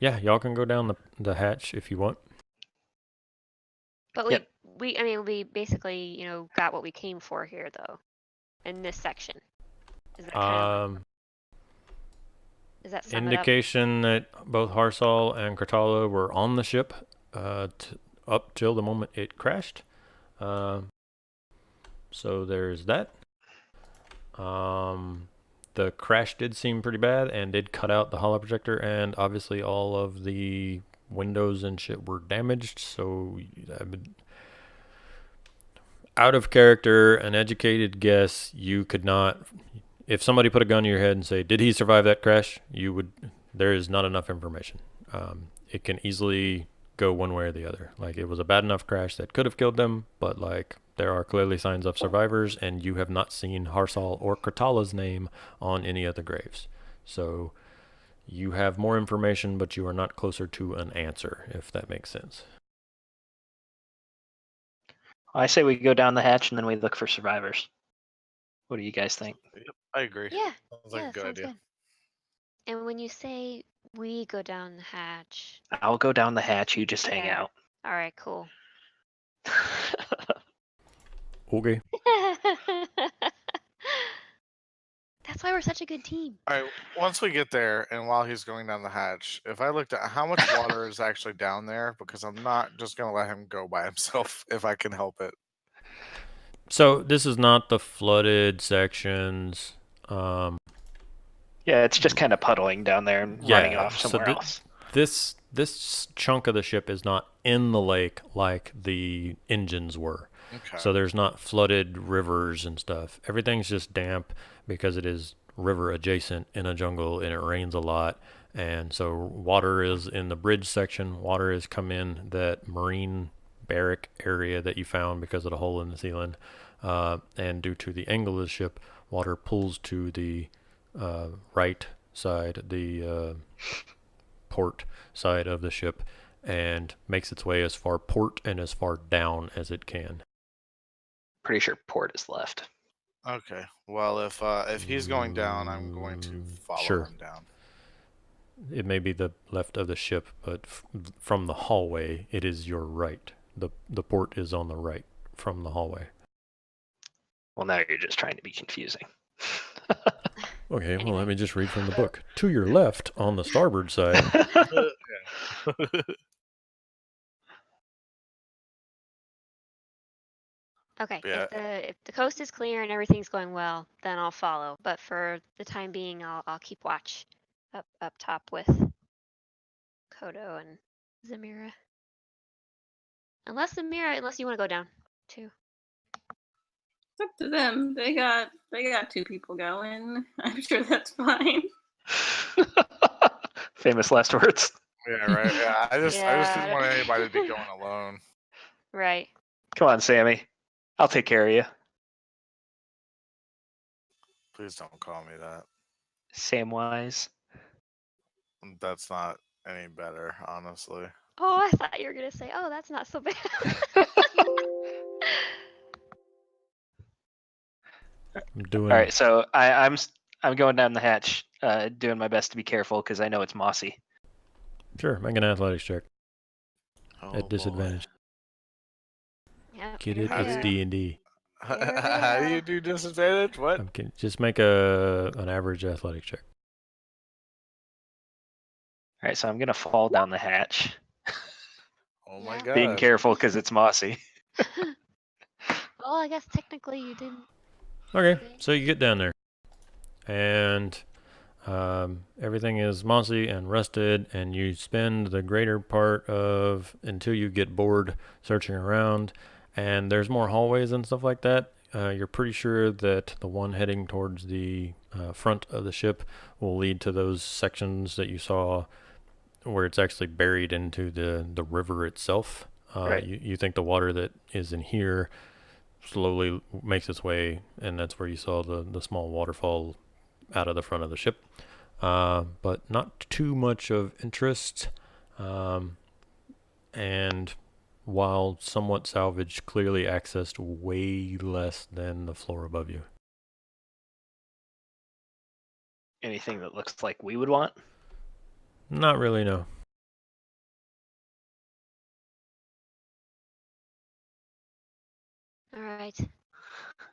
Yeah, y'all can go down the hatch if you want. But Yep. we basically, got what we came for here, though, in this section. Is that kind of, does that sum it up? Indication that both Harsal and Kratala were on the ship up till the moment it crashed. So there's that. The crash did seem pretty bad and did cut out the holo projector, and obviously all of the windows and shit were damaged. So out of character, an educated guess, you could not. If somebody put a gun to your head and say, "Did he survive that crash?" There is not enough information. It can easily go one way or the other. Like, it was a bad enough crash that could have killed them, but like there are clearly signs of survivors, and you have not seen Harsal or Kratala's name on any of the graves. So you have more information, but you are not closer to an answer, if that makes sense. I say we go down the hatch and then we look for survivors. What do you guys think? Yep, I agree. Yeah, Sounds like yeah, a good sounds idea. good. And when you say we go down the hatch, I'll go down the hatch, you just hang Yeah. out. all right, cool. Okay. That's why we're such a good team. All right, once we get there, and while he's going down the hatch, if I looked at how much water is actually down there, because I'm not just going to let him go by himself if I can help it. So this is not the flooded sections. Yeah, it's just kind of puddling down there and running off so somewhere else. This this chunk of the ship is not in the lake like the engines were. Okay. So there's not flooded rivers and stuff. Everything's just damp because it is river adjacent in a jungle and it rains a lot. And so water is in the bridge section. Water has come in that marine barrack area that you found because of the hole in the ceiling. And due to the angle of the ship, water pulls to the right side, the port side of the ship, and makes its way as far port and as far down as it can. Pretty sure port is left. Okay. Well, if he's going down, I'm going to follow Sure. him down. It may be the left of the ship, but from the hallway, it is your right. The port is on the right from the hallway. Well, now you're just trying to be confusing. Okay, well, let me just read from the book. To your left, on the starboard side. Okay. Yeah. If the coast is clear and everything's going well, then I'll follow. But for the time being, I'll keep watch up top with Kodo and Zamira. Unless you want to go down too. It's up to them. They got 2 people going. I'm sure that's fine. Famous last words. Yeah, right. Yeah, I just didn't Yeah. want anybody to be going alone. Right. Come on, Sammy. I'll take care of you. Please don't call me that. Samwise. That's not any better, honestly. Oh, I thought you were gonna say, "Oh, that's not so bad." I'm doing. All right, so I'm going down the hatch, doing my best to be careful because I know it's mossy. Sure, make an athletics check Oh, at disadvantage. Yeah. Get it? How It's do D&D. How do you do disadvantage? What? Okay, just make an average athletic check. All right, so I'm gonna fall down the hatch, Oh my Yeah. god. being careful because it's mossy. Well, I guess technically you didn't. Okay, so you get down there, and everything is mossy and rusted, and you spend the greater part of until you get bored searching around, and there's more hallways and stuff like that. You're pretty sure that the one heading towards the front of the ship will lead to those sections that you saw where it's actually buried into the river itself. Right. You think the water that is in here slowly makes its way, and that's where you saw the small waterfall out of the front of the ship. But not too much of interest. And while somewhat salvaged, clearly accessed way less than the floor above you. Anything that looks like we would want. Not really, no. All right.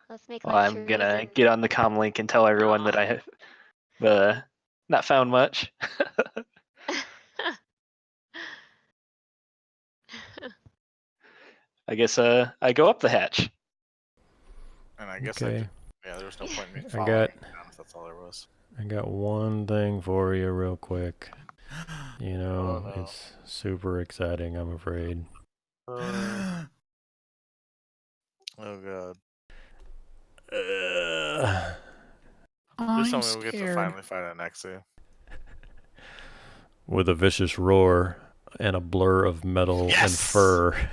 Let's make. Well, like I'm gonna choosing- get on the comm link and tell everyone that I have not found much. I guess I go up the hatch. And I guess Okay. yeah, there was no point in me I following got- him down if that's all there was. I got one thing for you real quick. You know, Oh, no. it's super exciting, I'm afraid. Oh god. Please tell me we'll get to finally fight an Nexu. With a vicious roar and a blur of metal and Yes! fur,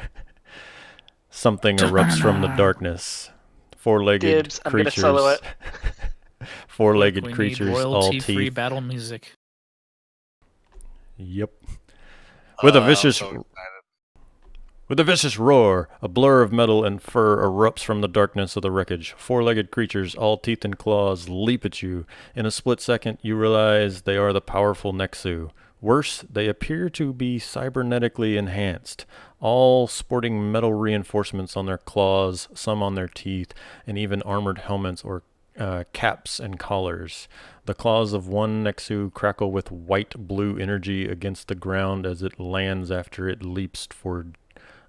something erupts from the darkness. Four-legged Dibs, I'm gonna creatures. solo it. Four-legged We need creatures, all royalty-free teeth. battle music. Yep. With a I'm vicious so excited. With a vicious roar, a blur of metal and fur erupts from the darkness of the wreckage. Four-legged creatures, all teeth and claws, leap at you. In a split second, you realize they are the powerful Nexu. Worse, they appear to be cybernetically enhanced, all sporting metal reinforcements on their claws, some on their teeth, and even armored helmets or caps and collars. The claws of one Nexu crackle with white-blue energy against the ground as it lands after it leaps forward.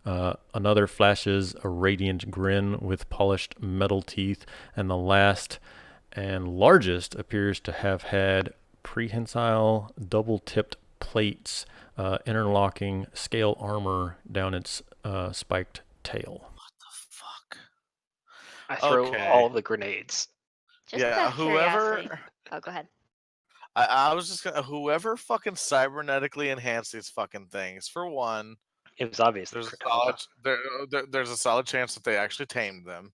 Another flashes a radiant grin with polished metal teeth, and the last and largest appears to have had prehensile, double-tipped plates interlocking scale armor down its spiked tail. What the fuck? I throw Okay. all the grenades. Just Yeah, out of curiosity. whoever. Oh, go ahead. I was just gonna. Whoever fucking cybernetically enhanced these fucking things. For one, It was obvious. there's a solid there's a solid chance that they actually tamed them.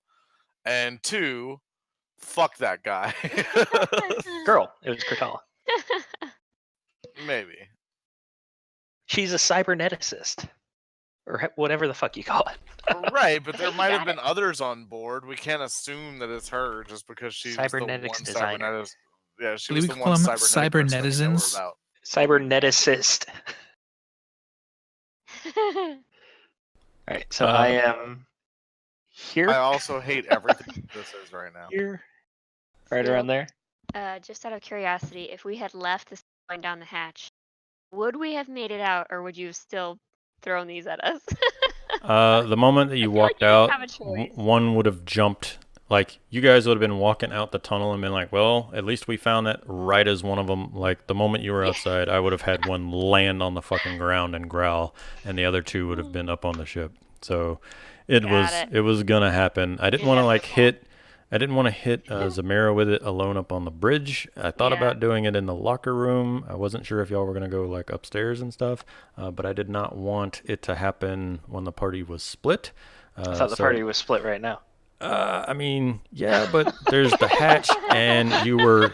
And two, fuck that guy. Girl, it was Cortala. Maybe. She's a cyberneticist, or whatever the fuck you call it. Right, but there You might have got been it. others on board. We can't assume that it's her just because she's Cybernetics the one designer. cyberneticist. Yeah, she Do was we the call one them cybernetic person that we know cybernetizens? about. Cyberneticist. All right, so I am here. I also hate everything this is right now. Here, right Still, around there. Just out of curiosity, if we had left this going down the hatch, would we have made it out, or would you have still thrown these at us? The moment that you I feel like walked you didn't out, have a choice. one would have jumped. Like, you guys would have been walking out the tunnel and been like, well, at least we found that right as one of them. Like, the moment you were outside, I would have had one land on the fucking ground and growl, and the other two would have been up on the ship. So it was gonna happen. I didn't want to like hit Zamira with it alone up on the bridge. I thought about doing it in the locker room. I wasn't sure if y'all were gonna go like upstairs and stuff, but I did not want it to happen when the party was split. I thought the party was split right now. I mean, yeah, but there's the hatch, and you were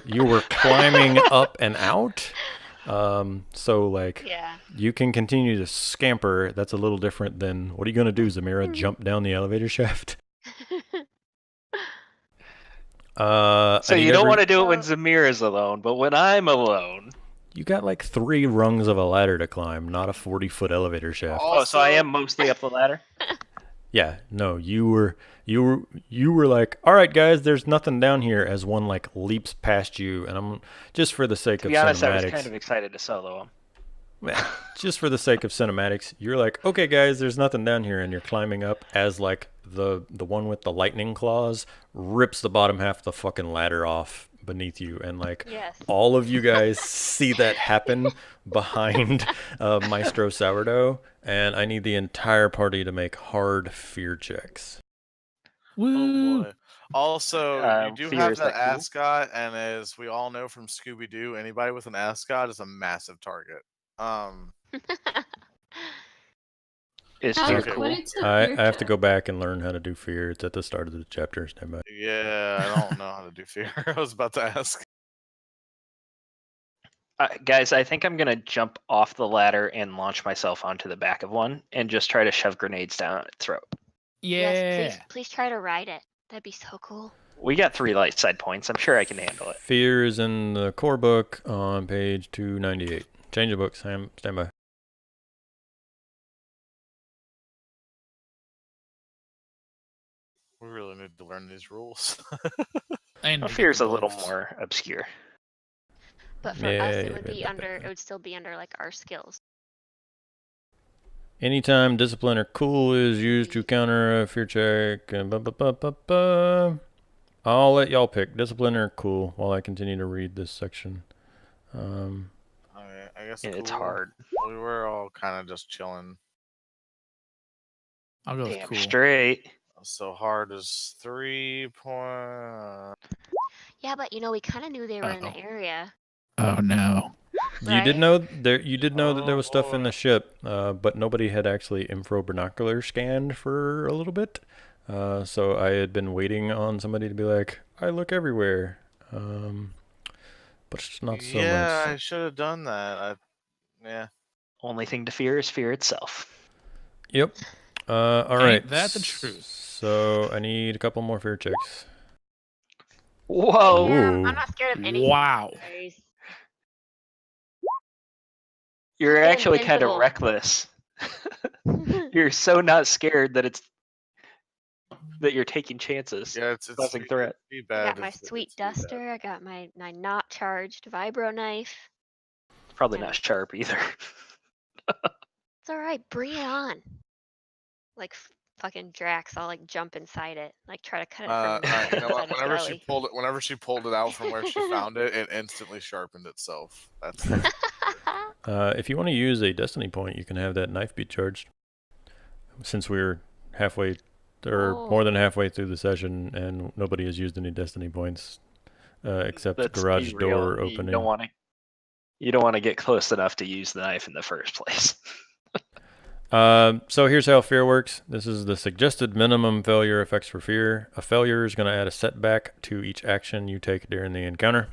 climbing up and out. So like, you can continue to scamper. That's a little different than what are you gonna do, Zamira? Jump down the elevator shaft? So you don't want to do it when Zamir is alone, but when I'm alone. You got like 3 rungs of a ladder to climb, not a 40-foot elevator shaft. Oh, so I am mostly up the ladder? Yeah, no, you were like, all right, guys, there's nothing down here. As one like leaps past you, and I'm just for the sake of cinematics. To be honest, I was kind of excited to solo him. Yeah, just for the sake of cinematics, you're like, okay, guys, there's nothing down here, and you're climbing up as like the one with the lightning claws rips the bottom half of the fucking ladder off beneath you, and like all of you guys see that happen behind Maestro Sourdough, and I need the entire party to make hard fear checks. Woo! Oh boy. Also, you do fear, have is that that cool? ascot, and as we all know from Scooby-Doo, anybody with an ascot is a massive target. Is How- fear Okay. cool? what is a I fear have to check? go back and learn how to do fear. It's at the start of the chapter. Stand by. Yeah, I don't know how to do fear. I was about to ask. Guys, I think I'm gonna jump off the ladder and launch myself onto the back of one and just try to shove grenades down its throat. Yeah. Yes, please try to ride it. That'd be so cool. We got 3 light side points. I'm sure I can handle it. Fear is in the core book on page 298. Change the book, Sam. Stand by. We really need to learn these rules. And Well, fear's a little more obscure. But for us, it would be under. It would still be under like our skills. Anytime discipline or cool is used to counter a fear check, I'll let y'all pick discipline or cool while I continue to read this section. I guess It's cool. hard. We were all kind of just chilling. I'll go with Damn cool. straight. So hard is 3 point. Yeah, but we kind of knew they were in the Uh-oh. area. Oh no. You did Right. know there. You did know that there was stuff in boy. the ship, but nobody had actually infra binocular scanned for a little bit. So I had been waiting on somebody to be like, "I look everywhere," but it's not so Yeah, I much. should have done that. Yeah. Only thing to fear is fear itself. Yep. All right. Ain't that the truth? So I need a couple more fear checks. Whoa! Ooh. I'm not scared of anything. Wow. Guys. You're I'm actually kind of invincible. reckless. You're so not scared that you're taking chances. Yeah, it's Causing it'd threat. be I bad. got my if- sweet it'd be bad. duster. I got my not charged vibro knife. Probably Yeah. not sharp either. It's all right. Bring it on. Like fucking Drax, I'll like jump inside it, like try to cut it from You know what? inside his Whenever she pulled it out from where she found it, it instantly sharpened itself. That's If you want to use a destiny point, you can have that knife be charged. Since we're halfway, or more than halfway through the session, and nobody has used any destiny points, except Let's garage be real, door opening. You don't want to get close enough to use the knife in the first place. So here's how fear works. This is the suggested minimum failure effects for fear. A failure is going to add a setback to each action you take during the encounter.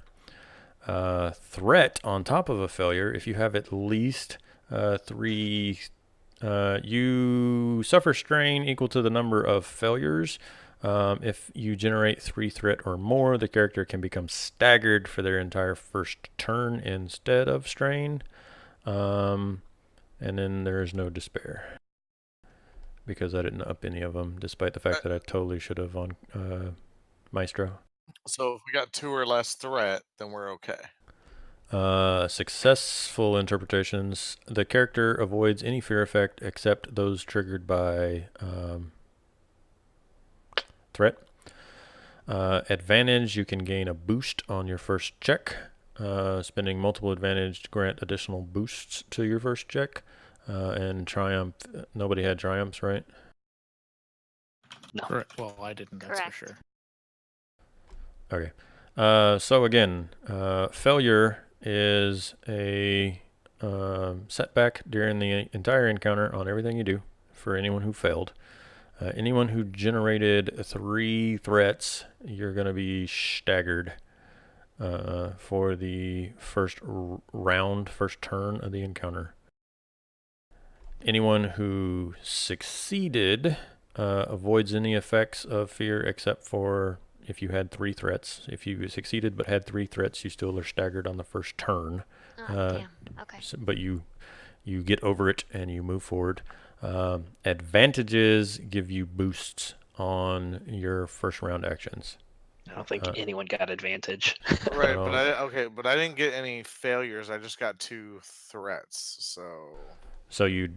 Threat on top of a failure, if you have at least 3, you suffer strain equal to the number of failures. If you generate 3 threat or more, the character can become staggered for their entire first turn instead of strain. And then there is no despair, because I didn't up any of them, despite the fact that I totally should have on Maestro. So if we got 2 or less threat, then we're okay. Successful interpretations. The character avoids any fear effect except those triggered by threat. Advantage, you can gain a boost on your first check. Spending multiple advantage to grant additional boosts to your first check. And triumph, nobody had triumphs, right? No. Correct. Well, I didn't. That's Correct. for sure. Okay. So again, failure is a setback during the entire encounter on everything you do for anyone who failed. Anyone who generated 3 threats, you're going to be staggered for the first round, first turn of the encounter. Anyone who succeeded avoids any effects of fear except for if you had 3 threats. If you succeeded but had 3 threats, you still are staggered on the first turn. Damn. Okay. But you get over it and you move forward. Advantages give you boosts on your first round actions. I don't think anyone got advantage. Right, but I didn't get any failures. I just got 2 threats. So you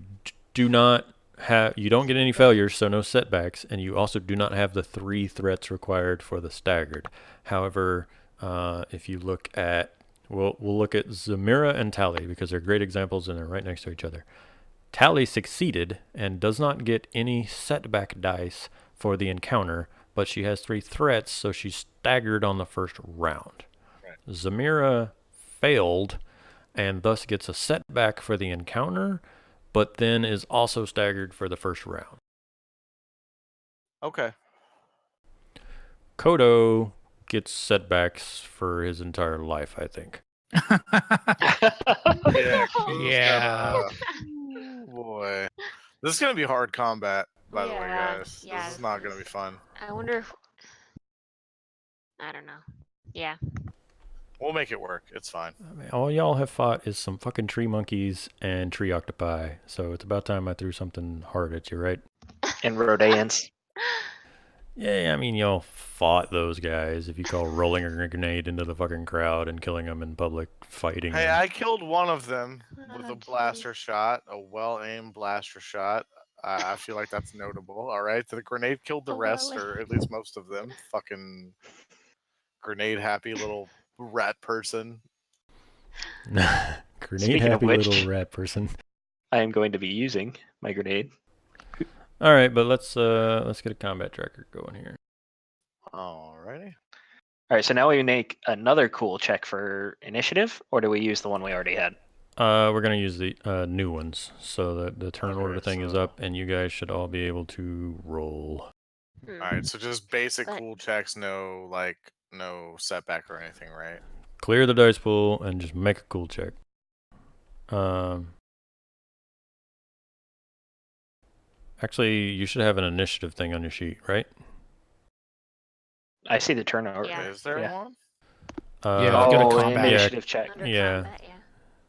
do not have, you don't get any failures, so no setbacks, and you also do not have the 3 threats required for the staggered. However, if you look at, we'll look at Zamira and Tally because they're great examples and they're right next to each other. Tally succeeded and does not get any setback dice for the encounter, but she has 3 threats, so she's staggered on the first round. Right. Zamira failed and thus gets a setback for the encounter, but then is also staggered for the first round. Okay. Kodo gets setbacks for his entire life, I think. Yeah. Boy. This is going to be hard combat, by the way, guys. Yeah, This is not going to be fun. I wonder if... I don't know. Yeah. We'll make it work. It's fine. I mean, all y'all have fought is some fucking tree monkeys and tree octopi, so it's about time I threw something hard at you, right? And Rodans. Yeah, I mean, y'all fought those guys. If you call rolling a grenade into the fucking crowd and killing them in public, fighting Hey, them. I killed one of them with a geez. blaster shot, a well-aimed blaster shot. I feel like that's notable. All right, the grenade killed the rest, or at least most of them. Fucking grenade-happy little rat person. Grenade-happy little rat person. I am going to be using my grenade. All right, but let's get a combat tracker going here. Alrighty. All right, so now we make another cool check for initiative, or do we use the one we already had? We're gonna use the new ones, so the turn Okay, order thing is so- up, and you guys should all be able to roll. Alright, so just basic But- cool checks, no setback or anything, right? Clear the dice pool and just make a cool check. Actually, you should have an initiative thing on your sheet, right? I see the turn order. Yeah. Is there Yeah. one? Yeah, I've got a Oh, combat. initiative check. Under Yeah. combat, yeah. I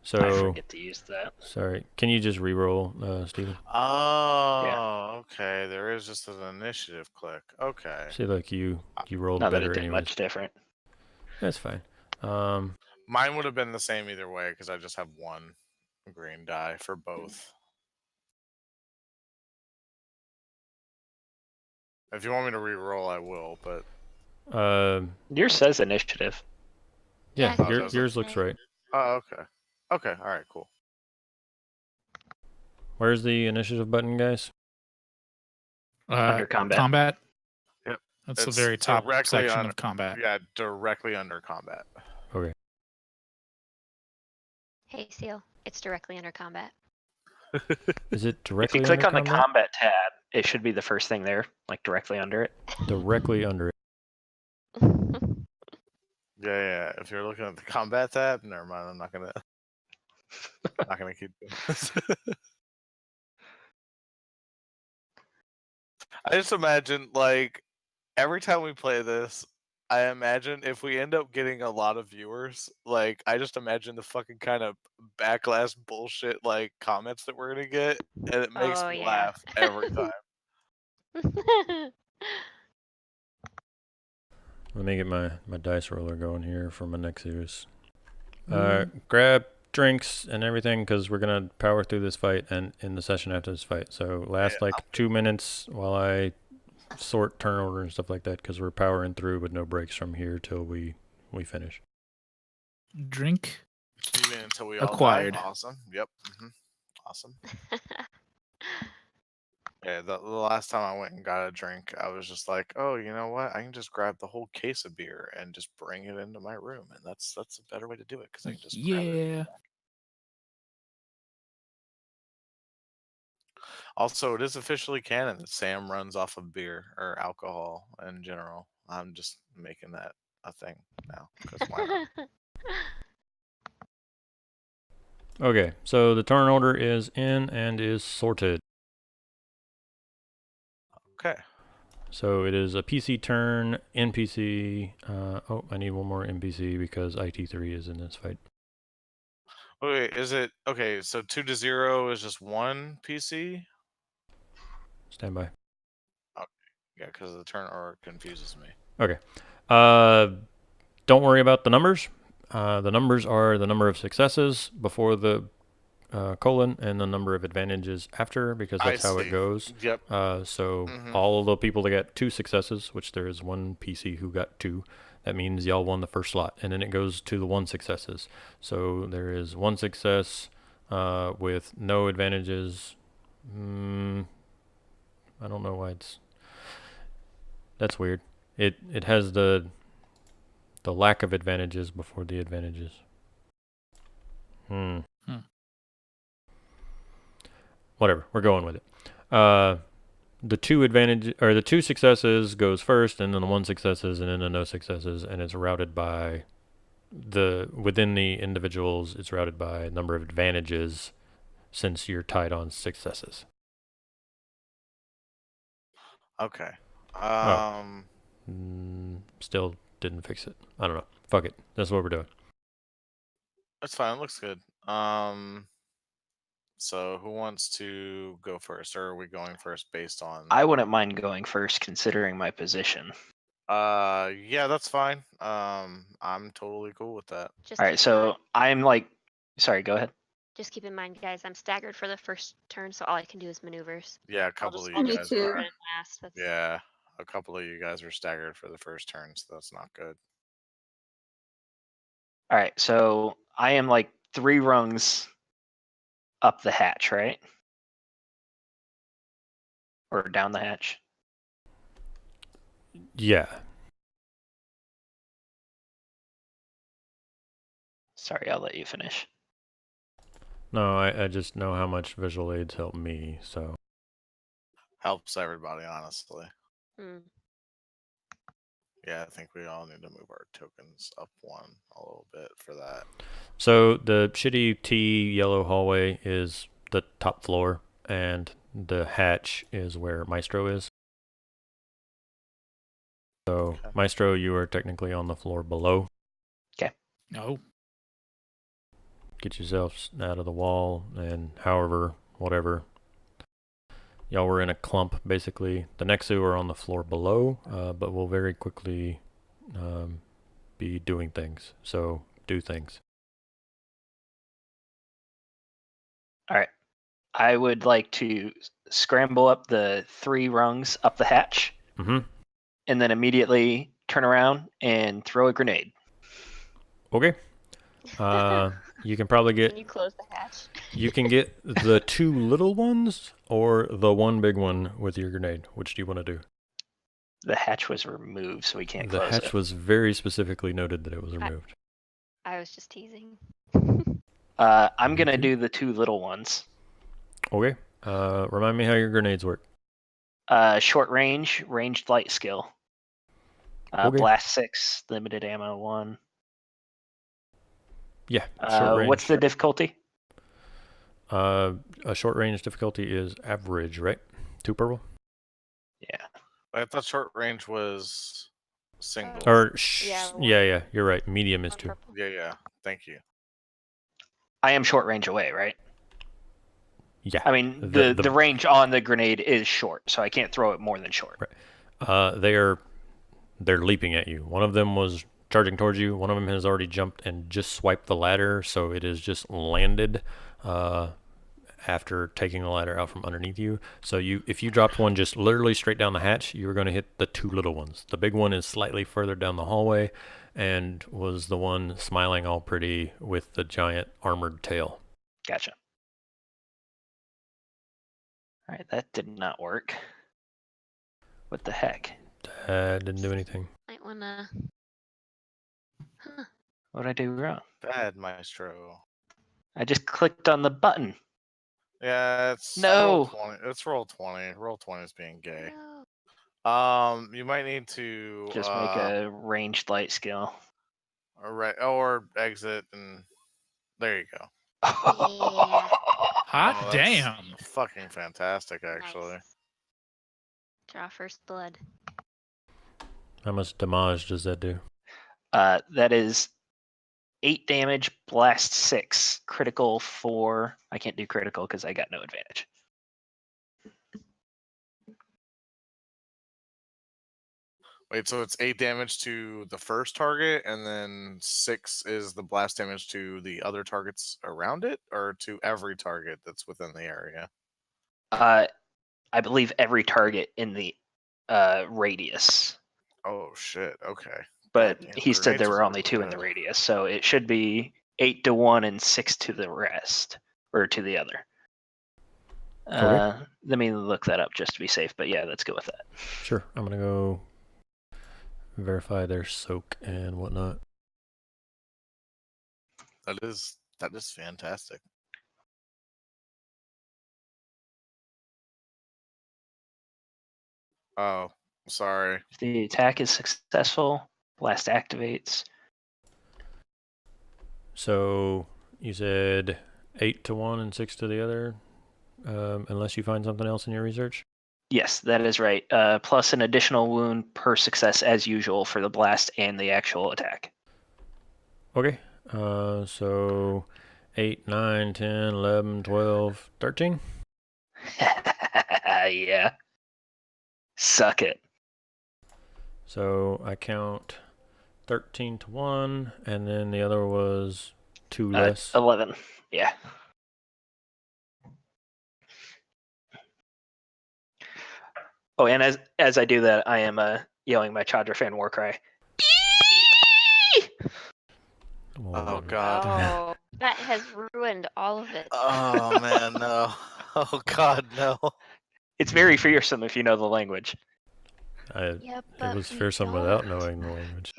So, forget to use that. sorry. Can you just re-roll, Steven? Oh, okay. There is just an initiative click. Okay. See, like you rolled Not that better it did anyways. much different. That's fine. Mine would have been the same either way because I just have one green die for both. If you want me to re-roll, I will, but uh, Yours says initiative. yeah, Yeah, Oh, does it? yours looks right. oh, okay. Okay, all right, cool. Where's the initiative button, guys? Under combat. Combat. Yep. That's the It's very top directly section under- of combat. Yeah, directly under combat. Okay. Hey, Seal. It's directly under combat. Is it If directly you click under on the combat? combat tab, it should be the first thing there, like directly under it. Directly under it. Yeah. If you're looking at the combat tab, never mind. I'm not gonna keep doing this. I just imagine, like, every time we play this, I imagine if we end up getting a lot of viewers, like, I just imagine the fucking kind of backlash bullshit, like, comments that we're gonna get, and it makes Oh, me yeah. laugh every time. Let me get my dice roller going here for my next use. Grab drinks and everything because we're going to power through this fight and in the session after this fight. So last like 2 minutes while I sort turn order and stuff like that because we're powering through with no breaks from here till we finish. Drink. Even until we all Acquired. die. Awesome. Yep. Awesome. Yeah, the last time I went and got a drink, I was just like, oh, you know what? I can just grab the whole case of beer and just bring it into my room, and that's a better way to do it because I can just grab it. Yeah. Also, it is officially canon that Sam runs off of beer or alcohol in general. I'm just making that a thing now because why not? Okay, so the turn order is in and is sorted. Okay. So it is a PC turn, NPC. Oh, I need one more NPC because IT3 is in this fight. Wait, is it okay? So 2 to 0 is just one PC. Stand by. Yeah, because the turn order confuses me. Okay. Don't worry about the numbers. The numbers are the number of successes before the colon and the number of advantages after because that's how it goes. Yep. So all of the people that got 2 successes, which there is one PC who got 2, that means y'all won the first slot. And then it goes to the 1 successes. So there is 1 success with no advantages. I don't know why that's weird. It has the lack of advantages before the advantages. Whatever, we're going with it. The 2 successes goes first, and then the 1 successes, and then the no successes, and it's routed by within the individuals. It's routed by number of advantages, since you're tied on successes. Okay. Still didn't fix it. I don't know. Fuck it. That's what we're doing. That's fine. It looks good. So who wants to go first, or are we going first based on? I wouldn't mind going first, considering my position. Yeah, that's fine. I'm totally cool with that. Just All right, keep in so mind- I'm like, sorry, go ahead. Just keep in mind, guys, I'm staggered for the first turn, so all I can do is maneuvers. Yeah, a couple of I'll you Me just guys. too. go Are, in last. That's... yeah, a couple of you guys are staggered for the first turn, so that's not good. All right, so I am like 3 rungs up the hatch, right? Or down the hatch. Yeah. Sorry, I'll let you finish. No, I just know how much visual aids help me, so. Helps everybody, honestly. Hmm. Yeah, I think we all need to move our tokens up 1 a little bit for that. So the shitty T yellow hallway is the top floor, and the hatch is where Maestro is. So, Okay. Maestro, you are technically on the floor below. No. Get yourselves out of the wall, and however, whatever. Y'all were in a clump, basically. The Nexu are on the floor below, but will very quickly be doing things. So, do things. All right. I would like to scramble up the 3 rungs up the hatch, and then immediately turn around and throw a grenade. Okay. You can probably Can get you close the hatch? you can get the 2 little ones or the 1 big one with your grenade. Which do you want to do? The hatch was removed, so we can't The close hatch it. was very specifically noted that it was removed. I was just teasing. I'm Me gonna too. do the 2 little ones. Okay. Remind me how your grenades work. Short range, ranged light skill. Okay. Blast 6, limited ammo 1. Yeah. Short range. What's the difficulty? A short range difficulty is average, right? 2 purple. Yeah. I thought short range was single. Or Yeah, yeah. You're right. Medium is 1 2. purple. Yeah. Thank you. I am short range away, right? Yeah. I mean, the range on the grenade is short, so I can't throw it more than short. Right. They're leaping at you. One of them was charging towards you. One of them has already jumped and just swiped the ladder, so it is just landed after taking the ladder out from underneath you. So if you dropped one just literally straight down the hatch, you were going to hit the 2 little ones. The big one is slightly further down the hallway and was the one smiling all pretty with the giant armored tail. Gotcha. All right, that did not work. What the heck? That didn't do anything. Might wanna. Huh. What did I do wrong? Bad maestro. I just clicked on the button. Yeah, it's No. Roll 20. It's roll 20. Roll 20 is being gay. No. You might need to Just make a ranged light skill. or exit, and there you go. Yeah. Hot Oh, that's damn. Fucking fantastic, actually. Nice. Draw first blood. How much damage does that do? That is 8 damage, blast 6, critical 4. I can't do critical because I got no advantage. Wait, so it's 8 damage to the first target, and then 6 is the blast damage to the other targets around it, or to every target that's within the area? I believe every target in the radius. Oh shit! Okay. But Goddamn, he said grenades there is were only really 2 in the good. radius, so it should be 8 to 1 and 6 to the rest, or to the other. Okay. Let me look that up just to be safe, but yeah, let's go with that. Sure. I'm going to go verify their soak and whatnot. That is fantastic. Oh, sorry. If the attack is successful, blast activates. So you said 8 to 1 and 6 to the other, unless you find something else in your research? Yes, that is right. Plus an additional wound per success as usual for the blast and the actual attack. Okay. So 8, 9, 10, 11, 12, 13? Yeah. Suck it. So I count 13 to 1, and then the other was 2 less. 11. Yeah. Oh, and as I do that, I am yelling my Chandrafan war cry. Oh god. Oh, that has ruined all of it. Oh man, no. Oh god, no. It's very fearsome if you know the language. Yep, It but was we fearsome without don't. knowing the language.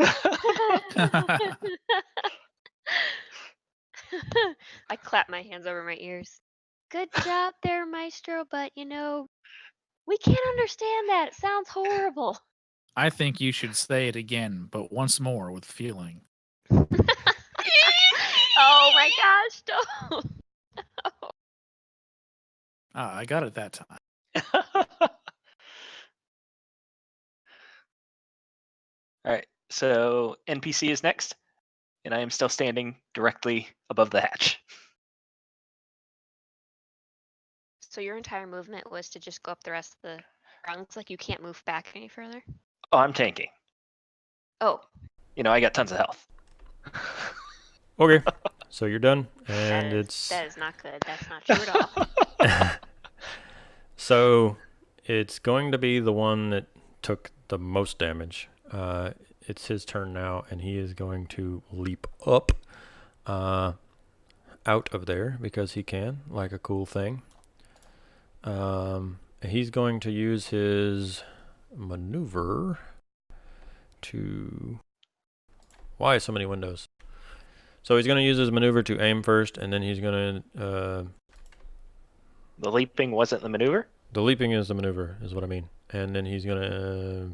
I clap my hands over my ears. Good job there, Maestro, but we can't understand that. It sounds horrible. I think you should say it again, but once more with feeling. Oh my gosh, don't. I got it that time. All right, so NPC is next, and I am still standing directly above the hatch. So your entire movement was to just go up the rest of the rungs, like you can't move back any further? Oh, I'm tanking. Oh, I got tons of health. Okay, so you're done, and that is not good. That's not true at all. So it's going to be the one that took the most damage. It's his turn now, and he is going to leap up. out of there because he can, like a cool thing. He's going to use his maneuver to... Why so many windows? So he's going to use his maneuver to aim first, and then he's going to... The leaping wasn't the maneuver? The leaping is the maneuver, is what I mean. And then he's going to...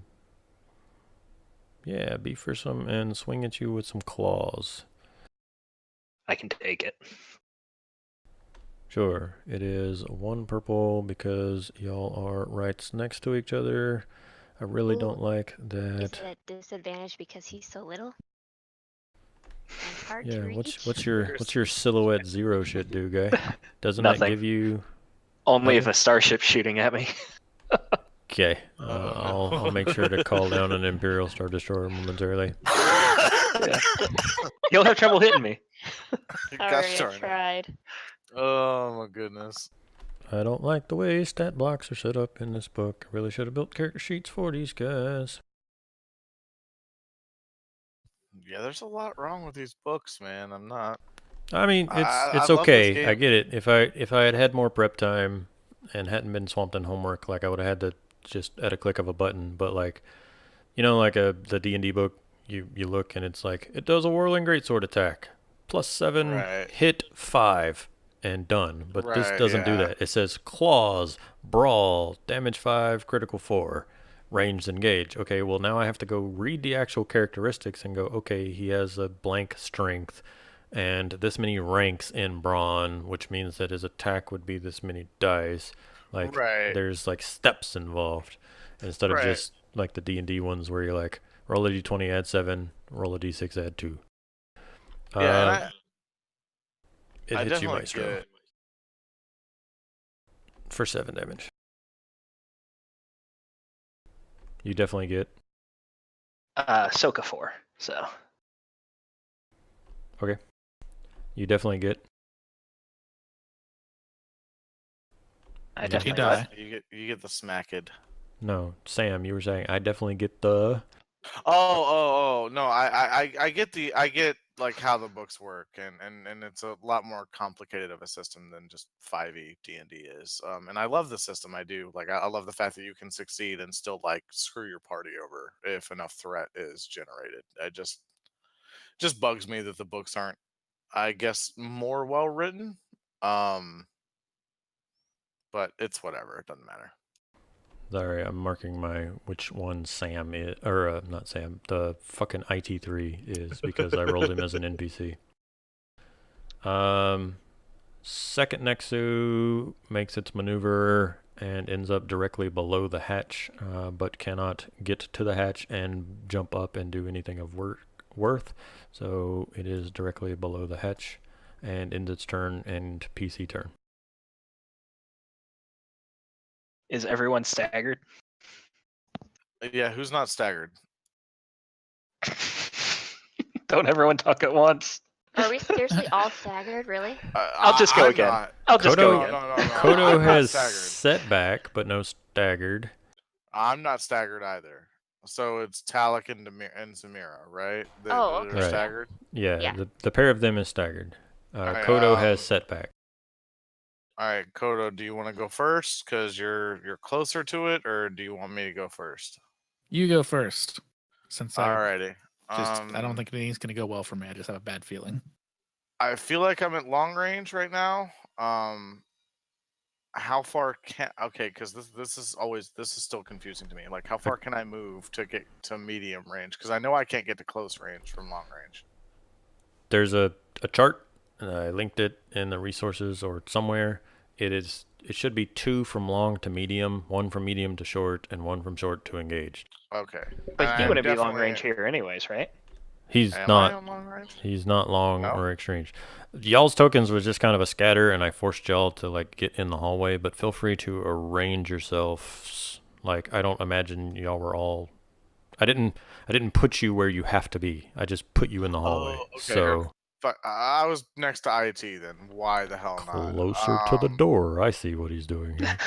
yeah, be for some and swing at you with some claws. I can take it. Sure, it is 1 purple because y'all are right next to each other. I really don't like Is that. it a disadvantage because he's so little? And hard Yeah, to reach? what's your silhouette 0 shit do, guy? Doesn't that Nothing. give you... Only if Okay. a starship's shooting at me. Okay, I'll make sure to call down an Imperial Star Destroyer momentarily. Yeah. You'll have trouble hitting me. Gosh Sorry, I darn it. tried. Oh my goodness. I don't like the way stat blocks are set up in this book. I really should have built character sheets for these guys. Yeah, there's a lot wrong with these books, man. I'm not. I mean, I it's love this okay. I game. get it. If I had more prep time and hadn't been swamped in homework, like I would have had to just at a click of a button. But like, like the D&D book, you look and it's like it does a whirling greatsword attack, +7, Right. hit 5, and done. But this Right, doesn't do yeah. that. It says claws, brawl, damage 5, critical 4. Ranged engage. Okay, well now I have to go read the actual characteristics and go, okay, he has a blank strength and this many ranks in brawn, which means that his attack would be this many dice. Like Right. there's like steps involved instead of Right. just like the D&D ones where you're like roll a d20 add 7, roll a d6 add 2. Yeah, it I hits you definitely maestro get it. for 7 damage. You definitely get... Soka 4, so. Okay. You definitely get... I Did he definitely die? You get the smacked. No, Sam, you were saying I definitely get the... Oh no, I get like how the books work and it's a lot more complicated of a system than just 5e D&D is. And I love the system. I do. Like I love the fact that you can succeed and still like screw your party over if enough threat is generated. It just bugs me that the books aren't, I guess, more well written. But it's whatever, it doesn't matter. Sorry, I'm marking which one Sam is, or not Sam, the fucking IT3 is because I rolled him as an NPC. Second Nexu makes its maneuver and ends up directly below the hatch, but cannot get to the hatch and jump up and do anything of worth. So it is directly below the hatch and ends its turn and PC turn. Is everyone staggered? Yeah, who's not staggered? Don't everyone talk at once. Are we seriously all staggered? Really? I'll just go I'm again. not. I'll just go Kodo- again. No. Kodo I'm not has staggered. setback, but no staggered. I'm not staggered either. So it's Talik and Samira, right? Oh, They're okay. Right. staggered. Yeah, Yeah. the pair of them is staggered. Alright, Kodo has setback. All right, Kodo, do you want to go first because you're closer to it, or do you want me to go first? You go first, since I Alrighty. I don't think anything's gonna go well for me. I just have a bad feeling. I feel like I'm at long range right now. How far can? Okay, because this is still confusing to me. Like, how far can I move to get to medium range? Because I know I can't get to close range from long range. There's a chart, and I linked it in the resources or somewhere. It should be 2 from long to medium, 1 from medium to short, and 1 from short to engaged. Okay. But And you I'm wouldn't be long definitely- range here anyways, right? He's Am I not. on long range? He's not long No? or exchange. Y'all's tokens was just kind of a scatter, and I forced y'all to like get in the hallway. But feel free to arrange yourselves. Like I don't imagine y'all were all. I didn't put you where you have to be. I just put you in the hallway. Oh, okay. So But I was next to IT then. Why the hell not? closer to the door. I see what he's doing here.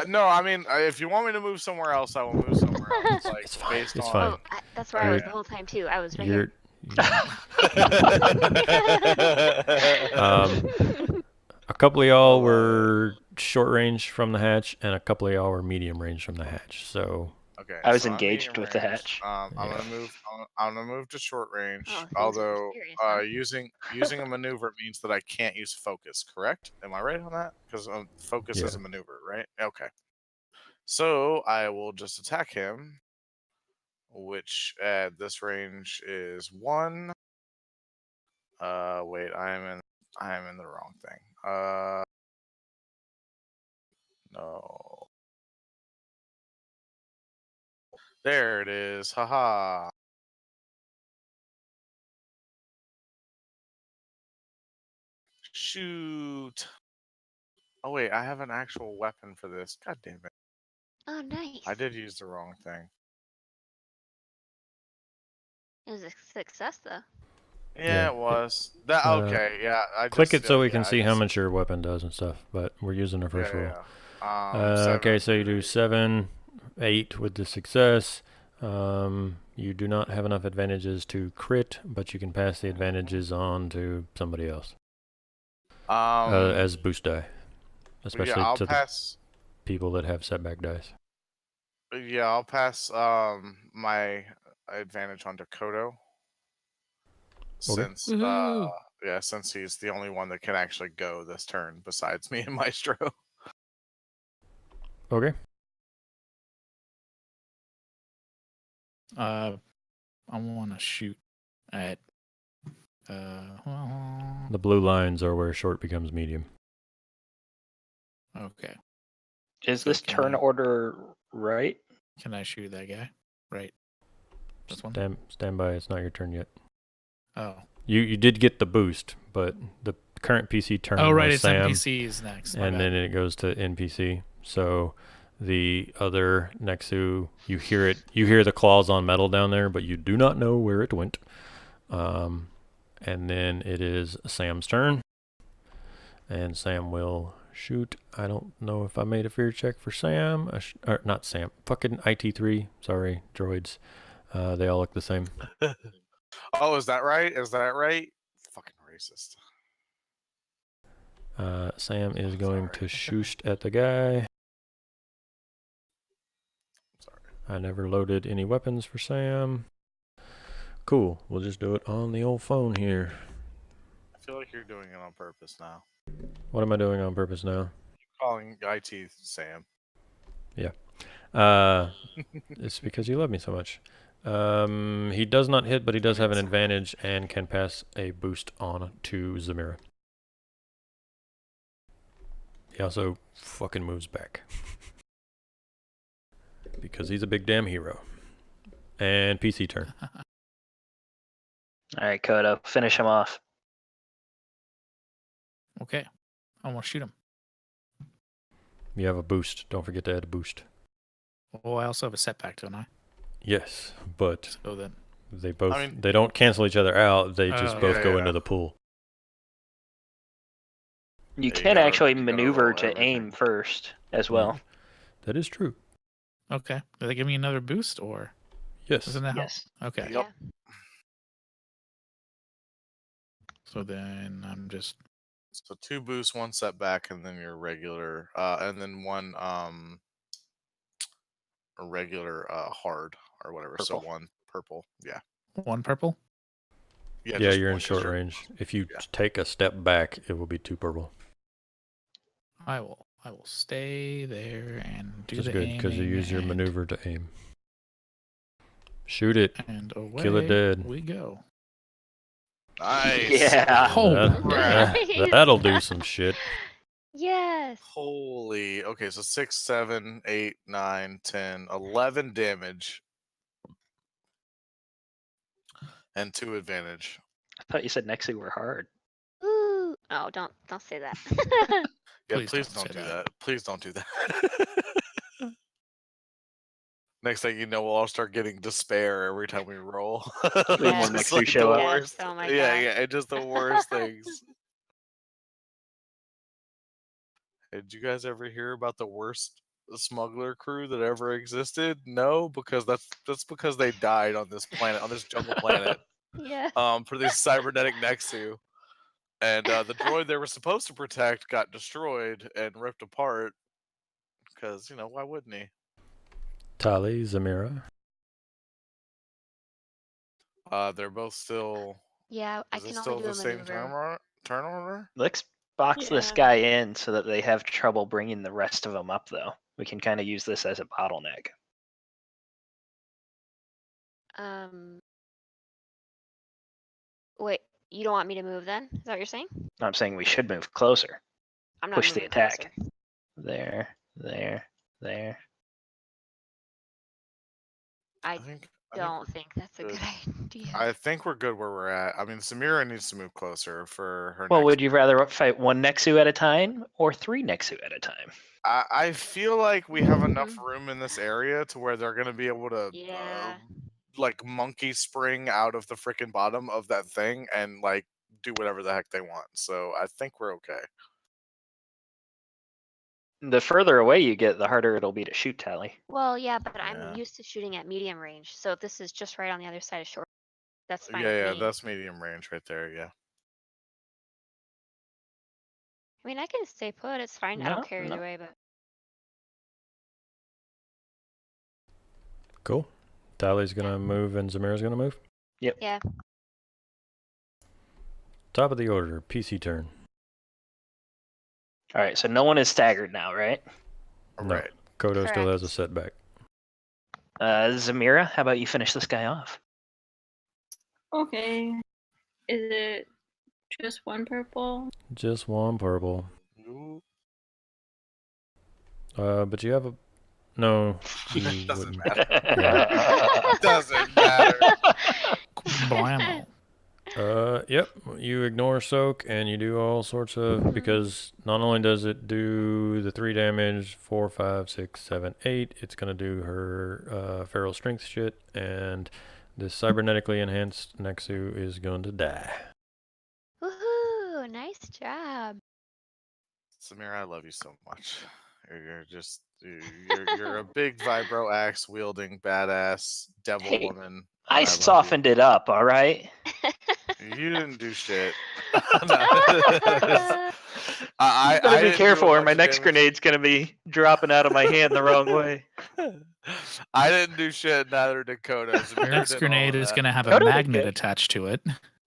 No, I mean, if you want me to move somewhere else, I will move somewhere else. Like, It's fine, based it's on. fine. Oh, that's where I was Yeah. the whole time too. I was right You're here. A couple of y'all were short range from the hatch, and a couple of y'all were medium range from the hatch. So Okay. I was so I'm engaged medium with the range. hatch. I'm Yeah. gonna move. I'm gonna move to short range. Oh, things are although serious, huh? using a maneuver means that I can't use focus. Correct? Am I right on that? Because focus is Yeah. a maneuver, right? Okay. So I will just attack him, which at this range is 1. Wait, I am in the wrong thing. No. There it is. Haha. Shoot. Oh wait, I have an actual weapon for this. God damn it. Oh, nice. I did use the wrong thing. It was a success, though. Yeah, Yeah, it was. That uh, okay, yeah. Click it so we can see how much your weapon does and stuff. But we're using the first roll. Okay, so you do 7, 8 with the success. You do not have enough advantages to crit, but you can pass the advantages on to somebody else as boost die, especially yeah, I'll to pass. the people that have setback dice. Yeah, I'll pass my advantage on to Kodo. Since Woohoo. yeah, since he's the only one that can actually go this turn besides me and Maestro. Okay. I want to shoot at. The blue lines are where short becomes medium. Okay. Is So this can turn I- order right? Can I shoot that guy? Right. This one. Stand by. It's not your turn yet. Oh. You did get the boost, but the current PC turn Oh right, was it's Sam, NPCs next. my and bad. then it goes to NPC. So the other Nexu, you hear it. You hear the claws on metal down there, but you do not know where it went. And then it is Sam's turn, and Sam will shoot. I don't know if I made a fear check for Sam. Or not Sam. Fucking IT3. Sorry, droids. They all look the same. Oh, is that right? Is that right? Fucking racist. Sam is going to shoot at the guy. Sorry. I never loaded any weapons for Sam. Cool. We'll just do it on the old phone here. I feel like you're doing it on purpose now. What am I doing on purpose now? Calling IT Sam. It's because you love me so much. He does not hit, but he does have an advantage and can pass a boost on to Zamira. He also fucking moves back. Because he's a big damn hero. And PC turn. All right, Kodo, finish him off. Okay. I want to shoot him. You have a boost. Don't forget to add a boost. Oh, I also have a setback, don't I? Yes, but So then. they both I mean- they don't cancel each other out. They just Oh. both Yeah, go yeah. into the pool. You You can gotta- actually you gotta maneuver roll to aim everything. first as well. That is true. Okay. Do they give me another boost or Yes. doesn't that help? Yes. Okay. Yep. Yeah. So then I'm just So 2 boosts, 1 setback, and then your regular, and then 1 a regular hard or whatever. So Purple. 1 purple. Yeah. one purple. Yeah, just you're in 1 'cause short you're- range. If you yeah. take a step back, it will be 2 purple. I will stay there and do Which is the good because you aiming use your and- maneuver to aim. Shoot it. and away Kill it dead. we go. Nice. Yeah. Oh, That'll do some shit. Yes. Holy. Okay, so 6, 7, 8, 9, 10, 11 damage. And 2 advantage. I thought you said Nexu were hard. Ooh. Oh, don't say that. Yeah, Please please don't don't say do that. that. Please don't do that. Next thing you know, we'll all start getting despair every time we roll. Yes. It's Nexu show the up. worst. Yes, oh my yeah, God. yeah, it's just the worst things. Hey, did you guys ever hear about the worst smuggler crew that ever existed? No, because that's because they died on this planet, on this jungle planet. Yeah. For these cybernetic Nexu. And the droid they were supposed to protect got destroyed and ripped apart. Because, why wouldn't he? Tali, Zamira. They're both still. Yeah, I Is it can still only do the a same maneuver. turn order? Let's box this Yeah. guy in so that they have trouble bringing the rest of them up, though. We can kind of use this as a bottleneck. Wait, you don't want me to move then? Is that what you're saying? I'm saying we should move closer. I'm not Push the moving attack. closer. There. I think don't we're think that's a good. good idea. I think we're good where we're at. I mean, Samira needs to move closer for her. Well, next would you rather fight one Nexu at a time or 3 Nexu at a time? I feel like we have enough Mhm. room in this area to where they're going to be able to, Yeah. like, monkey spring out of the freaking bottom of that thing and, like, do whatever the heck they want. So I think we're okay. The further away you get, the harder it'll be to shoot, Tally. Well, yeah, but Yeah. I'm used to shooting at medium range. So if this is just right on the other side of short, that's fine Yeah, with me. that's medium range right there. Yeah. I mean, I can stay put. It's fine. I don't care either way, but Cool. Tali's gonna move and Zamira's gonna move. yeah. Top of the order, PC turn. All right, so no one is staggered now, right? All No. right. Kodo still has a Correct. setback. Zamira, how about you finish this guy off? Okay. Is it just one purple? Just one purple. Ooh. But you have a no. You Doesn't wouldn't. matter. Yeah. Doesn't matter. Blammo. Yep. You ignore soak and you do all sorts of because not only does it do the 3 damage, 4, 5, 6, 7, 8. It's gonna do her feral strength shit, and this cybernetically enhanced Nexu is going to die. Woohoo! Nice job. Samira, I love you so much. You're a big vibro axe wielding badass devil Hey, woman. I love softened it up, all right? You didn't do shit. You better be didn't do careful a or bunch my of next damage. grenade's gonna be dropping out of my hand the wrong way. I didn't do shit, neither did Kodo. Zamira Next did all grenade of is that. going to have Kodo a did magnet good. attached to it.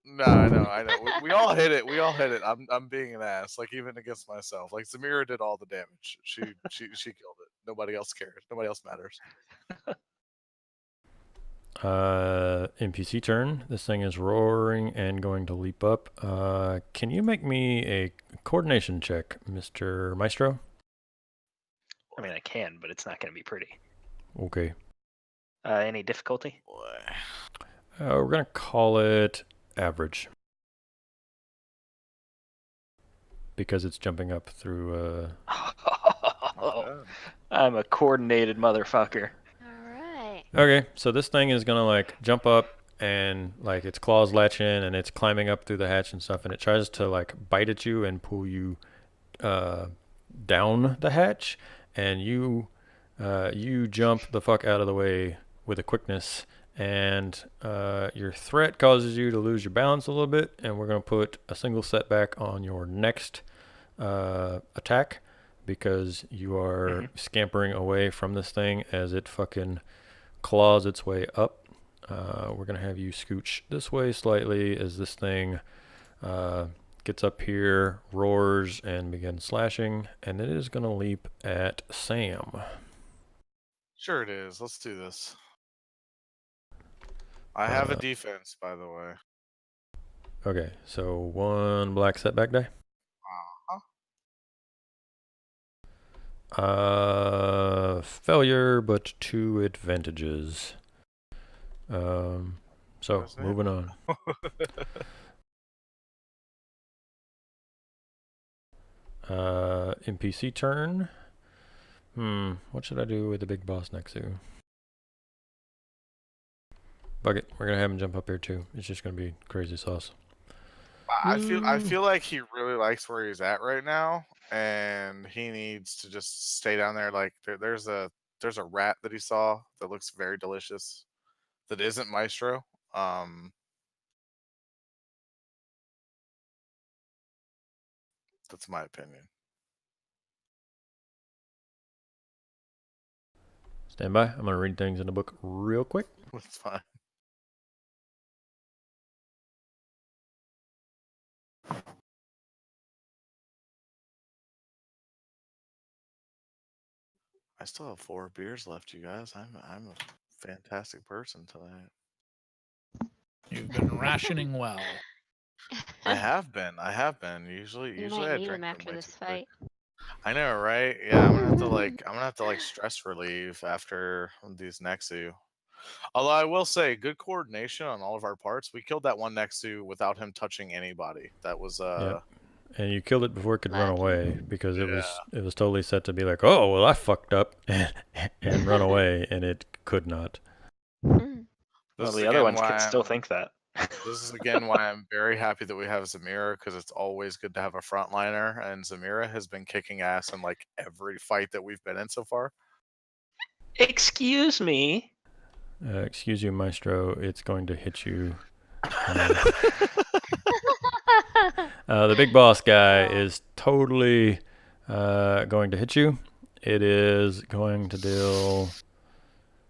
No, I know. We all hit it. We all hit it. I'm being an ass, like even against myself. Like Zamira did all the damage. She killed it. Nobody else cares. Nobody else matters. NPC turn. This thing is roaring and going to leap up. Can you make me a coordination check, Mr. Maestro? I mean, I can, but it's not gonna be pretty. Okay. Any difficulty? Boy. We're gonna call it average because it's jumping up through. I'm a coordinated motherfucker. All right. Okay, so this thing is gonna like jump up and like its claws latch in and it's climbing up through the hatch and stuff, and it tries to like bite at you and pull you down the hatch, and you jump the fuck out of the way with a quickness, and your threat causes you to lose your balance a little bit, and we're gonna put a single setback on your next attack because you are scampering away from this thing as it fucking claws its way up. We're gonna have you scooch this way slightly as this thing gets up here, roars, and begins slashing, and it is gonna leap at Sam. Sure it is. Let's do this. I have a defense, by the way. Okay, so 1 black setback die. Failure, but 2 advantages. So Wasn't it? moving on. NPC turn. What should I do with the big boss Nexu? Fuck it, we're gonna have him jump up here too. It's just gonna be crazy sauce. I feel like he really likes where he's at right now, and he needs to just stay down there. Like there's a rat that he saw that looks very delicious. That isn't Maestro. That's my opinion. Stand by. I'm going to read things in the book real quick. That's fine. I still have 4 beers left, you guys. I'm a fantastic person tonight. You've been rationing well. I have been. Usually You usually might I need drink them them after way this too quick. fight. I know, right? Yeah, I'm gonna have to stress relieve after these Nexu. Although I will say, good coordination on all of our parts. We killed that one Nexu without him touching anybody. That was Yep. And you killed it before it could run Lucky. away because it Yeah. was totally set to be like, oh well, I fucked up and run away, and it could not. Mm. Well, This is the other again ones why could still I'm- think that. This is again why I'm very happy that we have Zamira, because it's always good to have a frontliner, and Zamira has been kicking ass in like every fight that we've been in so far. Excuse me. Excuse you, Maestro. It's going to hit you. The big boss guy is totally going to hit you. It is going to deal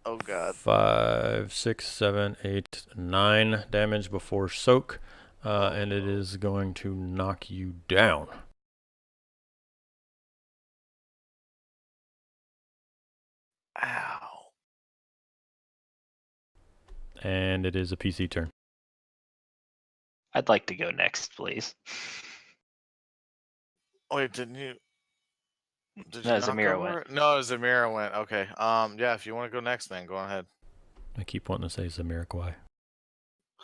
Oh god. 5, 6, 7, 8, 9 damage before soak, and it is going to knock you down. Ow. And it is a PC turn. I'd like to go next, please. Wait, didn't you? Did No, you not Zamira go went. over it? No, Zamira went. Okay. Yeah, if you want to go next, then go ahead. I keep wanting to say Zamirakwai.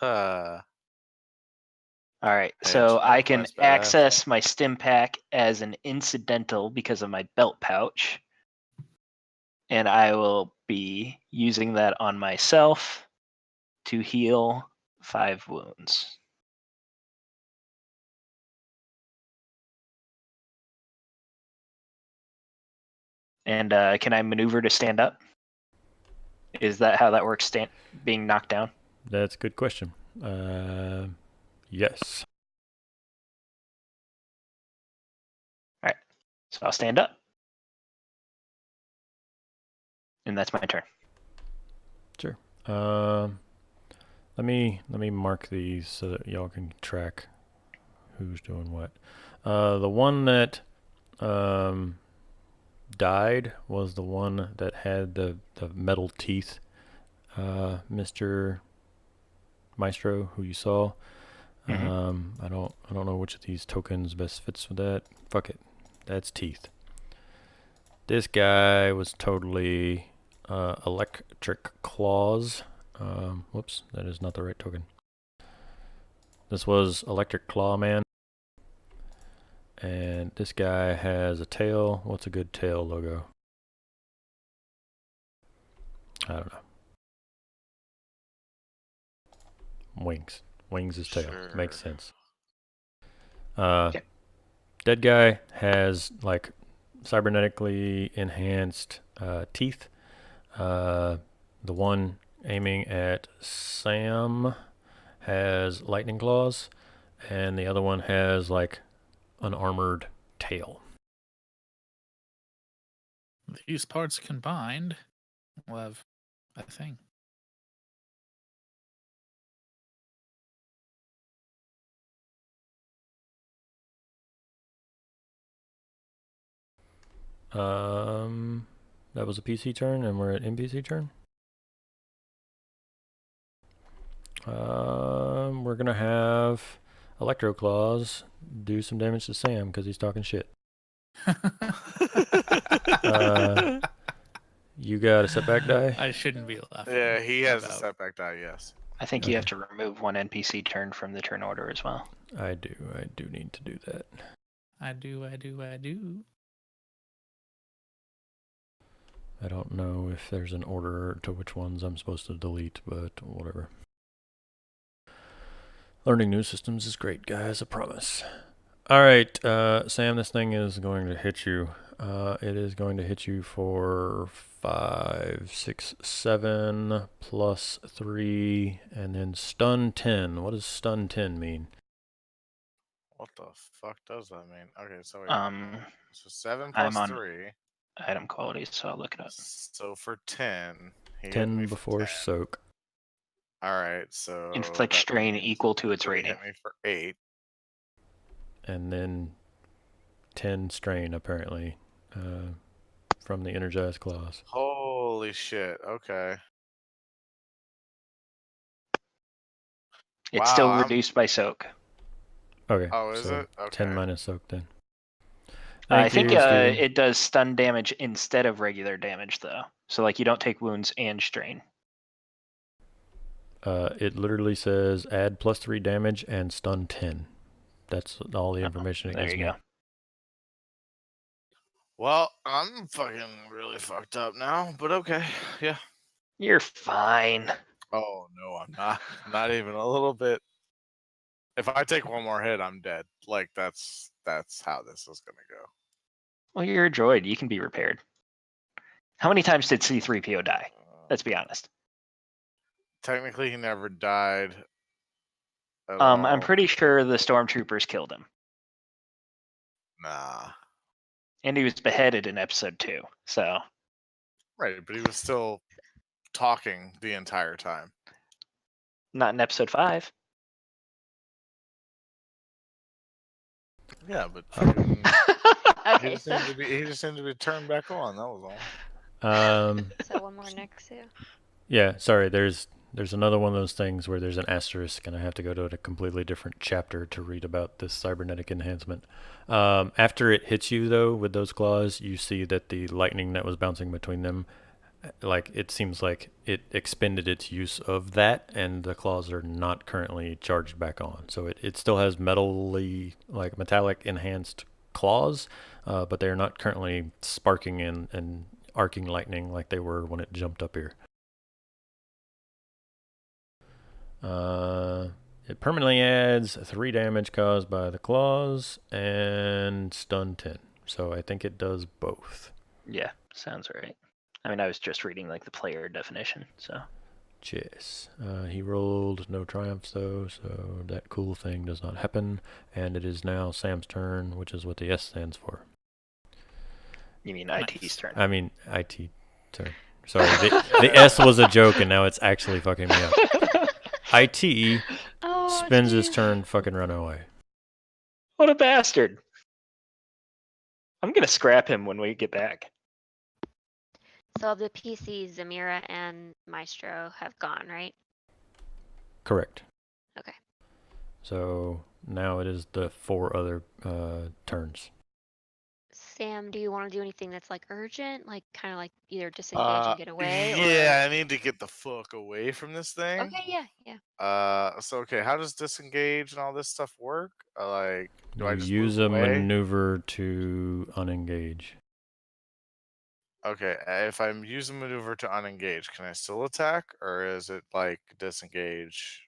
Uh, All right, Hey, so I Jamiroquai's can badass. access my stim pack as an incidental because of my belt pouch. And I will be using that on myself to heal 5 wounds. And can I maneuver to stand up? Is that how that works, being knocked down? That's a good question. Yes. So I'll stand up. And that's my turn. Sure. Let me mark these so that y'all can track who's doing what. The one that died was the one that had the metal teeth. Mr. Maestro, who you saw. Mhm. I don't know which of these tokens best fits with that. Fuck it. That's teeth. This guy was totally electric claws. Whoops, that is not the right token. This was electric claw man. And this guy has a tail. What's a good tail logo? I don't know. Wings. Wings is tail. Sure. Makes sense. Okay. Dead guy has like cybernetically enhanced teeth. The one aiming at Sam has lightning claws, and the other one has like an armored tail. These parts combined will have a thing. That was a PC turn, and we're at NPC turn. We're gonna have Electro Claws do some damage to Sam because he's talking shit. You got a setback die? I shouldn't be laughing. Yeah, he has a about- setback die. Yes. I think you have to remove one NPC turn from the turn order as well. I do need to do that. I do. I don't know if there's an order to which ones I'm supposed to delete, but whatever. Learning new systems is great, guys, I promise. Alright, Sam, this thing is going to hit you. It is going to hit you for 5, 6, 7, plus 3, and then stun 10. What does stun 10 mean? What the fuck does that mean? Okay, so wait. So 7 I'm plus on 3. item quality, so I'll look it up. So for 10, he hit 10 me for before 10. soak. All right, so Inflict that strain means equal to its that he rating. hit me for 8. And then 10 strain, apparently, from the energized claws. Holy shit. Okay. It's Wow, still I'm- reduced by soak. Okay. Oh, is so it? Okay. 10 minus soak then. I Thank think you, Steven. it does stun damage instead of regular damage, though. So, like, you don't take wounds and strain. It literally says add +3 damage and stun 10. That's all the information it There gives you me. go. Well, I'm fucking really fucked up now, but okay. Yeah. You're fine. Oh, no, I'm not. Not even a little bit. If I take one more hit, I'm dead. Like, that's how this is going to go. Well, you're a droid. You can be repaired. How many times did C-3PO die? Let's be honest. Technically, he never died. At I'm all. pretty sure the stormtroopers killed him. Nah. And he was beheaded in episode 2. So, Right, but he was still talking the entire time. not in episode 5. Yeah, but fucking, he Okay, just so seemed to be turned back on. That was all. so one more next to. Yeah, sorry, there's another one of those things where there's an asterisk and I have to go to a completely different chapter to read about this cybernetic enhancement. After it hits you, though, with those claws, you see that the lightning that was bouncing between them, like, it seems like it expended its use of that, and the claws are not currently charged back on. So it still has metallic enhanced claws, but they're not currently sparking and arcing lightning like they were when it jumped up here. It permanently adds 3 damage caused by the claws and stun 10. So I think it does both. Yeah, sounds right. I mean, I was just reading, like, the player definition, so. Chess. He rolled no triumphs, though, so that cool thing does not happen. And it is now Sam's turn, which is what the S stands for. You mean Nice. IT's turn. I mean, IT turn. Sorry, the S was a joke, and now it's actually fucking me up. IT Oh, spends his jeez. turn fucking run away. What a bastard. I'm going to scrap him when we get back. So of the PCs, Zamira and Maestro have gone, right? Correct. Okay. So now it is the 4 other turns. Sam, do you want to do anything that's like urgent, like kind of like either disengage and get away? Yeah, I need to get the fuck away from this thing. Or... Okay. Yeah. So okay, how does disengage and all this stuff work? Like, do I You just use move a away? maneuver to unengage. Okay, if I'm using maneuver to unengage, can I still attack, or is it like disengage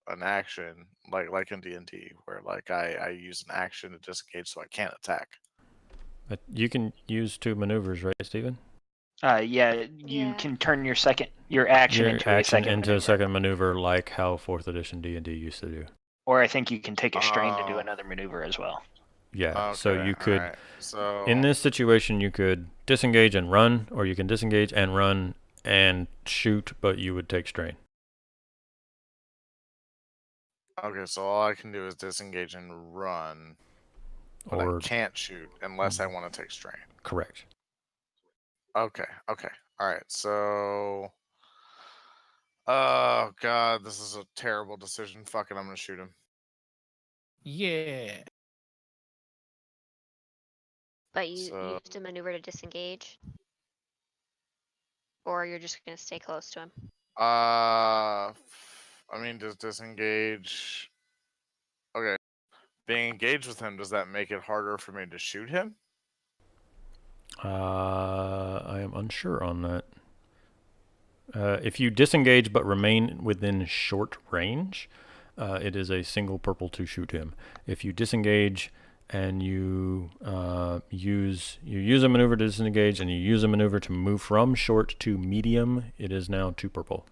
an action, like in D&D, where like I use an action to disengage so I can't attack? But you can use 2 maneuvers, right, Steven? Yeah, you Yeah. can turn your action Your into action a second into maneuver. a second maneuver, like how 4th edition D&D used to do. Or I think you can take a strain to do Oh. another maneuver as well. Yeah, so Okay, you could, alright, so in this situation, you could disengage and run, or you can disengage and run and shoot, but you would take strain. okay, so all I can do is disengage and run, but Or I can't shoot unless I want to take strain. correct. Okay, alright, so oh god, this is a terrible decision. Fuck it, I'm gonna shoot him. Yeah. But you So- used a maneuver to disengage, or you're just gonna stay close to him. I mean, does disengage? Okay, being engaged with him, does that make it harder for me to shoot him? I am unsure on that. If you disengage but remain within short range, it is a single purple to shoot him. If you disengage and you use a maneuver to disengage and you use a maneuver to move from short to medium, it is now 2 purple.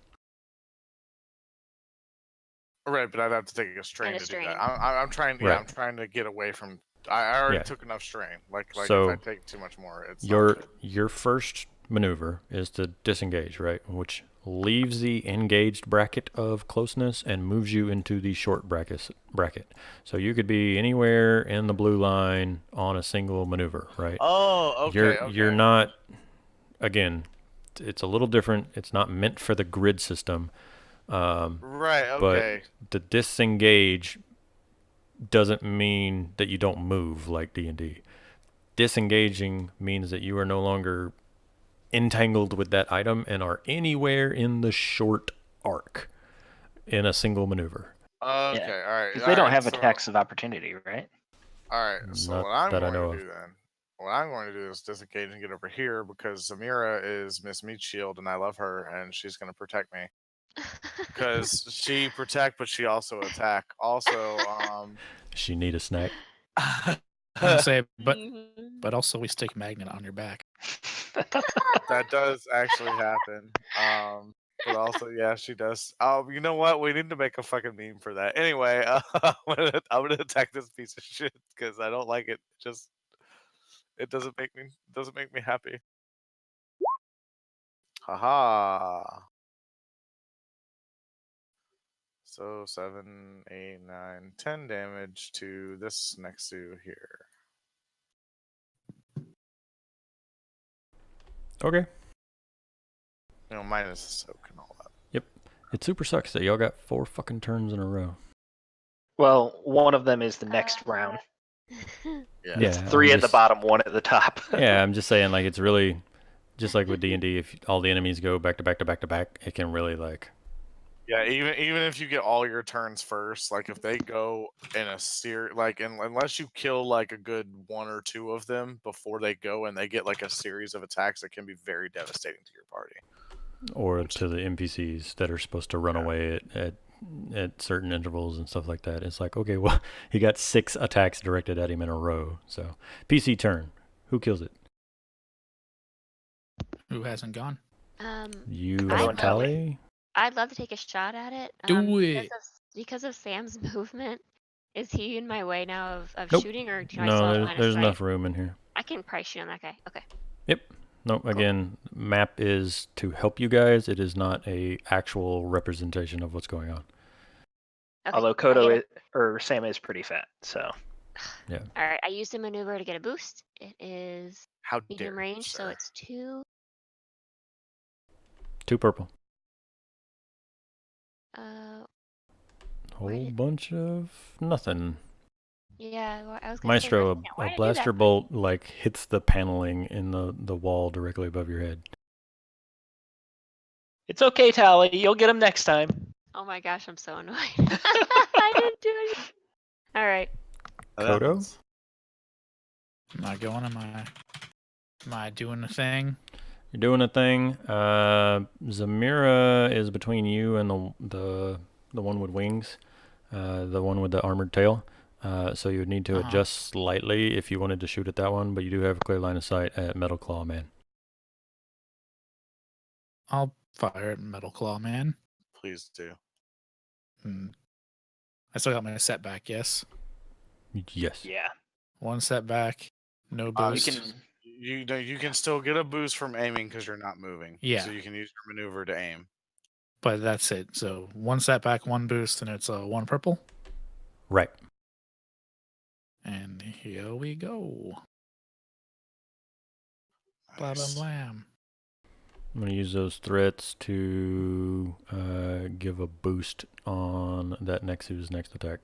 Right, but I'd have to take a strain And a to do strain. that. I'm trying. Yeah, Right. I'm trying to get away from. I already Yeah. took enough strain. Like if So, I take too much more, it's not Your good. your first maneuver is to disengage, right? Which leaves the engaged bracket of closeness and moves you into the short bracket. So you could be anywhere in the blue line on a single maneuver, right? Oh, okay. You're not. Again, it's a little different. It's not meant for the grid system. Right. But Okay. the disengage doesn't mean that you don't move like D&D. Disengaging means that you are no longer entangled with that item and are anywhere in the short arc in a single maneuver. Okay. All right. 'Cause All they don't right, have so, attacks of opportunity, right? All right. So Not what I'm that I going know to of. do then? What I'm going to do is disengage and get over here because Zamira is Miss Meat Shield and I love her and she's going to protect me because she protect, but she also attack. Also, She need a snack. I'm gonna say, Mhm. but also we stick magnet on your back. that does actually happen. But also, yeah, she does. You know what? We need to make a fucking meme for that. Anyway, I'm gonna attack this piece of shit because I don't like it. Just it doesn't make me happy. Haha. So 7, 8, 9, 10 damage to this next to here. Okay. You know, minus soak and all that. It super sucks that y'all got 4 fucking turns in a row. Well, one of them is the next round. Yeah. It's Yeah, 3 I'm at the just- bottom, 1 at the top. Yeah, I'm just saying, like, it's really just like with D&D. If all the enemies go back to back to back to back, it can really like. Yeah, even if you get all your turns first, like if they go in a series, like unless you kill like a good 1 or 2 of them before they go and they get like a series of attacks, it can be very devastating to your party. Or to the NPCs that are supposed to run away at certain intervals and stuff like that. It's like, okay, well, he got 6 attacks directed at him in a row. So, PC turn. Who kills it? Who hasn't gone? You I'd or love Tally? I'd love to take a shot at it. Do it. Because of Sam's movement. Is he in my way now of Nope. shooting, or do I still have No, line of there's sight? enough room in here. I can probably shoot on that guy. Okay. No, again, map is to help you guys. It is not a actual representation of what's going on. Okay. Although I Kodo hit or Sam is pretty fat, so All right. I used a maneuver to get a boost. It is How dare medium you, range, so sir. it's 2. 2 purple. Why Whole did- bunch of nothing. Yeah, well, I was gonna say, Maestro, why a did I do blaster that? bolt like hits the paneling in the wall directly above your head. it's okay, Tally. You'll get him next time. Oh my gosh, I'm so annoyed. I didn't do it. All right. That Kodo? happens. Am I going? Am I doing the thing? You're doing a thing. Zamira is between you and the one with wings, the one with the armored tail. So you would need to adjust slightly if you wanted to shoot at that one, but you do have a clear line of sight at Metal Claw Man. I'll fire at Metal Claw Man. Please do. I still got my setback, yes. Yes. Yeah. 1 setback, no You boost. can You can still get a boost from aiming because you're not moving. Yeah. So you can use your maneuver to aim. But that's it. So 1 setback, 1 boost, and it's 1 purple. Right. And here we go. Blah, blah, Nice. blam. I'm going to use those threats to give a boost on that Nexu's next attack.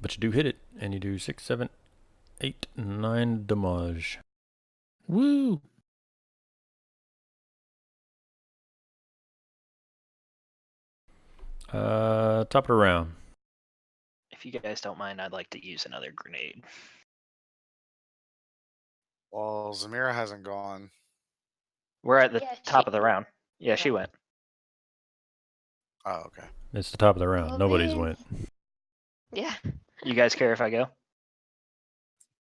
But you do hit it, and you do 6, 7, 8, 9 damage. Woo! Top of the round. if you guys don't mind, I'd like to use another grenade. Well, Zamira hasn't gone. We're at the Yeah, top she- of the round. Yeah, she yeah. went. Oh, okay. It's the top of the round. Oh, Nobody's man. went. Yeah. You guys care if I go?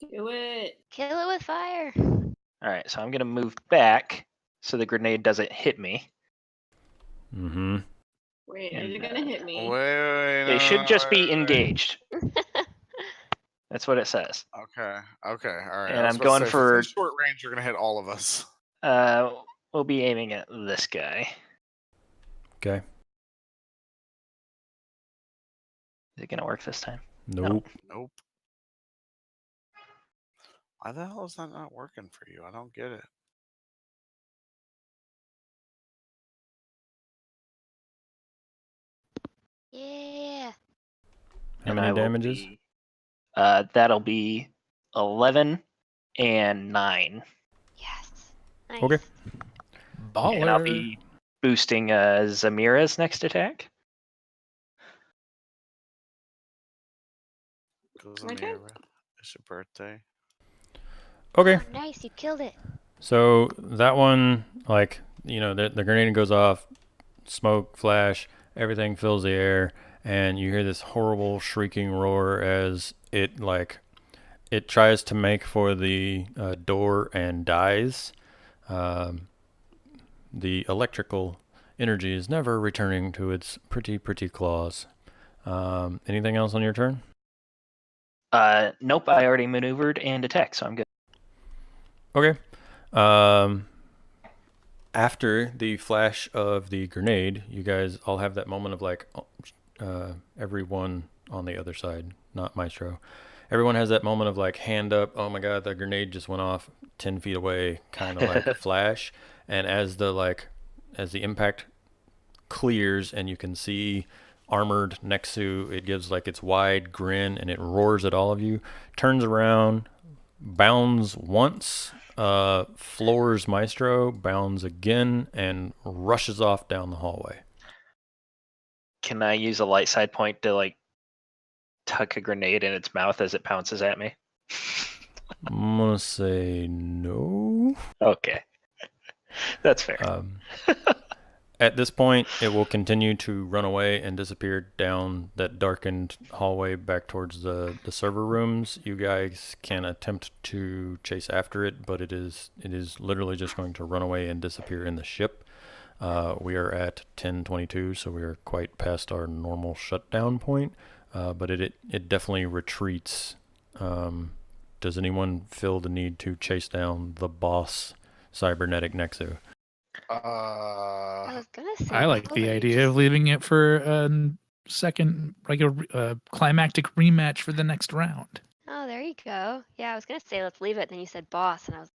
Do it. Kill it with fire. All right, so I'm gonna move back so the grenade doesn't hit me. Mm-hmm. Wait, is And, it gonna hit me? Wait, They should just be wait. engaged. That's what it says. Okay, all right. And I was I'm about to going say, if for- it's in short range, you're gonna hit all of us. We'll be aiming at this guy. Okay. Is it gonna work this time? Nope. Nope. Why the hell is that not working for you? I don't get it. Yeah. How And many I will damages? be- that'll be 11 and 9. Yes. Nice. Okay. Baller. And I'll be boosting Zamira's next attack. My turn? It's your birthday. Okay. Oh, nice. You killed it. So that one, like, the grenade goes off, smoke, flash, everything fills the air, and you hear this horrible shrieking roar as it tries to make for the door and dies. The electrical energy is never returning to its pretty claws. Anything else on your turn? Nope, I already maneuvered and attacked, so I'm good. Okay. After the flash of the grenade, you guys all have that moment of like, everyone on the other side, not Maestro. Everyone has that moment of like, hand up, oh my god, the grenade just went off 10 feet away, kind of like flash. And as the impact clears and you can see armored Nexu, it gives like its wide grin and it roars at all of you, turns around, bounds once, floors Maestro, bounds again, and rushes off down the hallway. Can I use a light side point to like tuck a grenade in its mouth as it pounces at me? I'm gonna say no. Okay. That's fair. At this point, it will continue to run away and disappear down that darkened hallway back towards the server rooms. You guys can attempt to chase after it, but it is literally just going to run away and disappear in the ship. We are at 10:22, so we are quite past our normal shutdown point, but it definitely retreats. Does anyone feel the need to chase down the boss cybernetic Nexu? I was gonna say. I like the probably idea just- of leaving it for a second, like a climactic rematch for the next round. Oh, there you go. Yeah, I was gonna say let's leave it. Then you said boss, and I was.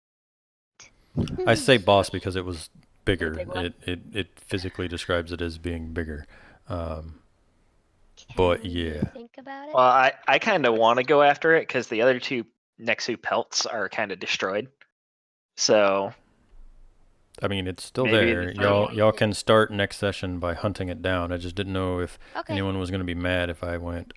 I say boss because it was bigger. big one? It physically describes it as being bigger. Can but we yeah. Think about it. Well, I kind of want to go after it because the other two Nexu pelts are kind of destroyed. So I mean, it's still Maybe there. the Y'all can start next session by hunting it down. I just didn't know if Okay. anyone was going to be mad if I went,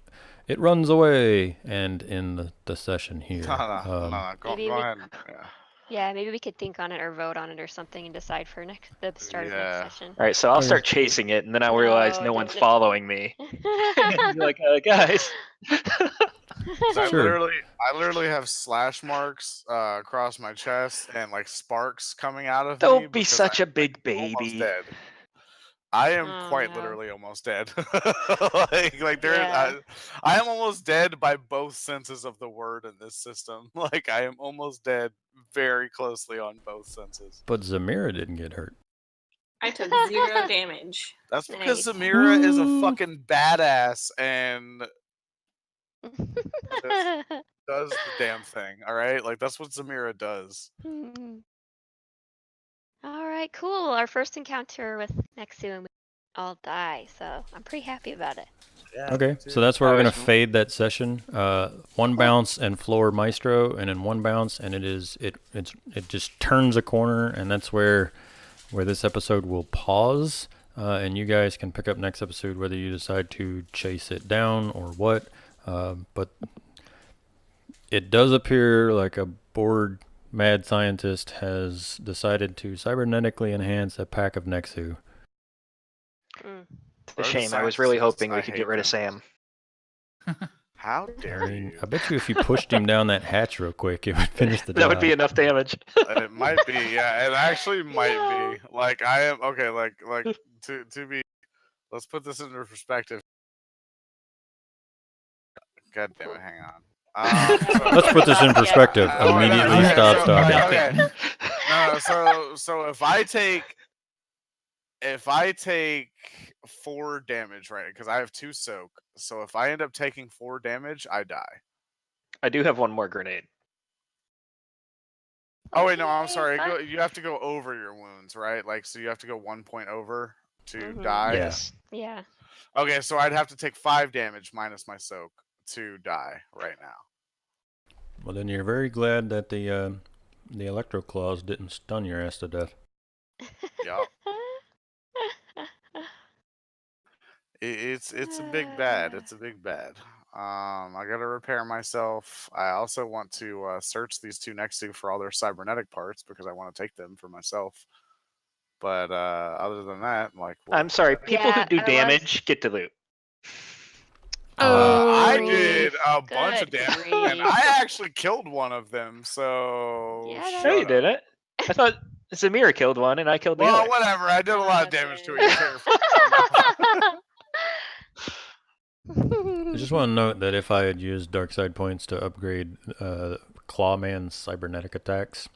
it runs away, and in the session here. No, go Maybe we- ahead. Yeah. Yeah, maybe we could think on it or vote on it or something and decide for the start of Yeah. next session. all right, so I'll Okay. start chasing it, and then I'll realize No, no one's don't- following me. Be like, guys. I Sure. literally have slash marks across my chest and like sparks coming out of me. Don't be because such I'm, a big almost baby. dead. I am Oh, quite no. literally almost dead. like there, Yeah. I am almost dead by both senses of the word in this system. Like I am almost dead very closely on both senses. But Zamira didn't get hurt. I took 0 damage. That's because Nice. Zamira is a Ooh. fucking badass and does the damn thing. All right, like that's what Zamira does. All right, cool. Our first encounter with Nexu and we all die, so I'm pretty happy about it. Yeah, Okay, so that's where I we're going was- to fade that session. One bounce and floor Maestro, and then one bounce, and it just turns a corner, and that's where this episode will pause. And you guys can pick up next episode whether you decide to chase it down or what. But it does appear like a bored mad scientist has decided to cybernetically enhance a pack of Nexu. Mm. It's a Where the shame. I was really scientists, hoping I we could hate get rid of them. Sam. How I dare mean, you? I bet you if you pushed him down that hatch real quick, it would finish the job. That would be enough damage. It might be, yeah. It actually might be. Like I am okay. Like to be. Let's put this into perspective. God damn it! Hang on. Let's put this in perspective. Immediately stop talking. Okay. No, so if I take 4 damage, right? Because I have 2 soak. So if I end up taking 4 damage, I die. I do have one more grenade. Oh wait, no, I'm Okay, sorry. fine. You have to go over your wounds, right? Like, so you have to go 1 point over to Mhm. die. Yeah. Yes. Yeah. Okay, so I'd have to take 5 damage minus my soak to die right now. Well, then you're very glad that the electro claws didn't stun your ass to death. Yup. It's a big bad. It's a big bad. I gotta repair myself. I also want to search these 2 next to for all their cybernetic parts because I want to take them for myself. But other than that, like, I'm sorry. People who Yeah, do I was- damage get to loot. I Oh, did a bunch of good damage, grief. and I actually killed one of them. So Yeah, No, shut you up. didn't. I thought Zamira killed one and I killed the Well, other. whatever. I did a lot of damage to it. You shut your I just want to note that if I had used dark side points to upgrade Clawman's cybernetic attacks,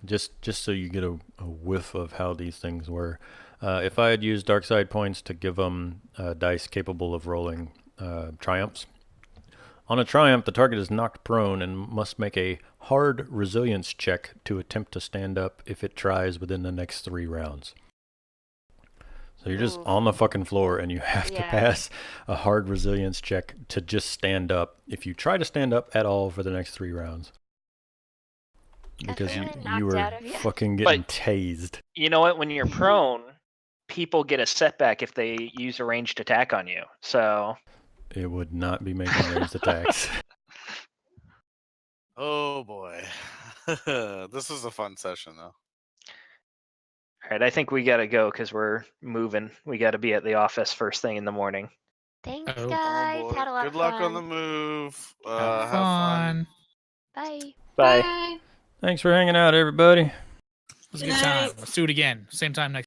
just so you get a whiff of how these things were, if I had used dark side points to give them dice capable of rolling triumphs, on a triumph the target is knocked prone and must make a hard resilience check to attempt to stand up if it tries within the next 3 rounds. So you're just Oof. on the fucking floor and you have to Yeah. pass a hard resilience check to just stand up if you try to stand up at all for the next 3 rounds. Because really you knocked were out of you. fucking getting But- tased. You know what? When you're prone, people get a setback if they use a ranged attack on you. So It would not be making ranged attacks. Oh boy, this was a fun session though. all right, I think we gotta go because we're moving. We gotta be at the office first thing in the morning. Thanks, Oh. guys. Oh boy. Had a lot Good of luck fun. on the move. Have Have fun. Bye. Bye. Bye. Thanks for hanging out, everybody. It was a good time. Let's do it again. Same time next